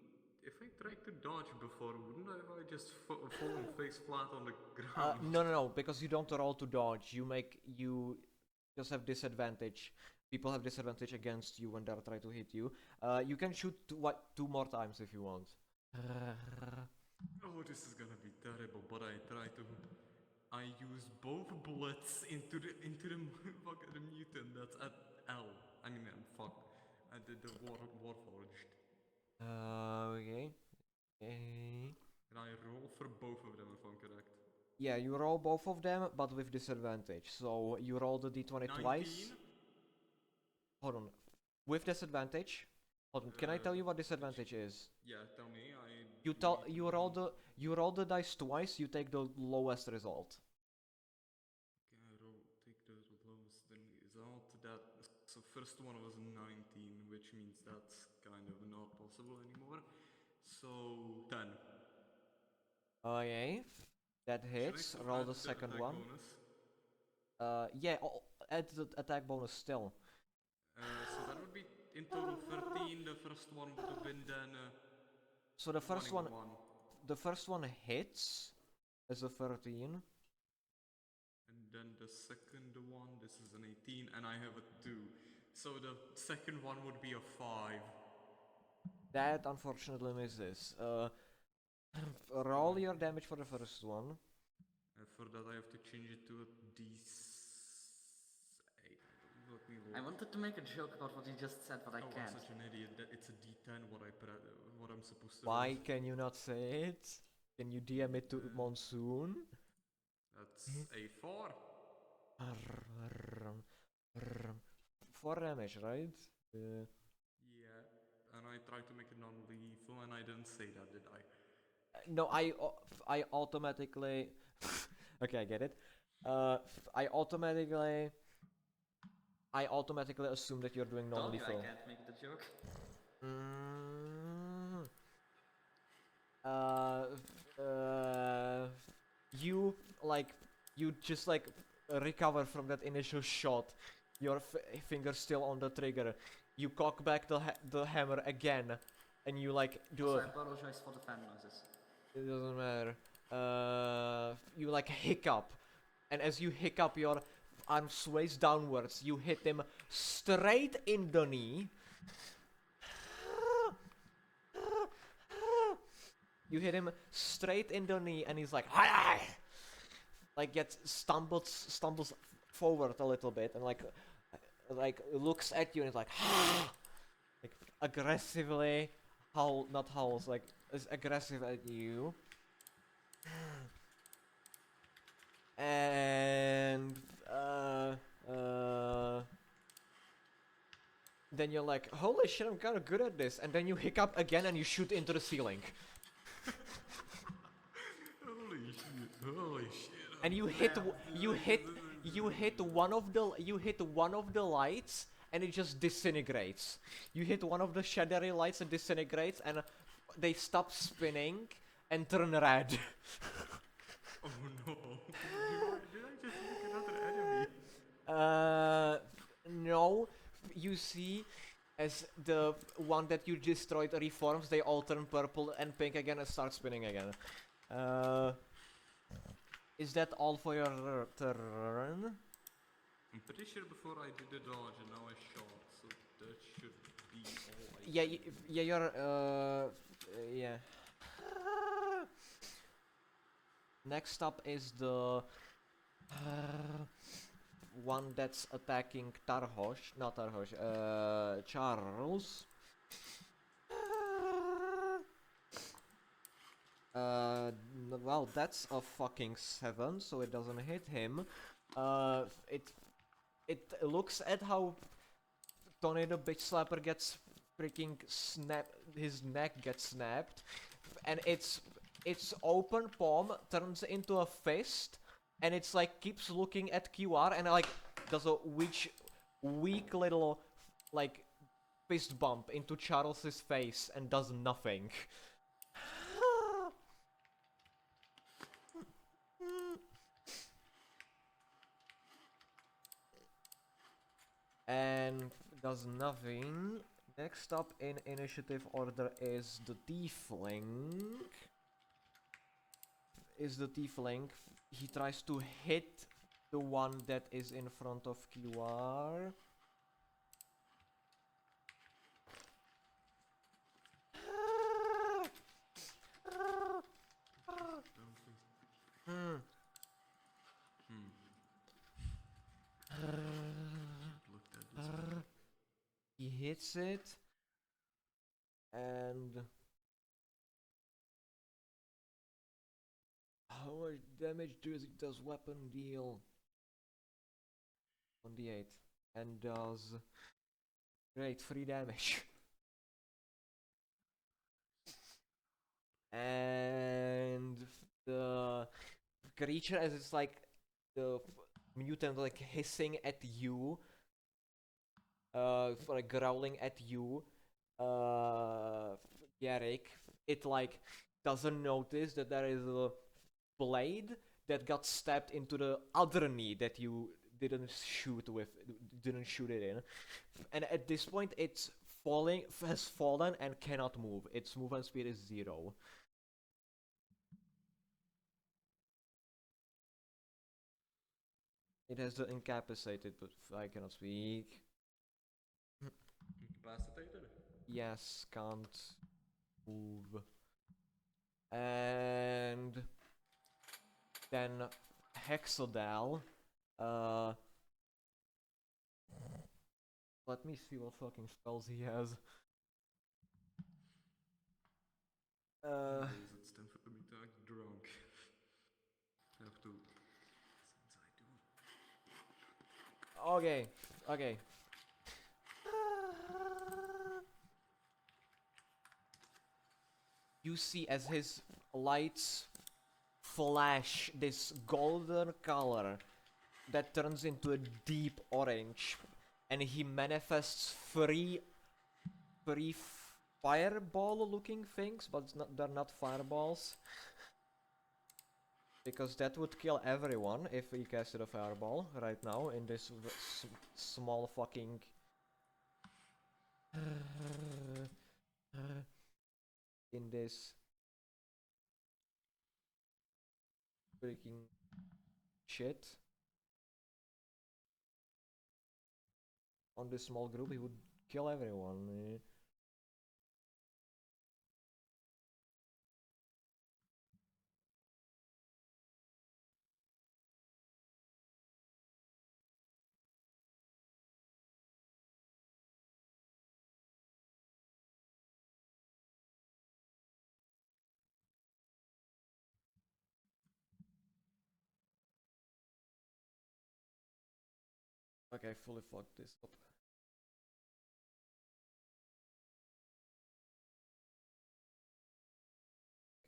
If I tried to dodge before, wouldn't I have I just fallen face flat on the ground? No, because you don't roll to dodge. You just have disadvantage. People have disadvantage against you when they're trying to hit you. You can shoot two more times if you want. Oh, this is gonna be terrible, but I try to. I use both bullets into the fuck the mutant that's at L. I mean, fuck. I did the Warforged. Okay. Okay. And I roll for both of them if I'm correct. Yeah, you roll both of them, but with disadvantage. So you roll the d20 twice. 19. Hold on. With disadvantage. Hold on. Can I tell you what disadvantage is? Yeah, tell me. You roll the dice twice. You take the lowest result. Okay, I take the lowest result. That so first one was 19, which means that's kind of not possible anymore. So 10. Okay. That Should I hits. still Roll add the the second attack one. bonus? Yeah, add the attack bonus still. So that would be in total 13. The first one would have been then. So the first one, 21. the first one hits as a 13. And then the second one, this is an 18, and I have a 2. So the second one would be a 5. That unfortunately misses. Roll your damage for the first one. And for that, I have to change it to a D8, I Let me I look. wanted to make a joke about what you just said, but I Oh, I'm can't. such an idiot. It's a D10. What I'm supposed to Why roll. can you not say it? Can you DM it to Monsoon? That's a 4. 4 damage, right? Yeah, and I tried to make it non-lethal, and I didn't say that, did I? No, I automatically. Okay, I get it. I automatically. I automatically assume that you're doing Told you I non-lethal. can't make the joke. Mm, uh, you like you just like recover from that initial shot. Your finger's still on the trigger. You cock back the hammer again, and you like do Also, a. I apologize for the fan noises. It doesn't matter. You like hiccup, and as you hiccup, your arm sways downwards. You hit him straight in the knee. You hit him straight in the knee, and he's like gets stumbles forward a little bit, and like looks at you, and is like aggressively not howls, like is aggressive at you. And then you're like, holy shit, I'm kind of good at this. And then you hiccup again, and you shoot into the ceiling. Holy shit. And you hit one of the lights, and it just disintegrates. You hit one of the shadowy lights and disintegrates, and they stop spinning and turn red. Oh no. Did I just make another enemy? No. You see, as the one that you destroyed reforms, they all turn purple and pink again and start spinning again. Is that all for your turn? I'm pretty sure before I did a dodge and now I shot, so that should be all I Yeah, can do. yeah, you're, yeah. Next up is the one that's attacking Tarhosh, not Tarhosh, Charles. Well, that's a fucking 7, so it doesn't hit him. It looks at how Tornado Bitch Slapper gets freaking his neck gets snapped, and its open palm turns into a fist, and it's like keeps looking at QR, and like does a weak little like fist bump into Charles's face and does nothing. And does nothing. Next up in initiative order is the Tiefling. He tries to hit the one that is in front of QR. Hmm. Looked at this. He hits it, and how much damage does weapon deal? 1d8, and does great 3 damage. And the creature, as it's like the mutant like hissing at you, like growling at you, Garrick, it like doesn't notice that there is a blade that got stabbed into the other knee that you didn't shoot it in, and at this point it's has fallen and cannot move. Its movement speed is 0. It has the incapacitated, but I cannot speak. Incapacitated? Yes, can't move. And then Hexadal, Let me see what fucking spells he has. Anyways, it's time for me to act drunk. I have to. Since I do. Okay, okay. You see as his lights flash this golden color that turns into a deep orange, and he manifests three fireball looking things, but they're not fireballs. Because that would kill everyone if he casted a fireball right now in this small fucking in this freaking shit on this small group. He would kill everyone. Okay, fully fucked this up.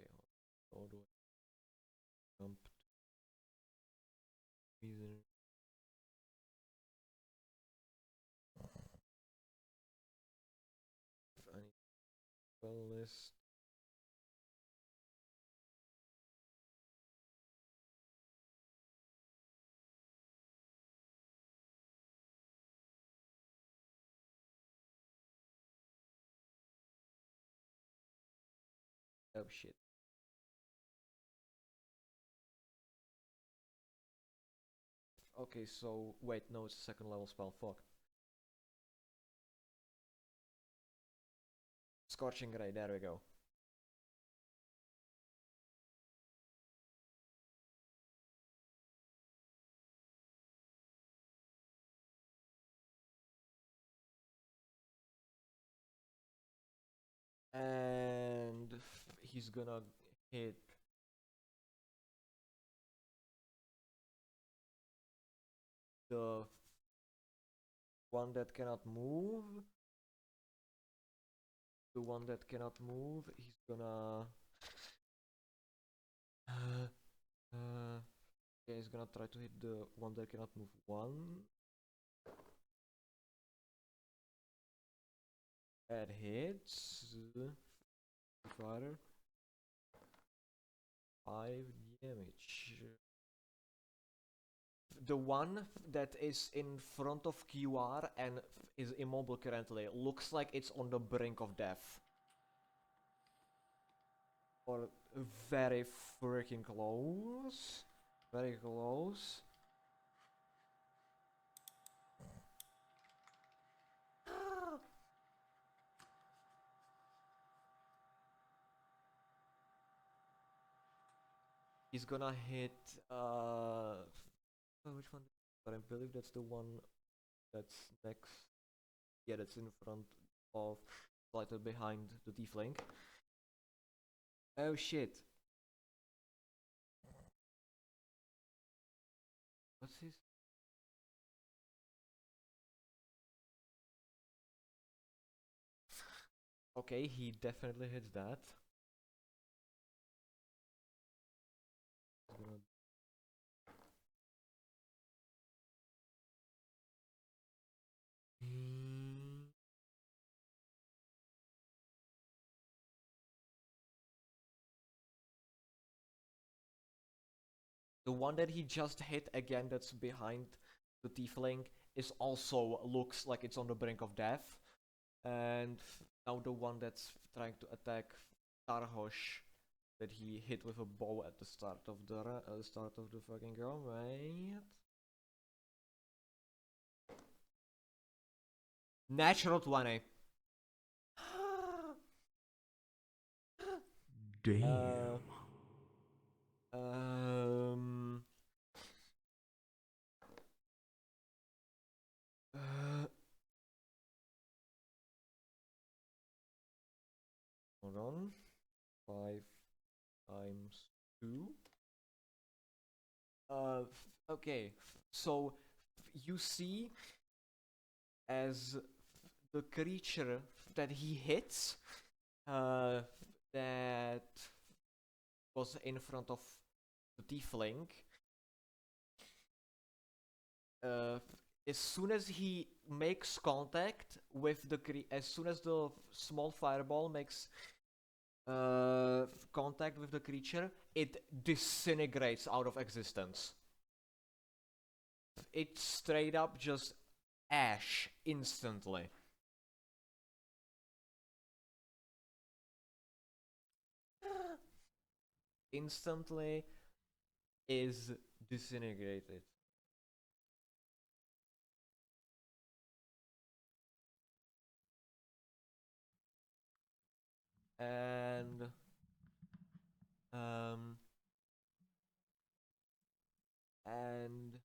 Okay, how do I jump to reason? If I need spell list. Oh shit. Okay, so wait, no, it's a second level spell. Fuck. Scorching Ray, there we go. And he's gonna hit the one that cannot move. The one that cannot move, he's gonna yeah, he's gonna try to hit the one that cannot move. One. That hits. Fire. 5 damage. The one that is in front of QR and is immobile currently looks like it's on the brink of death. Or very freaking close. Very close. He's gonna hit which one? But I believe that's the one that's next. Yeah, that's in front of, slightly behind the tiefling. Oh shit. What's his? Okay, he definitely hits that. The one that he just hit again that's behind the tiefling is also looks like it's on the brink of death. And now the one that's trying to attack Tarhosh that he hit with a bow at the start of the fucking girl, right? Natural 20. Damn. Um. on. 5 times 2. Okay, so you see as the creature that he hits, that was in front of the tiefling, as soon as he makes contact with as soon as the small fireball makes contact with the creature, it disintegrates out of existence. It straight up just ash instantly. Instantly is disintegrated. And and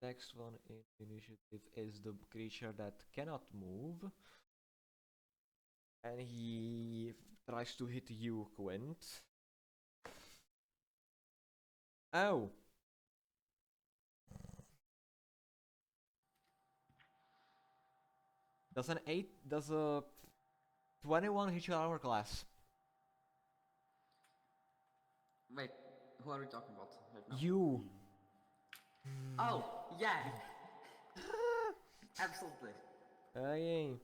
next one in initiative is the creature that cannot move, and he tries to hit you, Quint. Oh. Does a 21 hit your armor class? Wait, who are we talking about right now? You. Oh, yeah! Absolutely. Okay.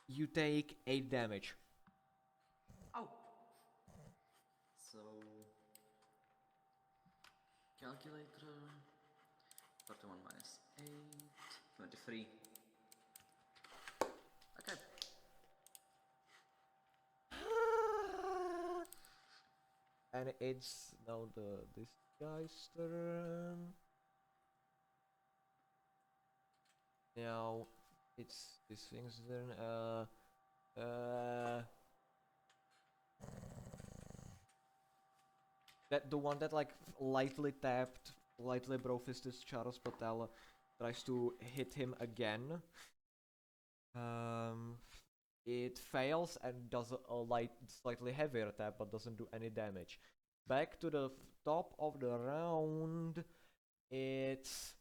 You take 8 damage. Oh! So... Calculator... 41 minus 8... 23. Okay. And it's now this guy's turn. Now it's this thing's turn. That the one that like lightly tapped, lightly bro-fisted Charles Patel tries to hit him again. It fails and does a light, slightly heavier tap, but doesn't do any damage. Back to the top of the round. It's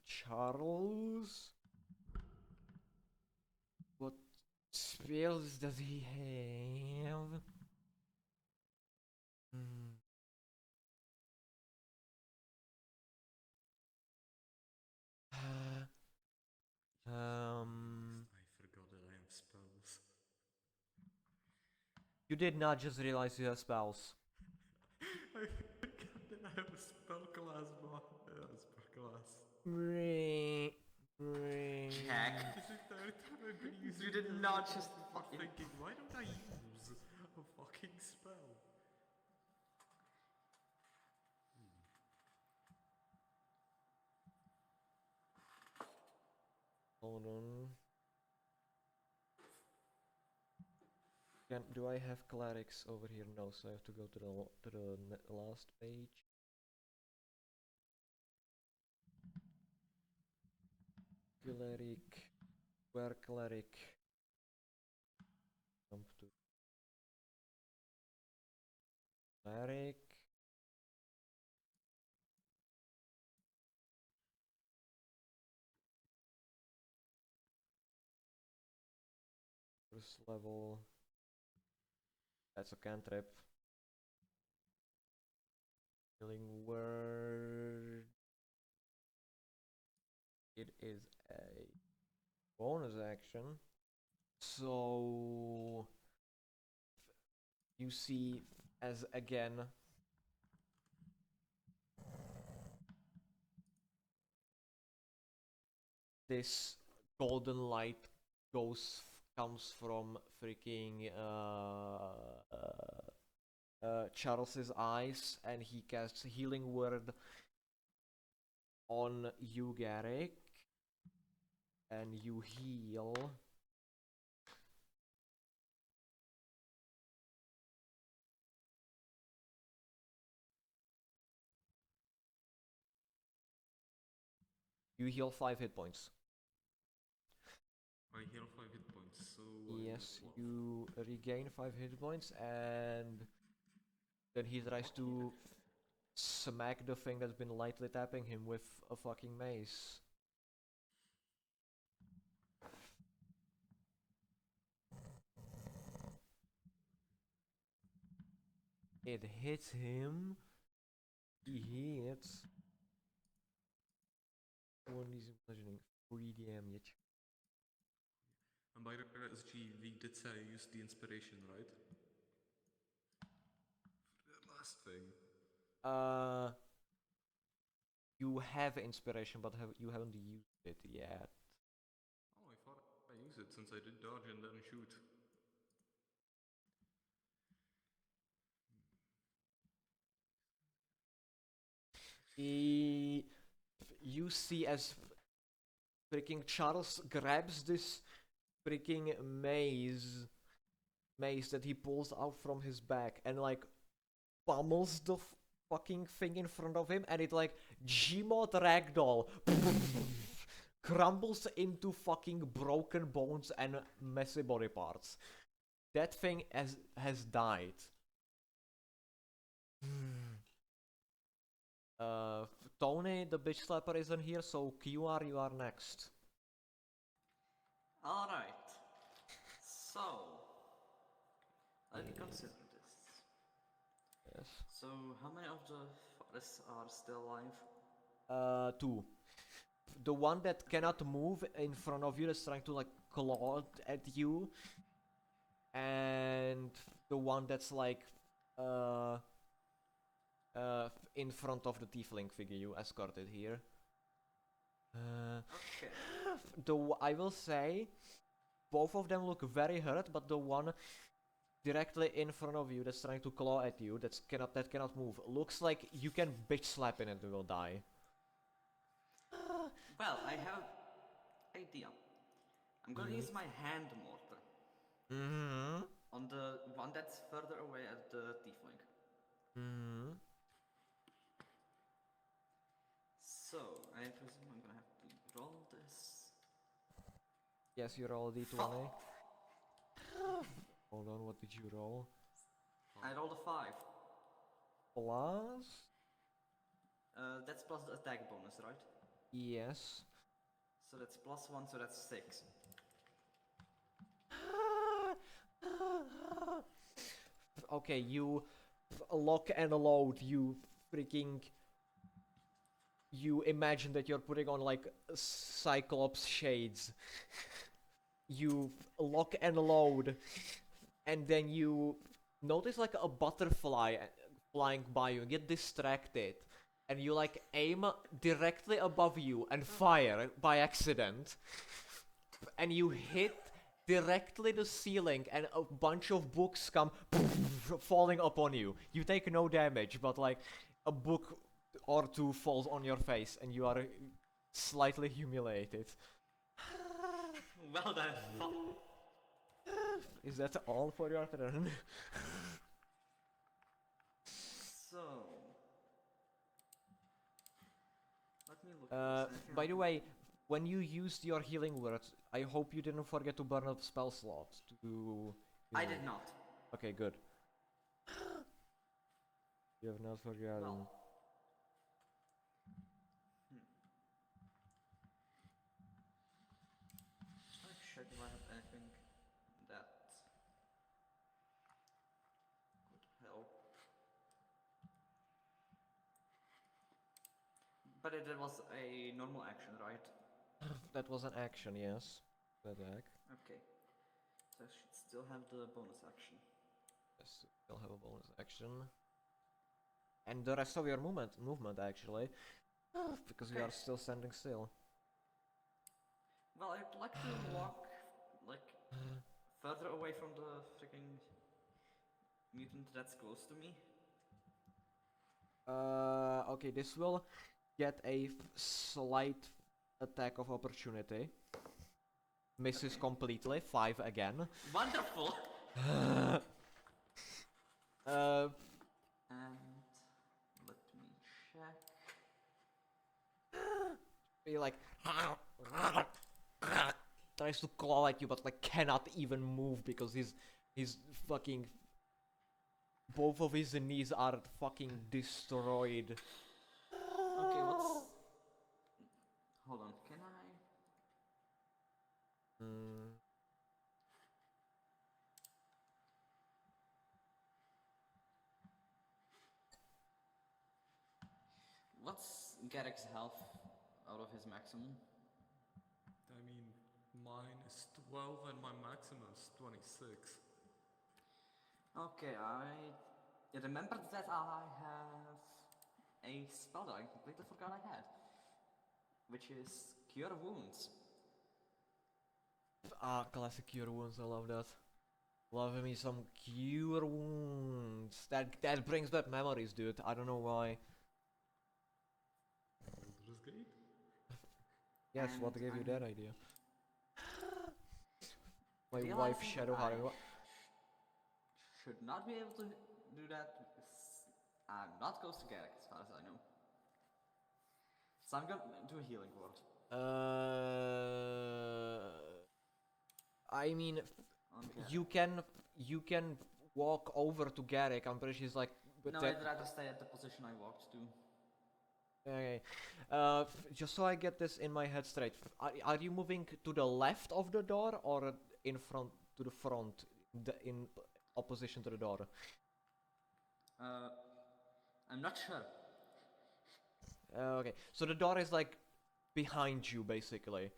Charles. What spells does he have? I forgot that I have spells. You did not just realize you have spells. I forgot that I have a spell class, spell class. Jack. This entire time I've been using You did not just fucking... thinking, why don't I use a fucking spell? Hold on. Do I have clerics over here? No, so I have to go to the last page. Cleric, where cleric? Jump to cleric. First level. That's a cantrip. Healing word. It is a bonus action. So you see as again this golden light comes from freaking Charles's eyes, and he casts healing word on you, Garrick, and you heal. You heal 5 hit points. I heal 5 hit points, so Yes, I you regain 5 hit points, and then he tries to smack the thing that's been lightly tapping him with a fucking mace. It hits him. He hits. One is imagining 3 damage. And by the way, SG, we did say I used the inspiration, right? For the last thing. You have inspiration, but you haven't used it yet. Oh, I thought I used it since I did dodge and then shoot. You see as freaking Charles grabs this freaking mace that he pulls out from his back and like pummels the fucking thing in front of him, and it like Gmod ragdoll crumbles into fucking broken bones and messy body parts. That thing has died. Tony, the bitch slapper, isn't here, so QR, you are next. Alright. So, let me consider this. Yes. So, how many of the forests are still alive? 2. The one that cannot move in front of you that's trying to like claw at you, and the one that's like in front of the tiefling figure you escorted here. Okay. I will say both of them look very hurt, but the one directly in front of you that's trying to claw at you that cannot move looks like you can bitch slap in it and will die. Well, I have an idea. I'm gonna use my hand mortar Mm-hmm. on the one that's further away at the tiefling. Mm-hmm. So, I presume I'm gonna have to roll this. Yes, you roll a d20. Fuck. Hold on, what did you roll? I rolled a 5. Plus? That's plus the attack bonus, right? Yes. So that's plus 1, so that's 6. Okay, you lock and load, you freaking... You imagine that you're putting on like Cyclops shades. You lock and load, and then you notice like a butterfly flying by you, get distracted, and you like aim directly above you and fire by accident, and you hit directly the ceiling, and a bunch of books come falling upon you. You take no damage, but like a book or two falls on your face, and you are slightly humiliated. Well done. Is that all for your turn? So, let me look at this. By the way, when you used your healing words, I hope you didn't forget to burn a spell slot to... I did not. Okay, good. You have not forgotten. Well. Let's check if I have anything that could help. But it was a normal action, right? That was an action, yes. Attack. Okay. So I should still have the bonus action. Yes, you'll have a bonus action. And the rest of your movement actually. Because you Okay. are still standing still. Well, I'd like to walk, like, further away from the freaking mutant that's close to me. Okay, this will get a slight attack of opportunity. Misses completely, 5 again. Wonderful! Uh, And let me check. He like tries to claw at you, but like cannot even move because his fucking both of his knees are fucking destroyed. Okay, what's... Hold on, can I... Mm, What's Garrick's health out of his maximum? I mean, mine is 12 and my maximum is 26. Okay, I remembered that I have a spell that I completely forgot I had, which is Cure Wounds. classic cure wounds. I love that. Love me some cure wounds. That brings back memories, dude. I don't know why. Baldur's Gate? Yes, what And gave you I'm that idea? My wife realizing Shadow I Harem. should not be able to do that because I'm not close to Garrick as far as I know. So I'm gonna do a healing word. I mean, On Garrick. you can walk over to Garrick. I'm pretty sure he's like. But No, that, I'd rather stay at the position I walked to. okay. Just so I get this in my head straight, are you moving to the left of the door or in front to the front, in opposition to the door? I'm not sure. Okay, so the door is like behind you, basically.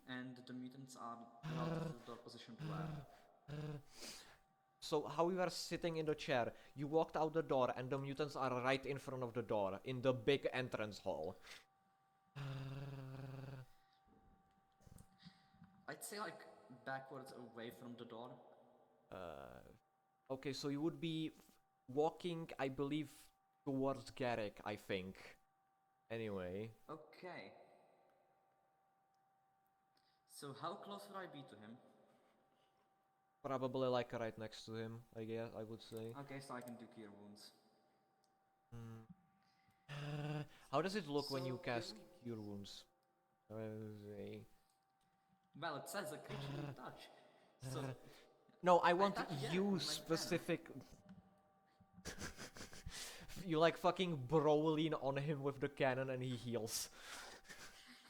And the mutants are relative to their position to where? So how you are sitting in the chair, you walked out the door, and the mutants are right in front of the door in the big entrance hall. I'd say like backwards away from the door. Okay, so you would be walking, I believe, towards Garrick, I think. Anyway. Okay. So how close would I be to him? Probably like right next to him, I guess, I would say. Okay, so I can do Cure Wounds. How does it look when you So, cast Cure Wounds? Okay. Well, it says a creature you touch. So, No, I want touch Garrick you with my cannon. specific. You like fucking brawling on him with the cannon and he heals.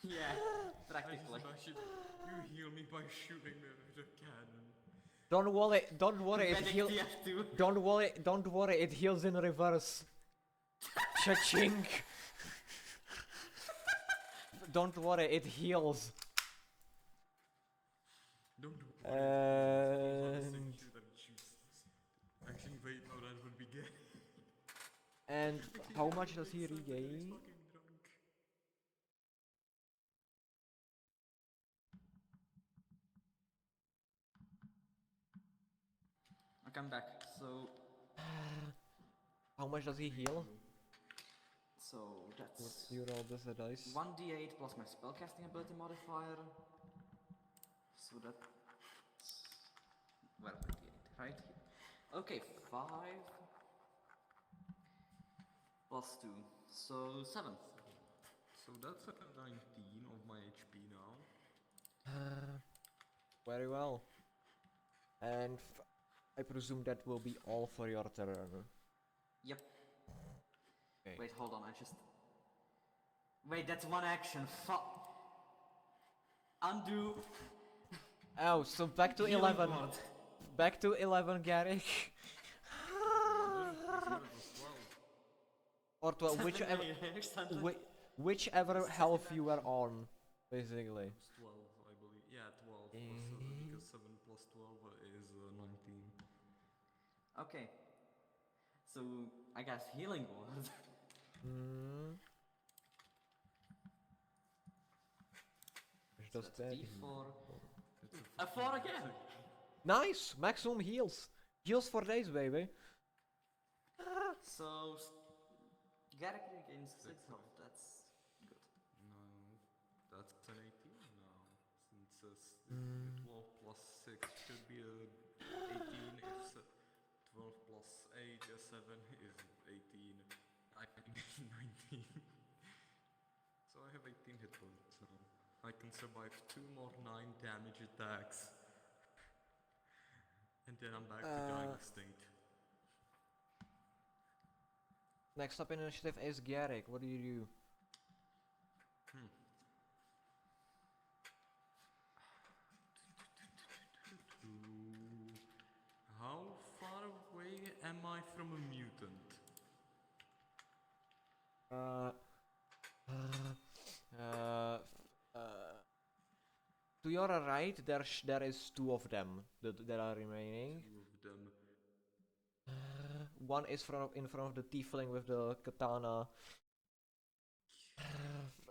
yeah, I practically. smash it. You heal me by shooting me with a cannon. Don't worry, it Medic heals. TF2. Don't worry, it heals in reverse. Cha-ching! Don't worry, it heals. Don't worry. And Actually, wait, no, that would be gay. and how much does he regain? Fucking drunk. Okay, I'm back. So, How much does he heal? that's You roll this a dice. 1d8 plus my spellcasting ability modifier. So that's... Well, 1d8, right? Okay, 5 plus 2. So, 7. So that's a 19 of my HP now. Very well. And I presume that will be all for your turn. Yep. Okay. Wait, hold on, I just... Wait, that's one action. Fuck. Undo. Oh, so back to Healing 11. word. Back to 11, Garrick. Or 12, whichever, whichever health you were on, basically. It's 12, I believe. Yeah, 12 because 7 plus 12 is 19. Okay. So, I guess healing word. Hmm. Which So does that's that? D4. It's A 4 again! Nice! Maximum heals. Heals for days, baby. So, Garrick regains 6 health. That's good. No, that's an 18 now. Since 12 plus 6 should be 18. If 12 plus 8 is 7 is 18. I think 19. can survive 2 more 9 damage attacks. And then I'm back to dying extinct. Next up in initiative is Garrick. What do you do? How far away am I from a mutant? To your right, there is two of them that are remaining. 2 of them. One is in front of the tiefling with the katana,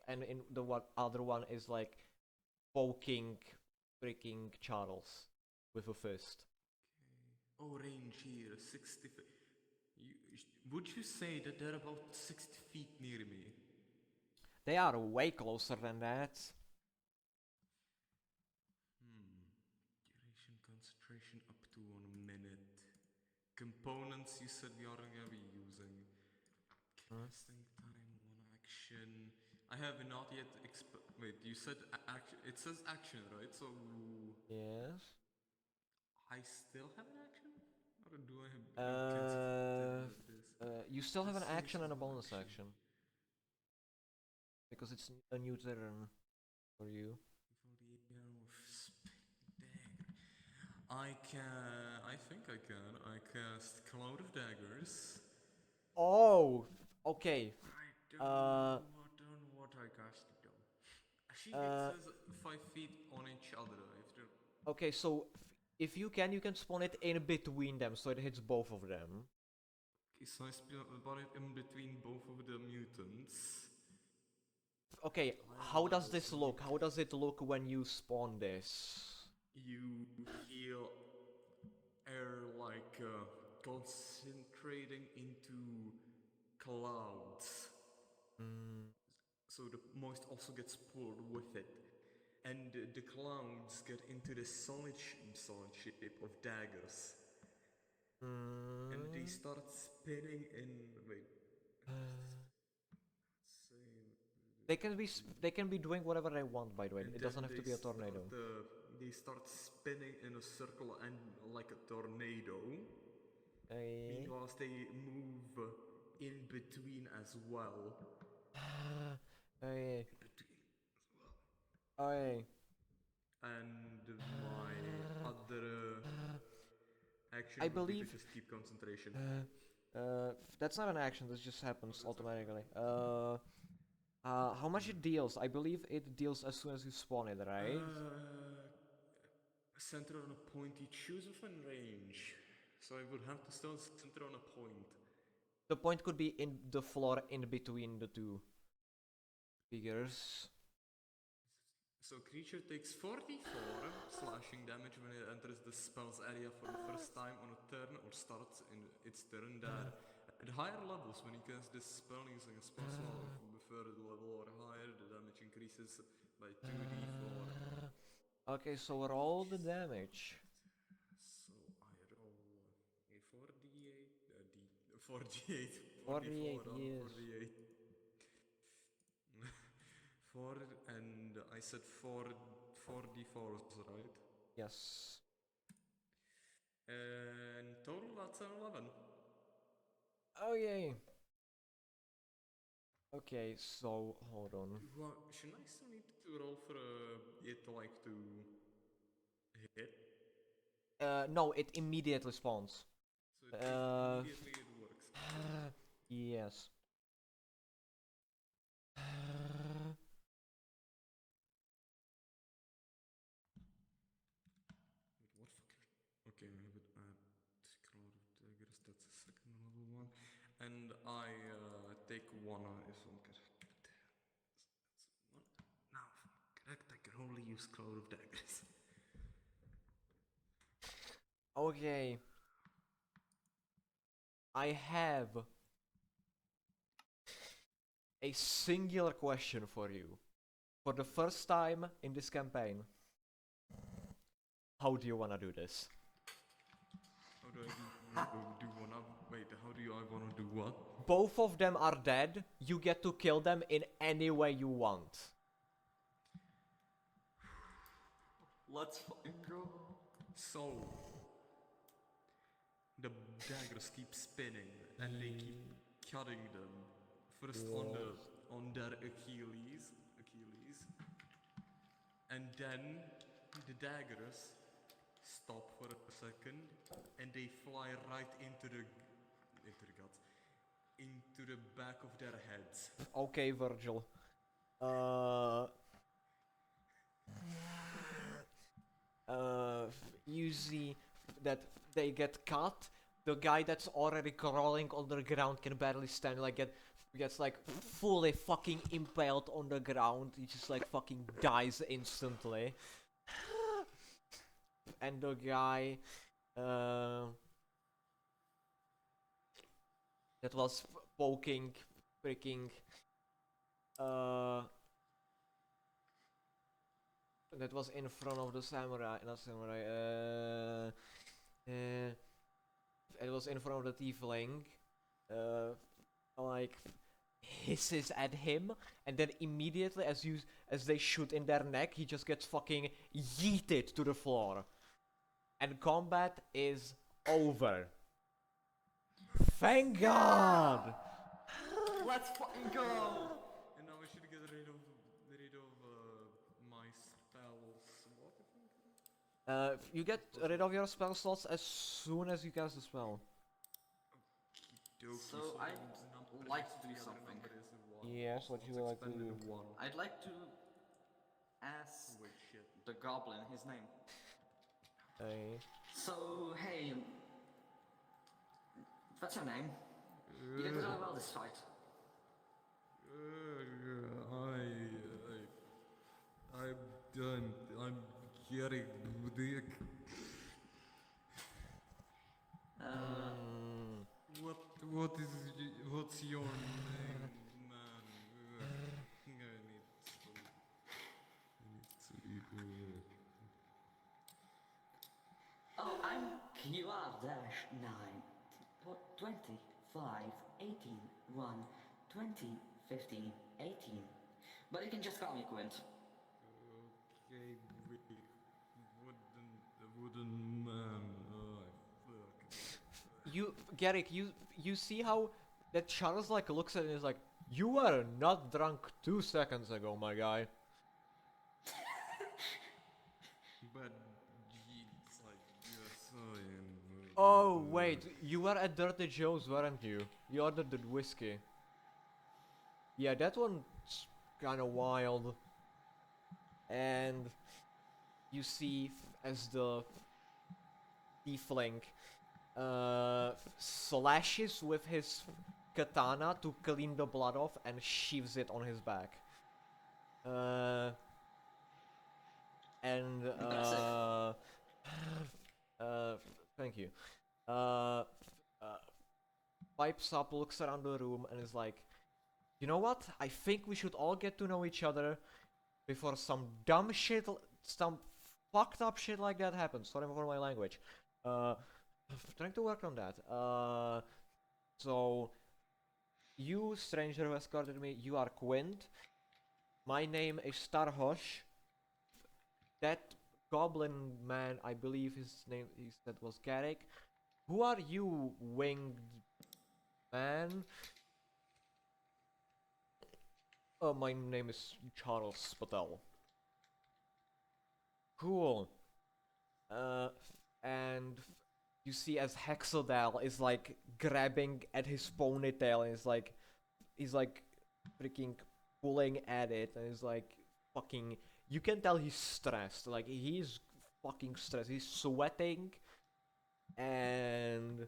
and in the other one is like poking freaking Charles with a fist. Oh, range here, 60 feet. Would you say that they're about 60 feet near me? They are way closer than that. Duration concentration up to 1 minute. Components you said we are gonna be using. Casting time, 1 action. I have not yet wait, you said action. It says action, right? So Yes. I still have an action? Or do I have cancel this? You still have an Let's see, action and a single bonus action. Because it's a new turn for you. I think I can. I cast Cloud of Daggers. Oh, okay. I don't know what I cast though. Actually, it says 5 feet on each other. Okay, so if you can spawn it in between them so it hits both of them. Okay, so I spawn it in between both of the mutants. Okay, how does this look? How does it look when you spawn this? You feel air like concentrating into clouds. So the moist also gets pulled with it. And the clouds get into the solid shape of daggers. And they start spinning in. Wait. They can be doing whatever they want, by the way. And It doesn't have to be a tornado. They start spinning in a circle and like a tornado. Okay. Because they move in between as well. Okay. Okay. And my other action I would be to believe- just keep concentration. That's not an action. This just happens automatically. How much it deals? I believe it deals as soon as you spawn it, right? Center on a point you choose within range. So I would have to still center on a point. The point could be in the floor in between the two figures. So creature takes 44 slashing damage when it enters the spell's area for the first time on a turn or starts in its turn there. At higher levels, when you cast this spell using a spell slot of the third level or higher, the damage increases by 2d4. Okay, so roll the damage. So I roll a 4d8, 4d8, 48, 44, yes. 4d8. 4 and I said 4d4s, right? Yes. And total that's an 11. Okay. Okay, so hold on. Should I still need to roll for it like to hit? No, it immediately spawns. So immediately it works. Yes. What fucker? Okay, I would add Cloud of Daggers, that's a second level one. And I take one Now, correct, I can only use Cloud of Daggers. Okay. I have a singular question for you. For the first time in this campaign, how do you wanna do this? How do I do one up? Wait, I wanna do what? Both of them are dead. You get to kill them in any way you want. Let's fucking go. So the daggers keep spinning and they keep cutting them. First on their Achilles, and then the daggers stop for a second and they fly right into the guts, into the back of their heads. Okay, Virgil. You see that they get cut. The guy that's already crawling on the ground can barely stand. Like gets like fully fucking impaled on the ground. He just like fucking dies instantly. And the guy that was poking freaking that was in front of the samurai, not samurai, it was in front of the tiefling, like hisses at him, and then immediately as they shoot in their neck, he just gets fucking yeeted to the floor, and combat is over. Thank God. Let's fucking go. And now I should get rid of my spell slot, I think. You get rid of your spell slots as soon as you cast the spell. So I'd like to do something. Yes, what you would like to do? I'd like to ask Wait, shit. the goblin his name. Hey. So, hey, what's your name? You did really well this fight. I'm getting dick. What's your name, man? I need sleep. Oh, I'm QR-9, 25, 18, 1, 20, 15, 18. But you can just call me Quint. Okay, wait. Wooden man. Oh, fuck. Garrick, you see how that Charles like looks at it and is like, you were not drunk 2 seconds ago, my guy. But it's like, yes, I am. Oh wait, you were at Dirty Joe's, weren't you? You ordered the whiskey. Yeah, that one's kind of wild. And you see as the tiefling slashes with his katana to clean the blood off and sheaves it on his back. And thank you. Pipes up, looks around the room, and is like, you know what? I think we should all get to know each other before some dumb shit, some fucked up shit like that happens. Sorry for my language. Trying to work on that. So, you, stranger who escorted me, you are Quint. My name is Starhosh. That goblin man, I believe his name he said was Garrick. Who are you, winged man? My name is Charles Patel. Cool. And you see as Hexadal is like grabbing at his ponytail and he's like freaking pulling at it and is like fucking, you can tell he's stressed, like he's fucking stressed, he's sweating and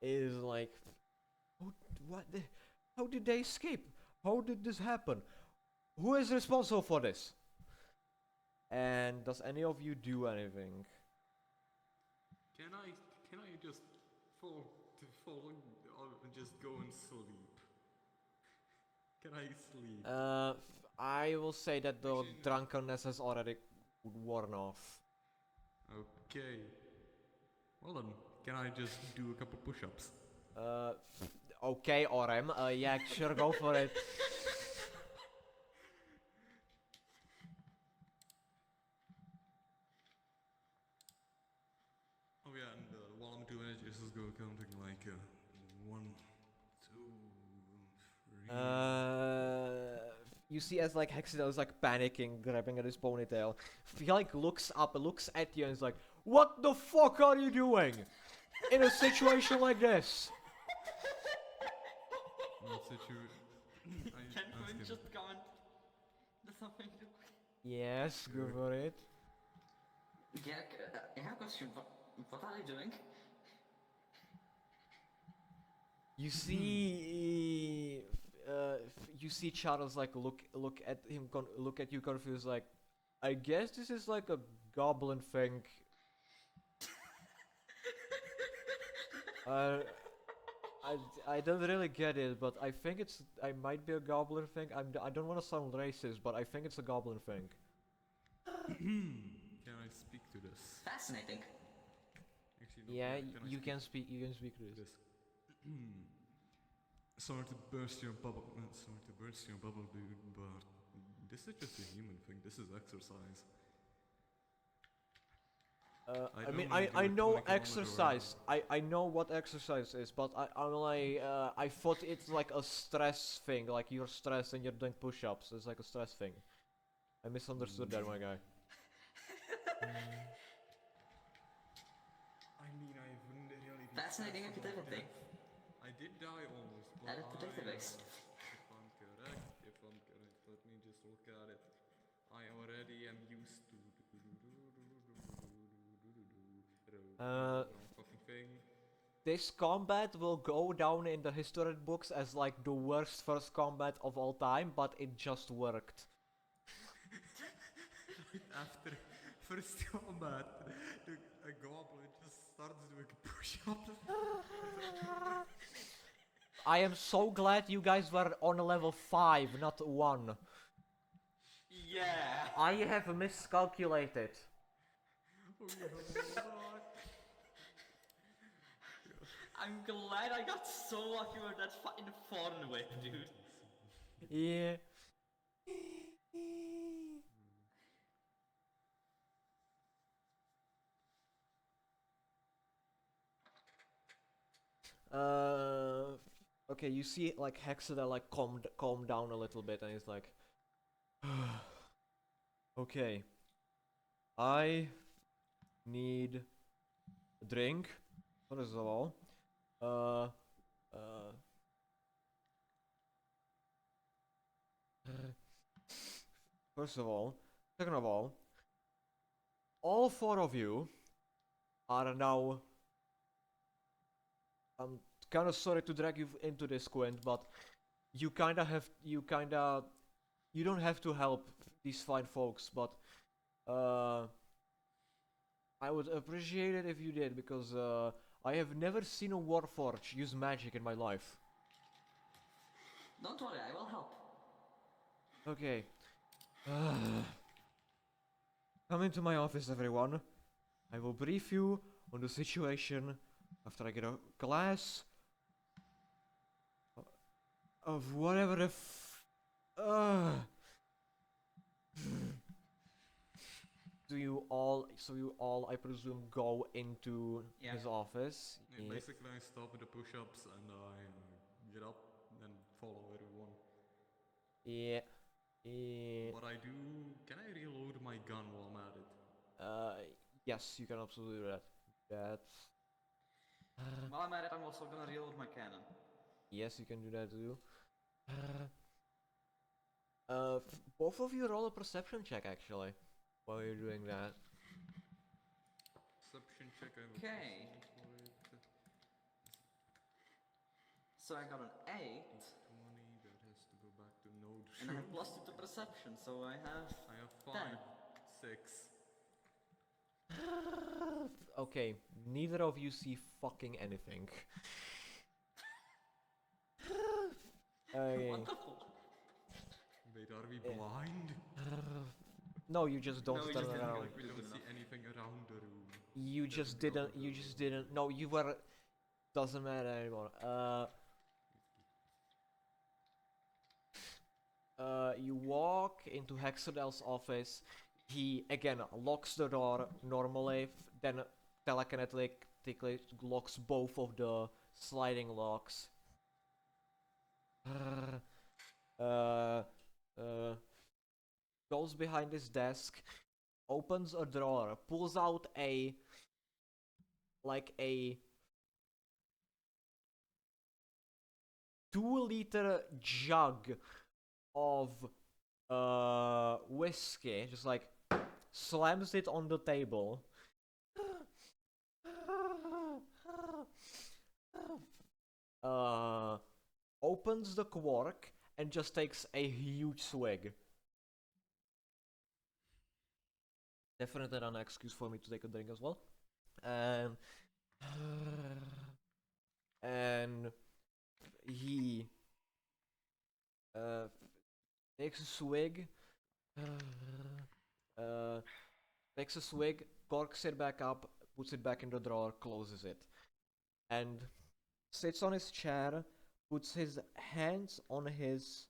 is like, how did they escape? How did this happen? Who is responsible for this? And does any of you do anything? Can I just fall and just go and sleep? Can I sleep? I will say that the drunkenness has already worn off. Okay. Well then, can I just do a couple push-ups? Okay, Orem. Yeah, sure, go for it. you see as like Hexadel is like panicking, grabbing at his ponytail. He like looks up, looks at you, and is like, "What the fuck are you doing in a situation like this?" What situ- Can ask we him. just comment? There's something to. Yes, go Sure. for it. Yeah, I have a question. What are they doing? You see, you see Charles like look at him, look at you confused, like, I guess this is like a goblin thing. Uh, I don't really get it, but I think I might be a goblin thing. I don't want to sound racist, but I think it's a goblin thing. Can I speak to this? Fascinating. Actually, no. Yeah, Can I you speak can speak. You can speak to to this. this? Sorry to burst your bubble. Sorry to burst your bubble, dude, but this is just a human thing. This is exercise. I mean, don't I do a know 20 kilometer exercise. I know what exercise is, but I'm like, I thought it's like a stress thing, like you're stressed and you're doing push-ups. It's like a stress thing. I misunderstood that, my guy. I mean, I wouldn't really be Fascinating stressed about activity. death. I did die almost, but Add it to database. if I'm correct, let me just look at it. I already am used to Uh, fucking thing. This combat will go down in the history books as like the worst first combat of all time, but it just worked. After first combat, a goblin just starts doing push-ups. I am so glad you guys were on level 5, not 1. Yeah. I have miscalculated. I'm glad I got so lucky with that fucking phone whip, dude. Yeah. Okay, you see like Hexada like calm down a little bit, and he's like, okay, I need a drink. First of all, uh, uh, first of all, second of all 4 of you are now. I'm kind of sorry to drag you into this, Quint, but you you don't have to help these fine folks, but I would appreciate it if you did, because I have never seen a Warforge use magic in my life. Don't worry, I will help. Okay. Come into my office, everyone. I will brief you on the situation after I get a glass of whatever the Do you all, so you all, I presume, go into Yeah. his office? Yeah, basically, I stop with the push-ups and I get up and follow everyone. Yeah. Yeah. But I do. Can I reload my gun while I'm at it? Yes, you can absolutely do that. That's. While I'm at it, I'm also gonna reload my cannon. Yes, you can do that too. Both of you roll a perception check actually, while you're doing that. Perception check. I have a Okay. plus one for it. So I got an 8, 20. That has to go back to node. and I have +2 to perception, so I have I have 10. 6. Okay, neither of you see fucking anything. Okay. Wonderful. Wait, are we blind? No, you just don't No, we turn just didn't around. Like we Good don't see enough. anything around the room. You There's just a girl didn't. in You the just room. didn't. No, you were. Doesn't matter anymore. You walk into Hexadel's office. He again locks the door normally, then telekinetically locks both of the sliding locks. Uh, goes behind his desk, opens a drawer, pulls out a 2-liter jug of whiskey, just like slams it on the table. Opens the cork and just takes a huge swig. Definitely an excuse for me to take a drink as well. And he takes a swig, takes a swig, corks it back up, puts it back in the drawer, closes it, and sits on his chair, puts his hands on his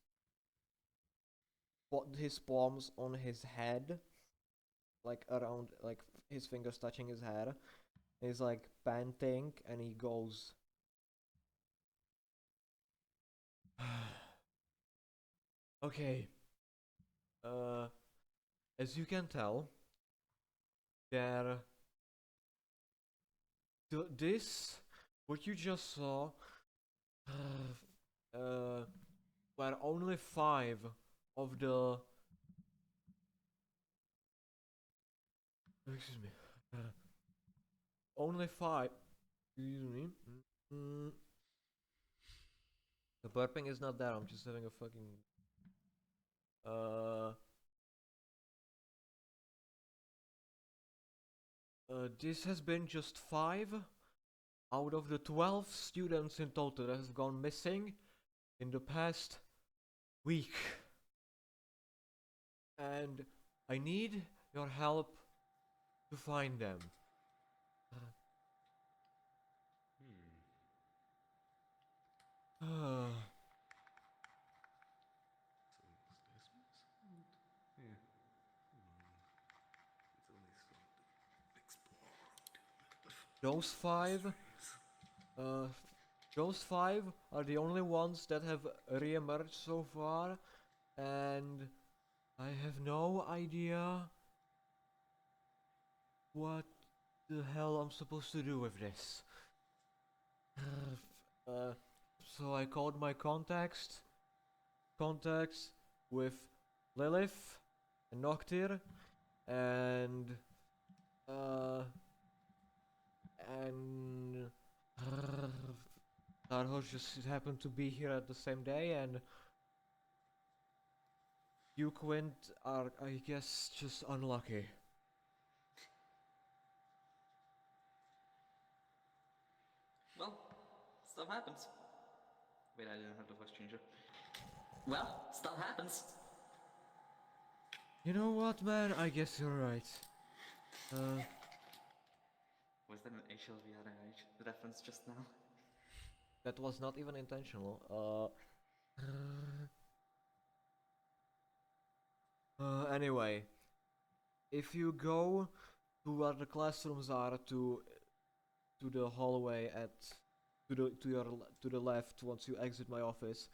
palms on his head, like around, like his fingers touching his head. He's like panting, and he goes, okay, as you can tell, this, what you just saw, were only 5 of the, excuse me, only 5, excuse me, the burping is not there, I'm just having a fucking, this has been just 5 out of the 12 students in total that have gone missing in the past week. And I need your help to find them. Those 5, those 5 are the only ones that have re-emerged so far, and I have no idea what the hell I'm supposed to do with this. So I called my contacts with Lilith and Noctir, and Tarhos just happened to be here at the same day, and you, Quint, are, I guess, just unlucky. Well, stuff happens. Wait, I didn't have the voice changer. Well, stuff happens. You know what, man? I guess you're right. Was that an HLV reference just now? That was not even intentional. Anyway, if you go to where the classrooms are, to the hallway to the left once you exit my office,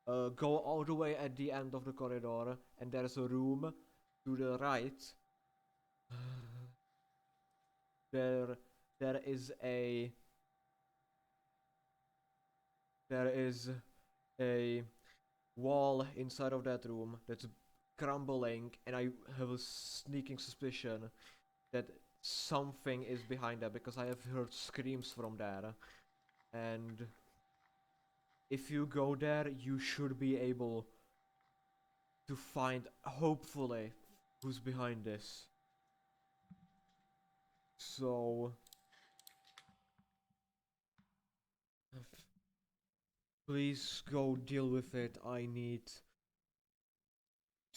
go all the way at the end of the corridor, and there's a room to the right. There is a wall inside of that room that's crumbling, and I have a sneaking suspicion that something is behind that, because I have heard screams from there. And if you go there, you should be able to find, hopefully, who's behind this. So please go deal with it. I need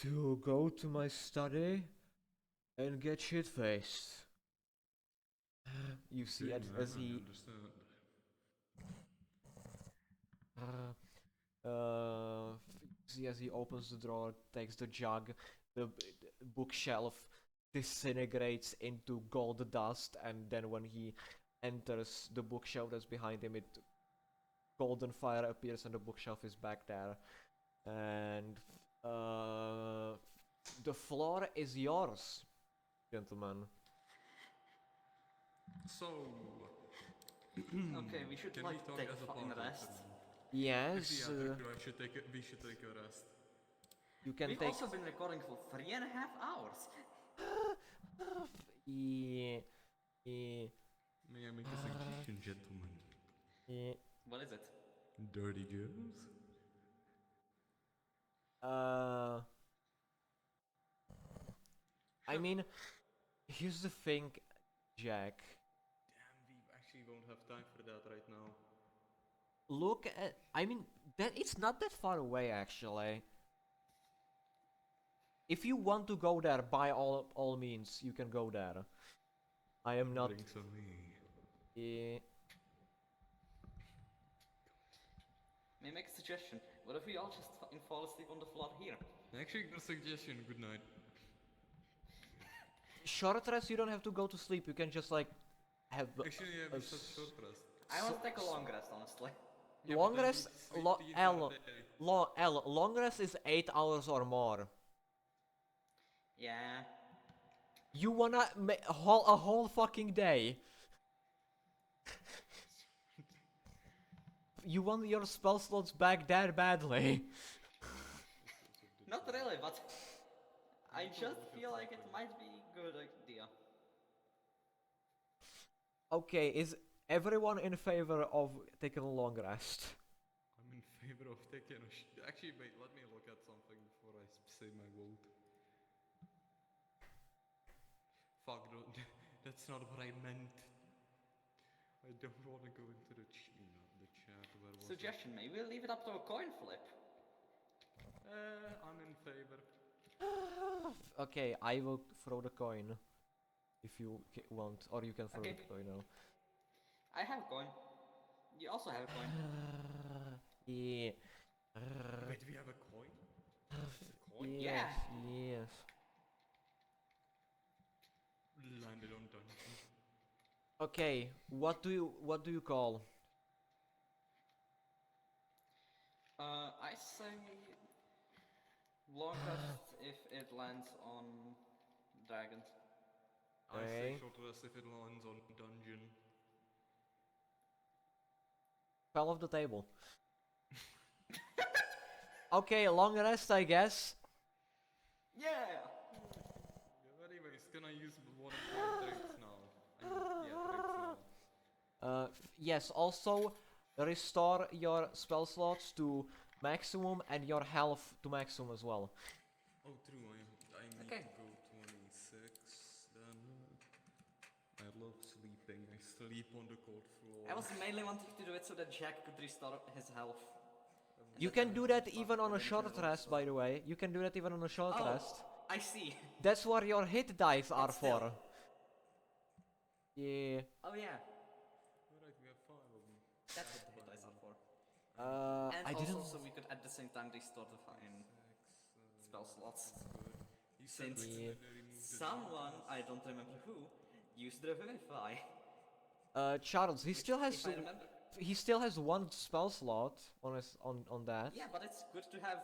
to go to my study and get shit-faced. You see, as he see, as he opens the drawer, takes the jug, the bookshelf disintegrates into gold dust, and then when he enters the bookshelf that's behind him, golden fire appears and the bookshelf is back there. And The floor is yours, gentlemen. So, Okay, we should can like we talk take as a a fucking party rest. for a minute? Yes, Actually, yeah, we should take a rest. you can We've take. also been recording for 3.5 hours. Yeah, yeah, May I make a suggestion, gentlemen? yeah. What is it? Dirty girls? Uh, I mean, here's the thing, Jack. Damn, we actually won't have time for that right now. Look at. I mean, that it's not that far away actually. If you want to go there, by all means, you can go there. I am not. Drinks on me. Yeah. May I make a suggestion? What if we all just fucking fall asleep on the floor here? Actually, good suggestion. Good night. Short rest, you don't have to go to sleep. You can just like have Actually, yeah, a we said short rest. I want to take a long rest, honestly. Yeah, long but then rest. you'd sleep the entire day. Long rest is 8 hours or more. Yeah. You wanna a whole fucking day. You want your spell slots back that badly. Not really, but I just feel like it might be a good idea. Okay, is everyone in favor of taking a long rest? I'm in favor of taking a actually, wait, let me look at something before I say my vote. Fuck, no, that's not what I meant. I don't want to go into the the chat. Where was Suggestion, maybe we'll leave it up to a coin flip. I'm in favor. Okay, I will throw the coin. If you want, or you can throw Okay. the coin now. I have a coin. You also have a coin. Yeah. Wait, we have a coin? A coin? Yes, yes. Landed on dungeon. Okay, what do you call? I say long rest if it lands on dragons. I say Okay. short rest if it lands on dungeon. Fell off the table. Okay, long rest, I guess. Yeah! Yeah, anyways, can I use one of my drinks now? Drinks now. Yes, also restore your spell slots to maximum and your health to maximum as well. Oh, true, I need Okay. to go 26, then... I love sleeping, I sleep on the cold floor. I was mainly wanting to do it so that Jack could restore his health. And You that can I do would that fuck even on a eventually short rest, also. by the way. You can do that even on a short Oh, rest. I see. That's what your hit dice are But still. for. Yeah. Oh yeah, Alright, we have 5 of them. that's what the hit dice are for. I And also didn't. so we could at the same time restore the fucking spell slots. You said Since Yeah. someone, I don't remember who, used Revivify. Charles, he Which, still has. if I remember. He still has one spell slot on his on that. Yeah, but it's good to have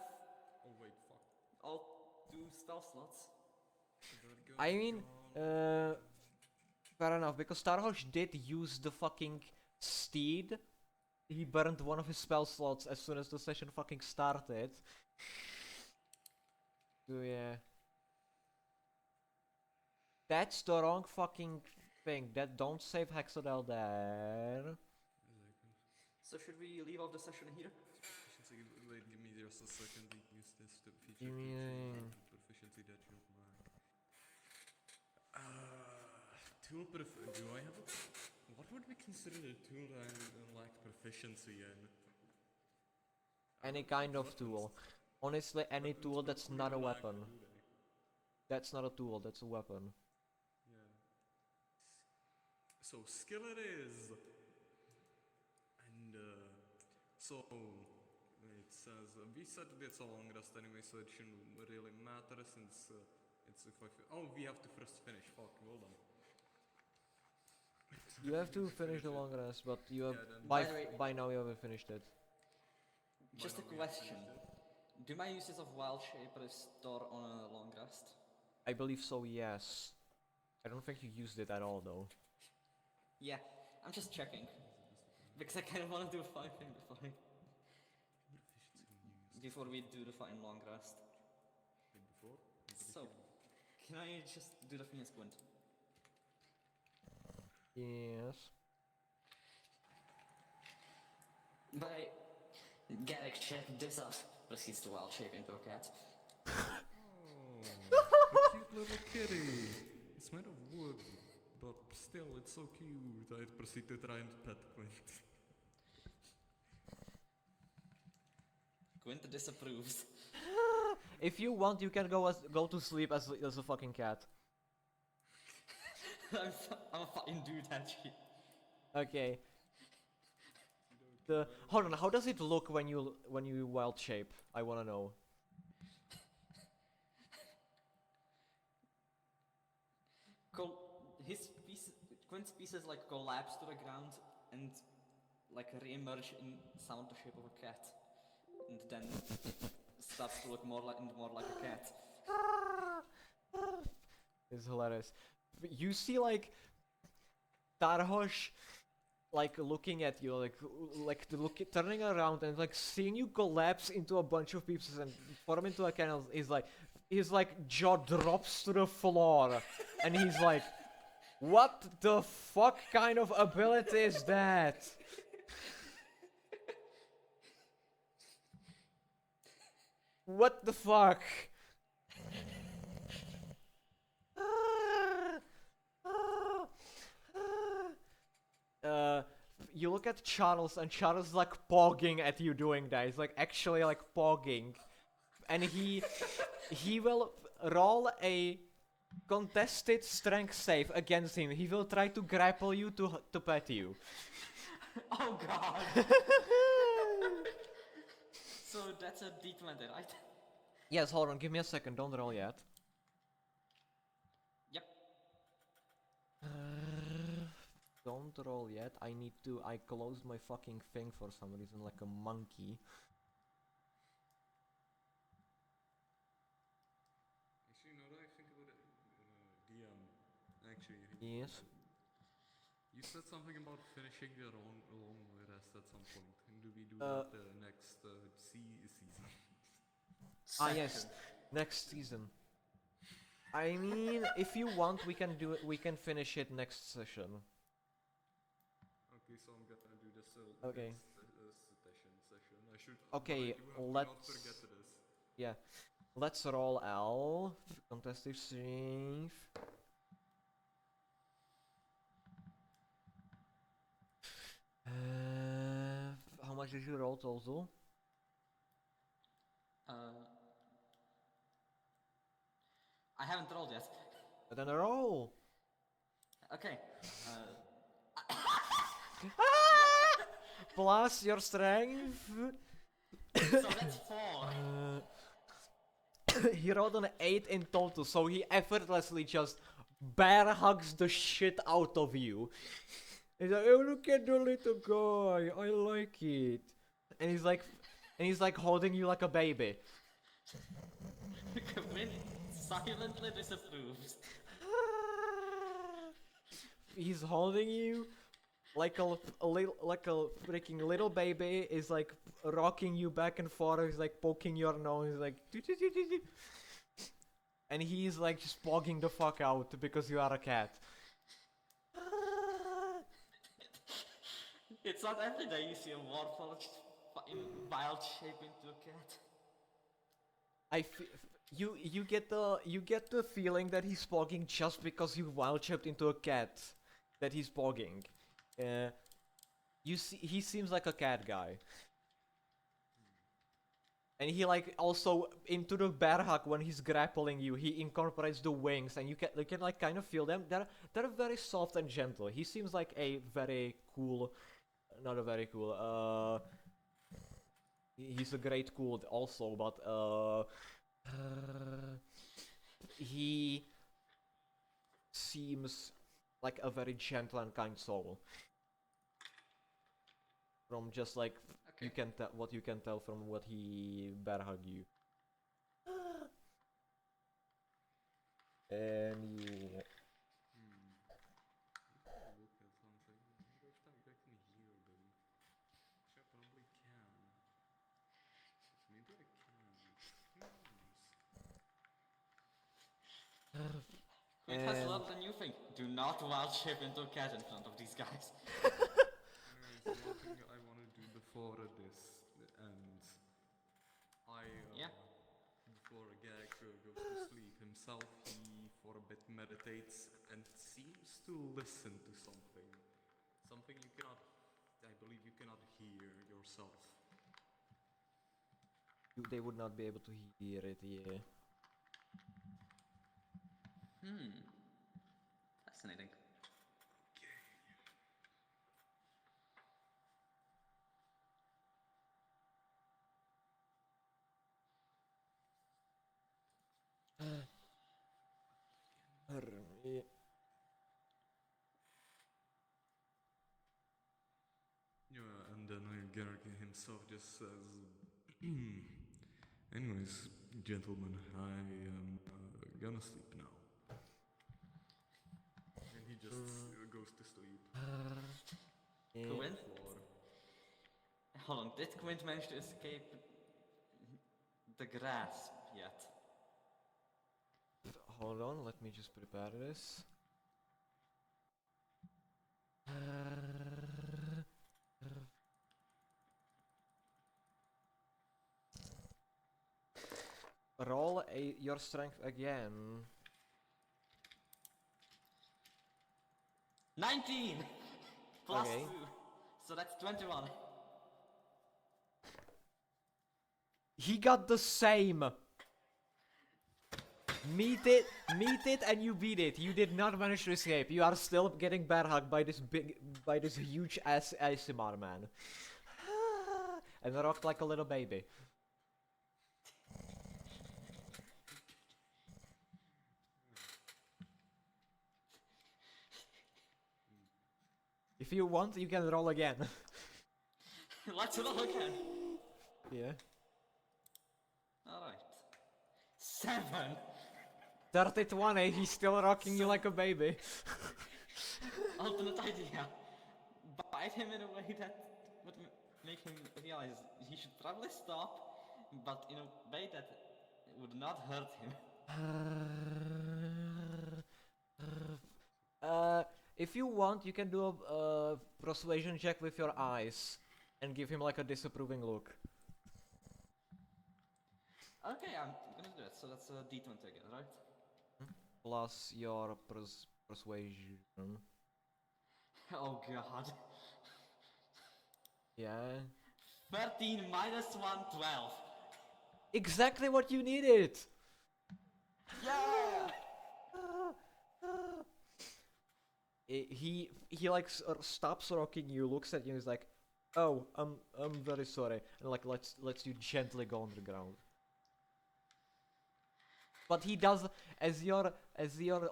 Oh wait, fuck. all 2 spell slots. I mean, fair enough, because Starhosh did use the fucking steed. He burned one of his spell slots as soon as the session fucking started. So yeah. That's the wrong fucking thing. That don't save Hexadel there. So should we leave off the session here? Wait, give me just a second. We use this to feature Give me proficiency that you like. Tool do I have a... What would we consider a tool that I lack proficiency in? Any kind of tool. Honestly, any Weapons tool don't that's really not a lack, weapon. do they? That's not a tool, that's a weapon. Yeah. So skill it is. And so it says we said it's a long rest anyway, so it shouldn't really matter since it's if I oh we have to first finish. Fuck, hold on. You have to finish the long rest, but you have Yeah, then- by By the way- by now you haven't finished it. Just a now we have question. finished Do my uses of wild shape restore on a long rest? I believe so, yes. I don't think you used it at all, though. Yeah, I'm just checking. Because I kind of want to do a fine thing before we do the fine long rest. So, can I just do the thing as Gwent? Yes. By Garrick, check this out. Proceeds to wild shape into a cat. A cute little kitty. It's made of wood, but still, it's so cute. I proceed to try and pet Quint. Gwent disapproves. If you want, you can go to sleep as a fucking cat. I'm a fucking dude, actually. Okay. Hold on. How does it look when you wild shape? I wanna know. Gwent's pieces like collapse to the ground and like re-emerge in sound the shape of a cat, and then it starts to look more like a cat. It's hilarious. You see like Tarhosh like looking at you, turning around and like seeing you collapse into a bunch of pieces and form into a canal. His like jaw drops to the floor, and he's like, "What the fuck kind of ability is that?" What the fuck? You look at Charles, and Charles is like pogging at you doing that. He's like actually like pogging, and he will roll a contested strength save against him. He will try to grapple you to pet you. Oh god! So that's a D20, right? Yes, hold on, give me a second. Don't roll yet. Yep. Don't roll yet. I closed my fucking thing for some reason, like a monkey. Actually, now that I think about it, DM, actually, Yes. you said something about finishing the long rest at some point. And do we do that next season? Ah, yes. Next season. I mean, if you want, we can do it. We can finish it next session. Okay, so I'm gonna do this Okay. next session. I should. Okay, but I do have to not forget this. Yeah. Let's roll L. Contested strength. How much did you roll total? I haven't rolled yet. Then roll. Okay. Plus your strength. So that's 4. He rolled an 8 in total, so he effortlessly just bear hugs the shit out of you. He's like, "Oh, look at the little guy, I like it." And he's like holding you like a baby. Gwent silently disapproves. He's holding you like a freaking little baby. Is like rocking you back and forth. He's like poking your nose, like, and he's like just pogging the fuck out because you are a cat. It's not every day you see a warforged fucking wild shape into a cat. You get the feeling that he's pogging just because you wild shaped into a cat. That he's pogging. You see, he seems like a cat guy. And he like also into the bear hug when he's grappling you, he incorporates the wings, and you can like kind of feel them. They're very soft and gentle. He seems like a very cool, not a very cool. He's a great cool also, but he seems like a very gentle and kind soul. From just like you can tell what you can tell from what he bear hug you. And you Look at something. I wonder if I can hear them. Actually, I probably can. Maybe I can. Who knows? Quint has And- learned a new thing. Do not wild shape into a cat in front of these guys. Anyways, one thing I want to do before this ends. Yeah. Before Gag goes to sleep himself, he for a bit meditates and seems to listen to something. Something you cannot, I believe you cannot hear yourself. they would not be able to hear it. Yeah. Fascinating. Yeah. Yeah, and then Garrick himself just says, anyways, gentlemen, I am gonna sleep now. And he just goes to sleep. Quint? Floor. Hold on, did Quint manage to escape the grasp yet? Hold on, let me just prepare this. Roll your strength again. 19! Plus Okay. 2. So that's 21. He got the same. Meet it, and you beat it. You did not manage to escape. You are still getting bear hugged by this huge ass ASMR man, and rocked like a little baby. If you want, you can roll again. Let's roll again. Yeah. Alright. 7! 30-20, he's still rocking you like a baby. Alternate idea. Bite him in a way that would make him realize he should probably stop, but in a way that would not hurt him. If you want, you can do a persuasion check with your eyes and give him like a disapproving look. Okay, I'm gonna do it. So that's a d20 again, right? Plus your persuasion. Oh god. Yeah. 13 minus 1, 12. Exactly what you needed! Yeah! He like stops rocking you, looks at you, and is like, "Oh, I'm very sorry," and like lets you gently go on the ground. But he does as you're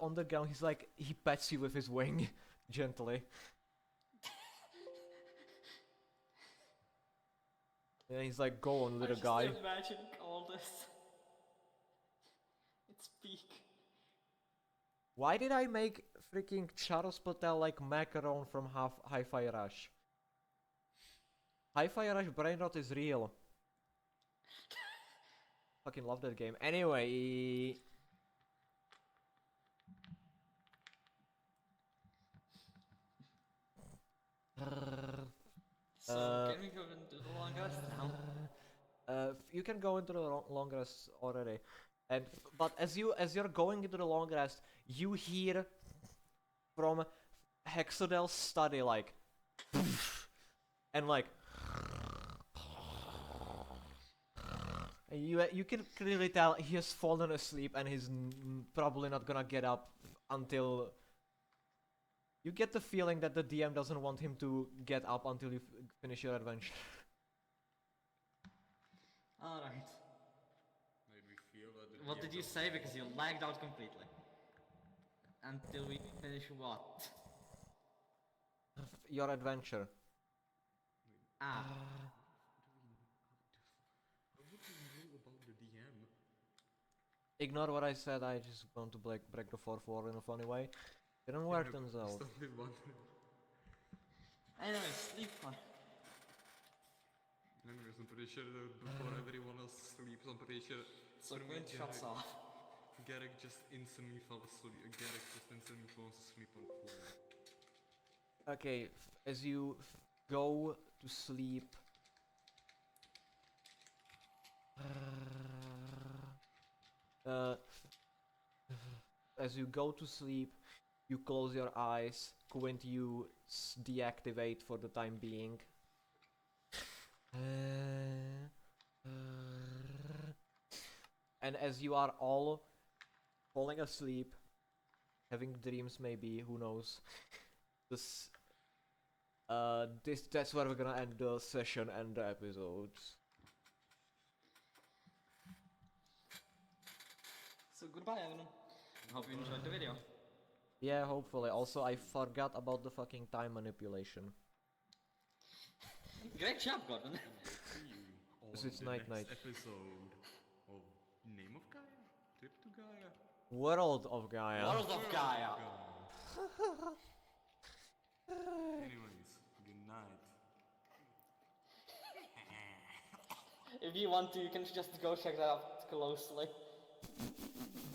on the ground. He's like he pets you with his wing, gently. And he's like, "Go on, little guy." I just imagine all this. It's peak. Why did I make freaking Charles Patel like Macaron from Hi-Fi Rush? Hi-Fi Rush brain rot is real. Fucking love that game. Anyway. So can we go into the long rest now? You can go into the long rest already, but as you're going into the long rest, you hear from Hexadel's study like, and like, and you can clearly tell he has fallen asleep and he's probably not gonna get up until. You get the feeling that the DM doesn't want him to get up until you finish your adventure. Alright. Made me feel that the What DM did you doesn't say? want Because you lagged out completely. Until we finish what? Your adventure. Ah. Ignore what I said, I just want to break the fourth wall in a funny way. Didn't work, turns out. Started wondering. Anyway, sleep on. Anyways, I'm pretty sure that before everyone else sleeps, I'm pretty sure So for me, Quint shuts off. Garrick just instantly fell asleep. Garrick just instantly falls asleep on the floor. Okay, as you go to sleep. Uh, as you go to sleep, you close your eyes. Quint, you deactivate for the time being. And as you are all falling asleep, having dreams maybe, who knows, this that's where we're gonna end the session and the episode. So goodbye everyone. Hope you enjoyed the video. Yeah, hopefully. Also, I forgot about the fucking time manipulation. Great job, Gordon. See you on Because it's the night next night. episode of Name of Gaia? Trip to Gaia? World of Gaia. World of Gaia. Anyways, good night. If you want to, you can just go check that out closely.